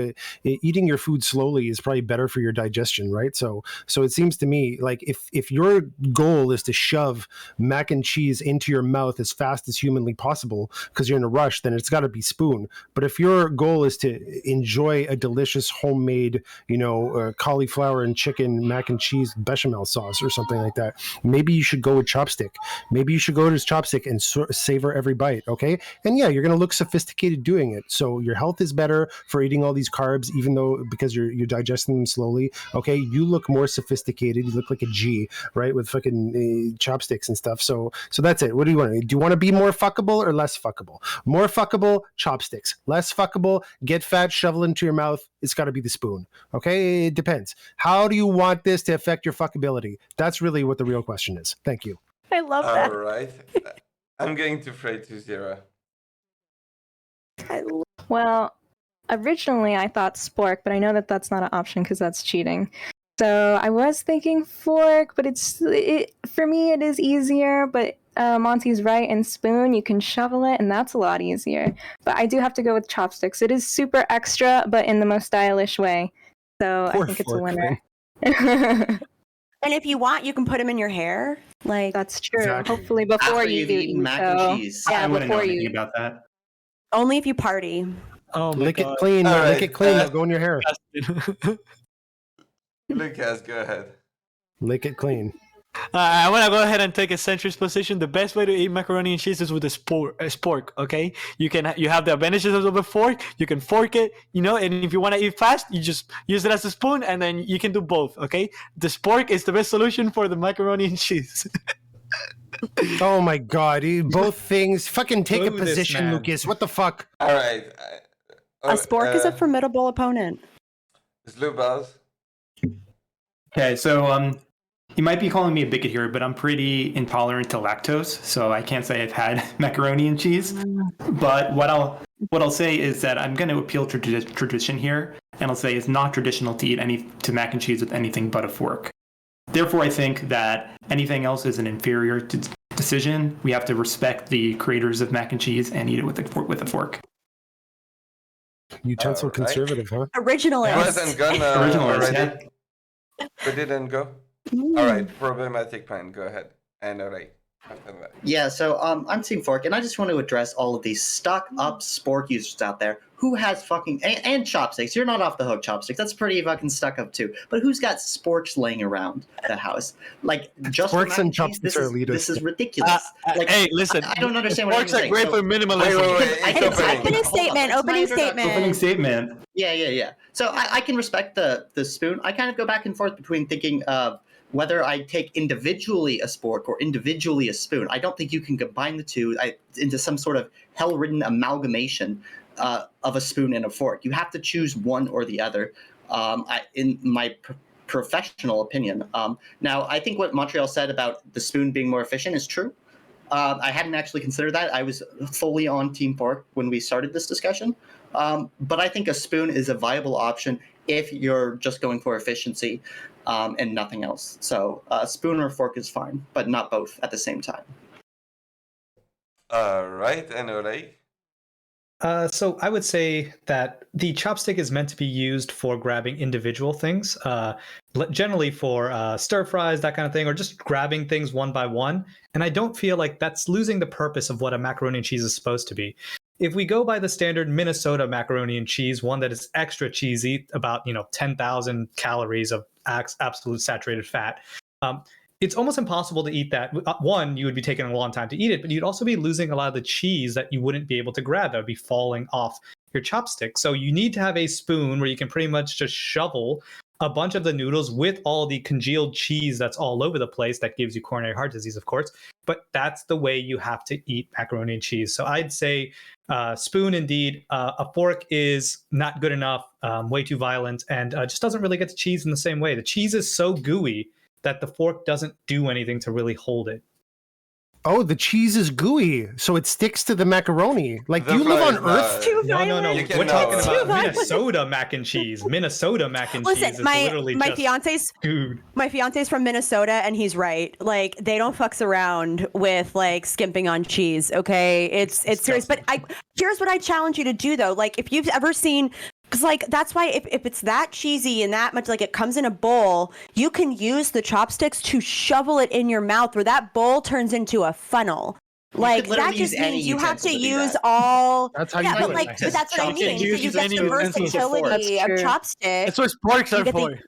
Eating your food slowly is probably better for your digestion, right? So it seems to me like if your goal is to shove mac and cheese into your mouth as fast as humanly possible because you're in a rush, then it's got to be spoon. But if your goal is to enjoy a delicious homemade, you know, cauliflower and chicken mac and cheese bechamel sauce or something like that, maybe you should go with chopstick. Maybe you should go to chopstick and savor every bite, okay? And yeah, you're going to look sophisticated doing it. So your health is better for eating all these carbs, even though because you're digesting them slowly, okay? You look more sophisticated. You look like a G, right? With fucking chopsticks and stuff. So that's it. What do you want? Do you want to be more fuckable or less fuckable? More fuckable, chopsticks. Less fuckable, get fat, shovel into your mouth. It's got to be the spoon, okay? It depends. How do you want this to affect your fuckability? That's really what the real question is. Thank you. I love that. All right. I'm going to fray to Zero. Well, originally I thought spork, but I know that that's not an option because that's cheating. So I was thinking fork, but for me it is easier. But Monty's right, and spoon, you can shovel it, and that's a lot easier. But I do have to go with chopsticks. It is super extra, but in the most stylish way. So I think it's a winner. And if you want, you can put them in your hair. Like that's true. Exactly. Hopefully before After you you've do eaten mac and cheese. Yeah, I wouldn't know before anything you. about that. only if you party. Oh my Lick God. it clean. All Lick right, it clean. It'll go in your hair. Lucas, go ahead. Lick it clean. I want to go ahead and take a centrist position. The best way to eat macaroni and cheese is with a spork. Okay, you have the advantages of a fork. You can fork it, you know, and if you want to eat fast, you just use it as a spoon, and then you can do both. Okay, the spork is the best solution for the macaroni and cheese. Oh my God, both things. Fucking take a Boo this position, man. Lucas. What the fuck? All right. A spork is a formidable opponent. Slubas. Okay, so you might be calling me a bigot here, but I'm pretty intolerant to lactose, so I can't say I've had macaroni and cheese. But what I'll What I'll say is that I'm going to appeal to tradition here, and I'll say it's not traditional to eat mac and cheese with anything but a fork. Therefore, I think that anything else is an inferior decision. We have to respect the creators of mac and cheese and eat it with a fork. Utensil conservative, huh? Originalist. Wasn't gonna Originalist, already. We didn't go. All right, problematic plan. Go ahead. And all right. After that. Yeah, so I'm Team Fork, and I just want to address all of these stuck-up spork users out there who has fucking and chopsticks. You're not off the hook, chopsticks. That's pretty fucking stuck up too. But who's got sporks laying around the house? Like just Sporks and chopsticks are elitist. This is ridiculous. Like, hey, listen. I don't understand what Sporks you're are saying. great for minimalism. Wait. Opening statement. Opening statement. Yeah. So I can respect the spoon. I kind of go back and forth between thinking of whether I take individually a spork or individually a spoon. I don't think you can combine the two into some sort of hell-ridden amalgamation of a spoon and a fork. You have to choose one or the other, in my professional opinion. Now, I think what Montreal said about the spoon being more efficient is true. I hadn't actually considered that. I was fully on Team Fork when we started this discussion. But I think a spoon is a viable option if you're just going for efficiency and nothing else. So spoon or fork is fine, but not both at the same time. All right, and Olay. So I would say that the chopstick is meant to be used for grabbing individual things, generally for stir fries, that kind of thing, or just grabbing things one by one. And I don't feel like that's losing the purpose of what a macaroni and cheese is supposed to be. If we go by the standard Minnesota macaroni and cheese, one that is extra cheesy, about 10,000 calories of absolute saturated fat, it's almost impossible to eat that. One, you would be taking a long time to eat it, but you'd also be losing a lot of the cheese that you wouldn't be able to grab. That would be falling off your chopstick. So you need to have a spoon where you can pretty much just shovel a bunch of the noodles with all the congealed cheese that's all over the place. That gives you coronary heart disease, of course. But that's the way you have to eat macaroni and cheese. So I'd say spoon indeed. A fork is not good enough, way too violent, and just doesn't really get the cheese in the same way. The cheese is so gooey that the fork doesn't do anything to really hold it. Oh, the cheese is gooey, so it sticks to the macaroni. Like, do you live on Earth? No. You We're talking cannot. about Minnesota mac and cheese. Minnesota mac and cheese is literally my just fiance's food. My fiance's from Minnesota, and he's right. Like, they don't fucks around with like skimping on cheese. Okay, it's serious. But here's what I challenge you to do though. Like, if you've ever seen. Because, like, that's why if it's that cheesy and that much, like, it comes in a bowl, you can use the chopsticks to shovel it in your mouth where that bowl turns into a funnel. Like, that just means you have to use all... That's how you do but, it. like, but that's what I mean. So you get the utensils. versatility of chopsticks. That's what sporks are for.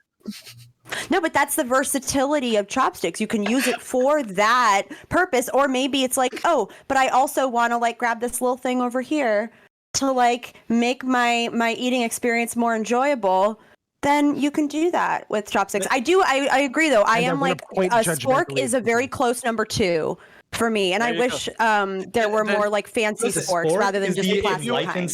No, but that's the versatility of chopsticks. You can use it for that purpose. Or maybe it's like, oh, but I also want to, like, grab this little thing over here to like make my eating experience more enjoyable, then you can do that with chopsticks. I agree though. I am like a spork is a very close number 2 for me, and I wish there were more like fancy sporks rather than just the classic kind.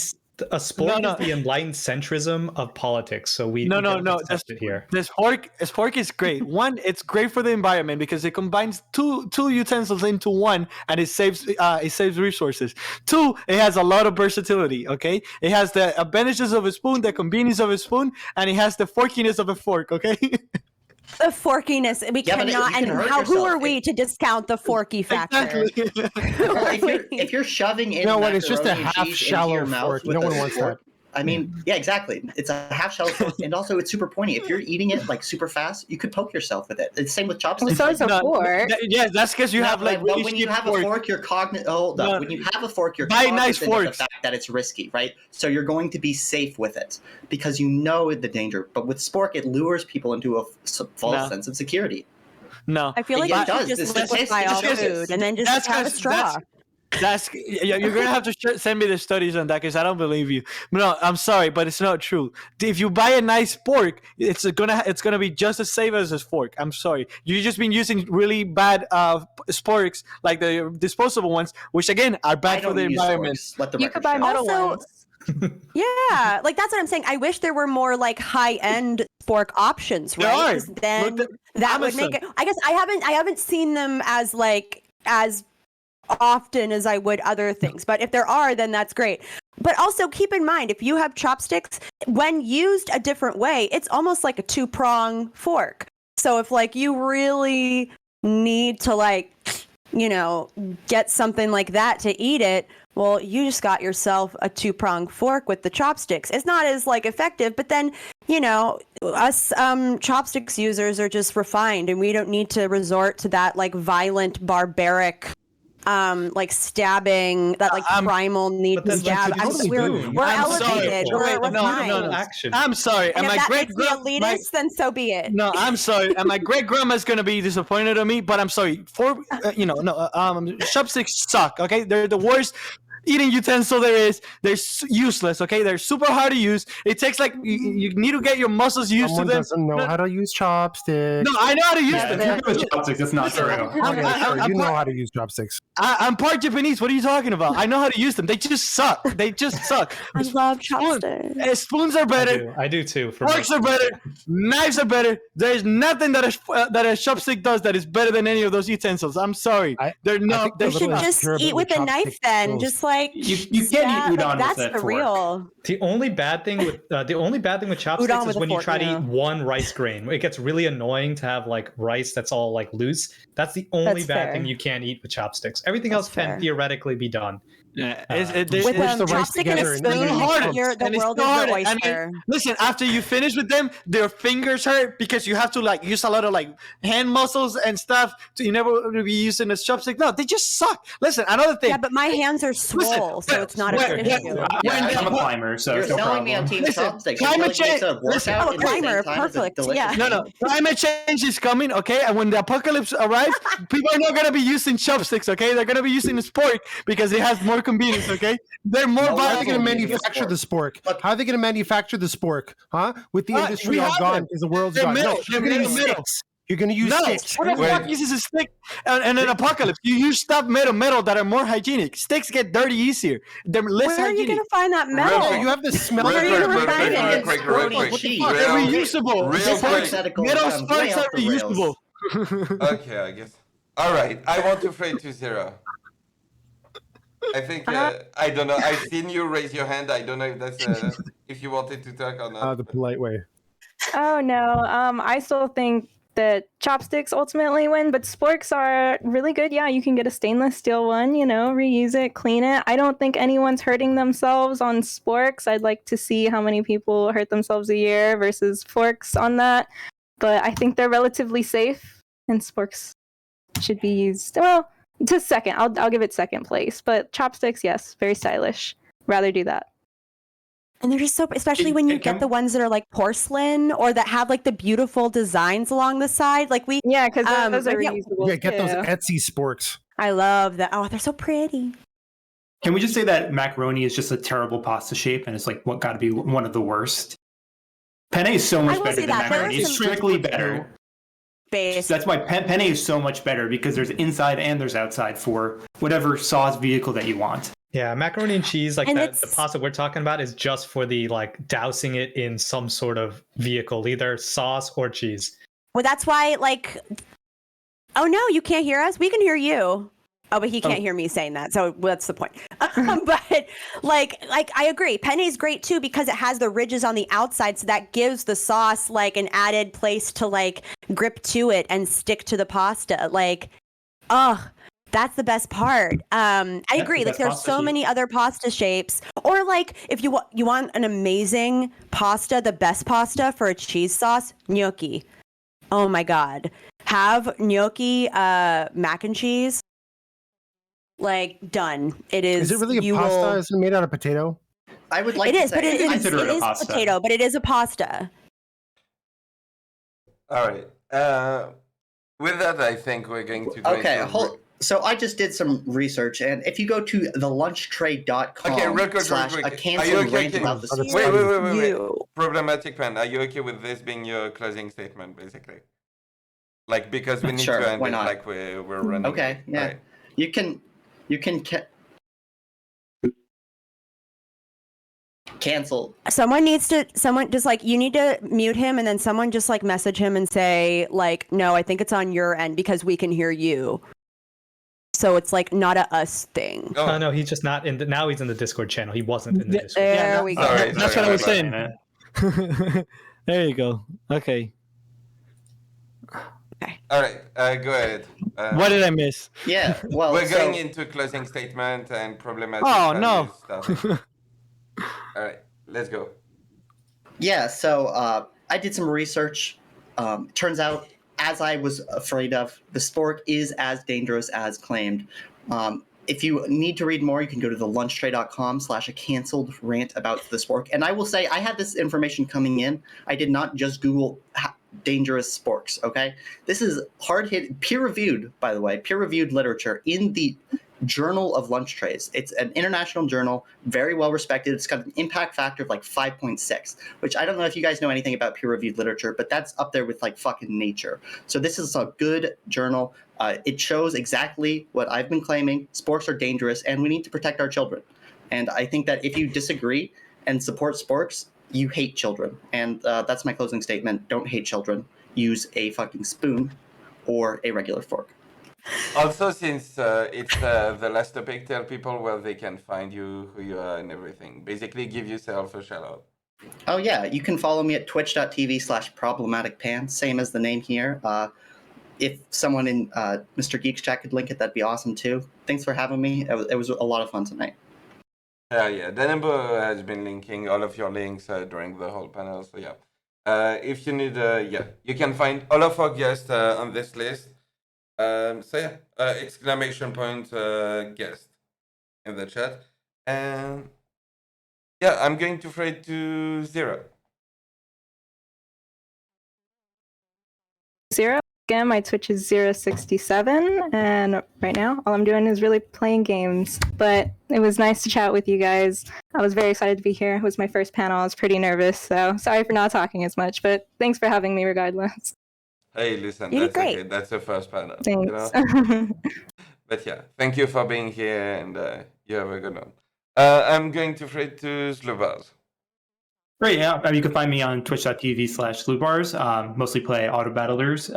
A sport is the enlightened centrism of politics. So we no. Test it here. This fork is great. One, it's great for the environment because it combines two utensils into one, and it saves resources. Two, it has a lot of versatility. Okay, it has the advantages of a spoon, the convenience of a spoon, and it has the forkiness of a fork. Okay. The forkiness, we cannot, and who are we to discount the forky factor? Exactly. if you're shoving in it's just a half shallow fork. No one wants that. I mean, yeah, exactly. It's a half shallow fork, and also it's super pointy. If you're eating it like super fast, you could poke yourself with it. It's same with chopsticks. So it's a fork. Yes, that's because you have like. But when you have a fork, you're cognizant. Hold up. When you have a fork, you're cognizant of the fact that it's risky, right? So you're going to be safe with it because you know the danger. But with spork, it lures people into a false sense of security. No, I feel like you should just liquefy all food and then just have a straw. You're gonna have to send me the studies on that because I don't believe you. No, I'm sorry, but it's not true. If you buy a nice fork, it's gonna be just as safe as a fork. I'm sorry, you've just been using really bad sporks like the disposable ones, which again are bad for the environment. You could buy metal ones. Yeah, like that's what I'm saying. I wish there were more like high-end fork options, right? Then that would make it. I guess I haven't seen them as often as I would other things, but if there are, then that's great. But also keep in mind, if you have chopsticks, when used a different way, it's almost like a 2-prong fork. So if like you really need to like, get something like that to eat it, well, you just got yourself a 2-prong fork with the chopsticks. It's not as like effective, but then, us chopsticks users are just refined, and we don't need to resort to that like violent, barbaric like stabbing, that like primal need to stab. We're elevated. We're refined. I'm sorry. And And if my that great makes me elitist, then so be it. No, I'm sorry. And my great grandma's gonna be disappointed in me, but I'm sorry. Chopsticks suck. Okay, they're the worst eating utensil there is. They're useless. Okay, they're super hard to use. It takes like you need to get your muscles used Someone to them. doesn't know how to use chopsticks. No, I know how to use them. If you're good with chopsticks, that's not true. You know how to use chopsticks. I'm part Japanese. What are you talking about? I know how to use them. They just suck. I love chopsticks. Spoons are better. I do too. Forks are better. Knives are better. There's nothing that a chopstick does that is better than any of those utensils. I'm sorry. They're not. You should just eat with a knife then. Just like you can't eat udon that's with that the fork. real. The only bad thing with chopsticks is when you try to eat one rice grain. It gets really annoying to have like rice that's all like loose. That's the only bad thing you can't eat with chopsticks. Everything else can theoretically be done. Yeah, with a chopstick and a spoon, the world is your oyster. Listen, after you finish with them, their fingers hurt because you have to like use a lot of like hand muscles and stuff. You never be using a chopstick. No, they just suck. Listen, another thing. Yeah, but my hands are swole, so it's not an issue. I'm a climber, so You're no selling problem. me on Team Chopsticks. Climate change. Oh, a climber, perfect. Yeah. No. Climate change is coming, okay? And when the apocalypse arrives, people are not gonna be using chopsticks, okay? They're gonna be using a spork because it has more convenience, okay? They're more How are they going to viable. manufacture the spork? How are they going to manufacture the spork? Huh? With the industry all gone, because the world's gone. No, you're going to use sticks. You're going to use sticks. What the fuck uses a stick? And an apocalypse, you use stuff metal that are more hygienic. Sticks get dirty easier. They're less Where are you hygienic. going to find that metal? Yeah, you have the smell. Where are you going to find it? Quick. They're reusable. Metal sparks are reusable. Okay, I guess. All right, I want to fade to 0. I think I don't know. I've seen you raise your hand. I don't know if that's if you wanted to talk or not. The polite way. Oh no, I still think that chopsticks ultimately win, but sporks are really good. Yeah, you can get a stainless steel one, reuse it, clean it. I don't think anyone's hurting themselves on sporks. I'd like to see how many people hurt themselves a year versus forks on that. But I think they're relatively safe, and sporks should be used. Well, to second. I'll give it second place. But chopsticks, yes, very stylish. Rather do that. And they're just so, especially when you get the ones that are like porcelain or that have like the beautiful designs along the side. Like yeah, because those are reusable. Yeah, get those Etsy sporks. I love that. Oh, they're so pretty. Can we just say that macaroni is just a terrible pasta shape and it's like what got to be one of the worst? Penne is so much better than macaroni. It's strictly better. That's why penne is so much better because there's inside and there's outside for whatever sauce vehicle that you want. Yeah, macaroni and cheese, like that, the pasta we're talking about is just for the like dousing it in some sort of vehicle, either sauce or cheese. Well, that's why like, oh no, you can't hear us? We can hear you. Oh, but he can't hear me saying that, so that's the point. But like I agree, penne is great too because it has the ridges on the outside, so that gives the sauce like an added place to like grip to it and stick to the pasta. Like, that's the best part. I agree. Like, there's so many other pasta shapes, or like if you want an amazing pasta, the best pasta for a cheese sauce, gnocchi. Oh my god, have gnocchi mac and cheese. Like done. It is. Is it really a pasta? Is it made out of potato? I would like it to is, say but it is pasta. potato, but it is a pasta. All right. With that, I think we're going to go Okay, so I just did some research, and if you go to thelunchtray.com Okay, real quick. a cancelled rant about the Wait. Problematic pen. Are you okay with this being your closing statement, basically? Like, because we need Sure, to end why it not? like we're running. Okay, yeah. Right. You can cancel. Someone just like, you need to mute him, and then someone just like message him and say like, no, I think it's on your end because we can hear you. so it's like not a us thing. Oh no, he's just not in the. Now he's in the Discord channel. He wasn't in the Discord. There we go. Sorry, That's sorry, what I was sorry. saying. There you go. Okay. All right, go ahead. What did I miss? Yeah, well, We're so- going into closing statement and problematic. Oh, values no. starting. All right, let's go. Yeah, so I did some research. Turns out, as I was afraid of, the spork is as dangerous as claimed. If you need to read more, you can go to thelunchtray.com/a canceled rant about the spork. And I will say, I had this information coming in. I did not just Google dangerous sporks, okay? This is hard-hit, peer-reviewed, by the way, peer-reviewed literature in the Journal of Lunch Trays. It's an international journal, very well respected. It's got an impact factor of like 5.6, which I don't know if you guys know anything about peer-reviewed literature, but that's up there with like fucking Nature. So this is a good journal. It shows exactly what I've been claiming. Sporks are dangerous, and we need to protect our children. And I think that if you disagree and support sporks, you hate children. And that's my closing statement. Don't hate children. Use a fucking spoon or a regular fork. Also, since it's the last topic, tell people where they can find you, who you are, and everything. Basically, give yourself a shout out. Oh yeah, you can follow me at twitch.tv/problematicpants, same as the name here. If someone in Mr. Geek's chat could link it, that'd be awesome too. Thanks for having me. It was a lot of fun tonight. Yeah, Danebo has been linking all of your links during the whole panel. So yeah, if you need, you can find all of our guests on this list. So yeah, exclamation point guest in the chat, and yeah, I'm going to throw it to Zero. Zero. Again, my Twitch is 067, and right now all I'm doing is really playing games. But it was nice to chat with you guys. I was very excited to be here. It was my first panel. I was pretty nervous, so sorry for not talking as much, but thanks for having me regardless. Hey, listen, You did that's okay. great. That's the first panel. Thanks. You know? But yeah, thank you for being here, and you have a good one. I'm going to throw it to Slubars. Great, yeah. You can find me on twitch.tv/slubars. Mostly play auto battlers.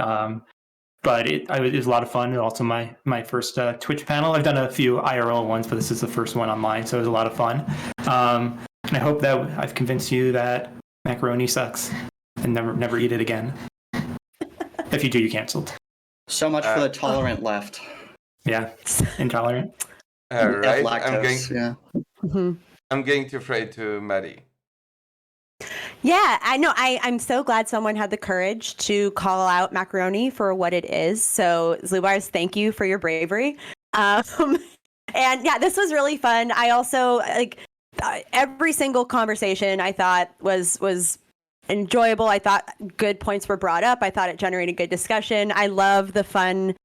But it was a lot of fun. Also my first Twitch panel. I've done a few IRL ones, but this is the first one online, so it was a lot of fun. And I hope that I've convinced you that macaroni sucks and never eat it again. If you do, you're canceled. So much for the tolerant left. Yeah, intolerant. All right, Lactose, yeah. I'm going to throw it to Maddie. Yeah, I know. I'm so glad someone had the courage to call out macaroni for what it is. So, Zlubars, thank you for your bravery. And yeah, this was really fun. I also every single conversation I thought was enjoyable. I thought good points were brought up. I thought it generated good discussion. I love the fun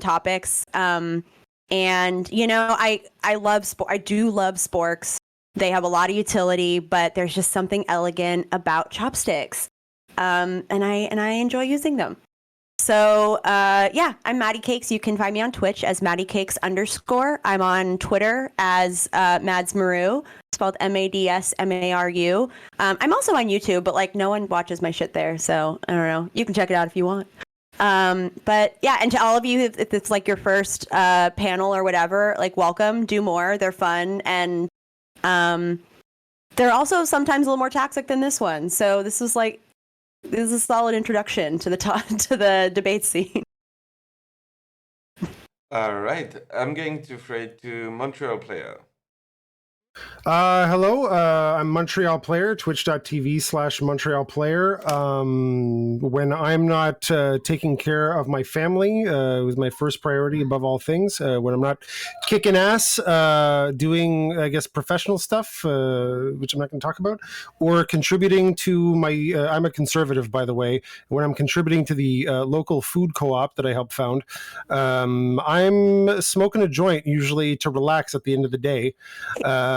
topics. And you know, I do love sporks. They have a lot of utility, but there's just something elegant about chopsticks. And I enjoy using them. So yeah, I'm maddycakes. You can find me on Twitch as maddycakes_. I'm on Twitter as madsmaru, spelled MADSMARU. I'm also on YouTube, but like no one watches my shit there, so I don't know. You can check it out if you want. But yeah, and to all of you, if it's like your first panel or whatever, like welcome, do more. They're fun, and they're also sometimes a little more toxic than this one. So this is a solid introduction to the debate scene. All right, I'm going to throw it to Montrealplayer. Hello, I'm montrealplayer, twitch.tv/montrealplayer. When I'm not taking care of my family, it was my first priority above all things. When I'm not kicking ass, doing, I guess, professional stuff, which I'm not going to talk about, or contributing to my, I'm a conservative, by the way. When I'm contributing to the local food co-op that I helped found, I'm smoking a joint usually to relax at the end of the day.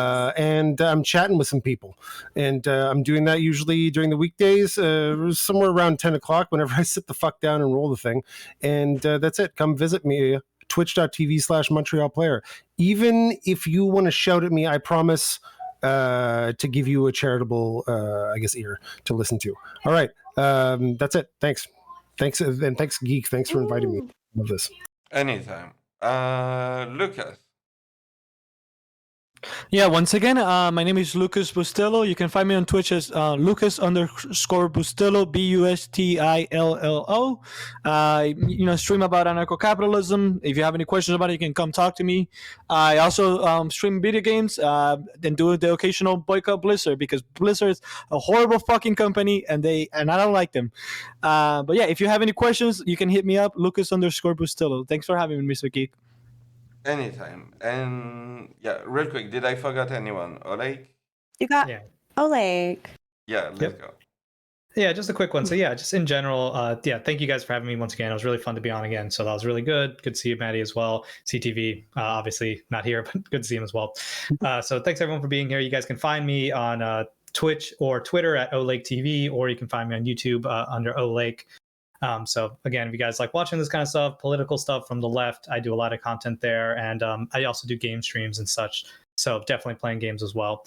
And I'm chatting with some people, and I'm doing that usually during the weekdays, somewhere around 10 o'clock whenever I sit the fuck down and roll the thing. And that's it. Come visit me, twitch.tv/montrealplayer. Even if you want to shout at me, I promise to give you a charitable, ear to listen to. All right. That's it. Thanks. And thanks, Geek. Thanks for inviting me. Love this. Anytime. Lucas. Yeah, once again, my name is Lucas Bustillo. You can find me on Twitch as Lucas_Bustillo, Bustillo. Stream about anarcho-capitalism. If you have any questions about it, you can come talk to me. I also stream video games and do the occasional boycott Blizzard because Blizzard is a horrible fucking company and I don't like them. But yeah, if you have any questions, you can hit me up, Lucas_Bustillo. Thanks for having me, Mr. Geek. Anytime. And yeah, real quick, did I forget anyone? Oleg? You got Yeah. Oleg. Yeah, let's go. Yeah, just a quick one. So yeah, just in general, thank you guys for having me once again. It was really fun to be on again. So that was really good. Good to see you, Maddie, as well. CTV, obviously not here, but good to see him as well. So thanks everyone for being here. You guys can find me on Twitch or Twitter at olaketv, or you can find me on YouTube under olake. So again, if you guys like watching this kind of stuff, political stuff from the left, I do a lot of content there, and I also do game streams and such. So definitely playing games as well.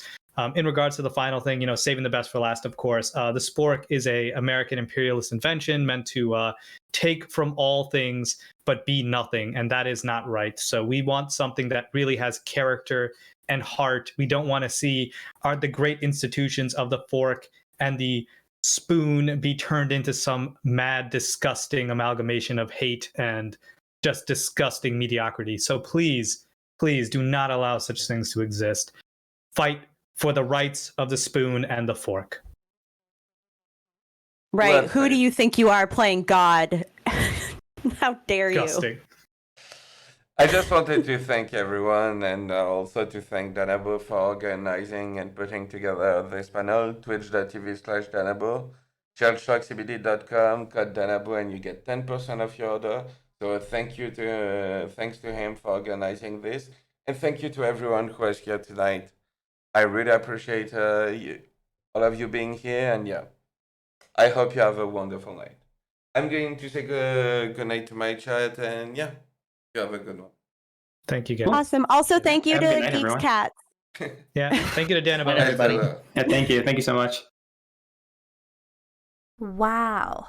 In regards to the final thing, saving the best for last, of course. The spork is a American imperialist invention meant to take from all things but be nothing, and that is not right. So we want something that really has character and heart. We don't want to see the great institutions of the fork and the spoon be turned into some mad, disgusting amalgamation of hate and just disgusting mediocrity. So please do not allow such things to exist. Fight for the rights of the spoon and the fork. Right. Well Who said. do you think you are playing God? How dare you? Disgusting. I just wanted to thank everyone and also to thank Danabo for organizing and putting together this panel. Twitch.tv/Danabo, ChurchTalkCBD.com, code Danabo, and you get 10% of your order. So thanks to him for organizing this, and thank you to everyone who was here tonight. I really appreciate all of you being here, and yeah, I hope you have a wonderful night. I'm going to say good night to my chat, and yeah, you have a good one. Thank you, guys. Awesome. Also, thank you Have a good to night, Geeks everyone. Cat. Yeah, thank you to Dan about Bye, everybody. Yeah, thank you so much. Wow.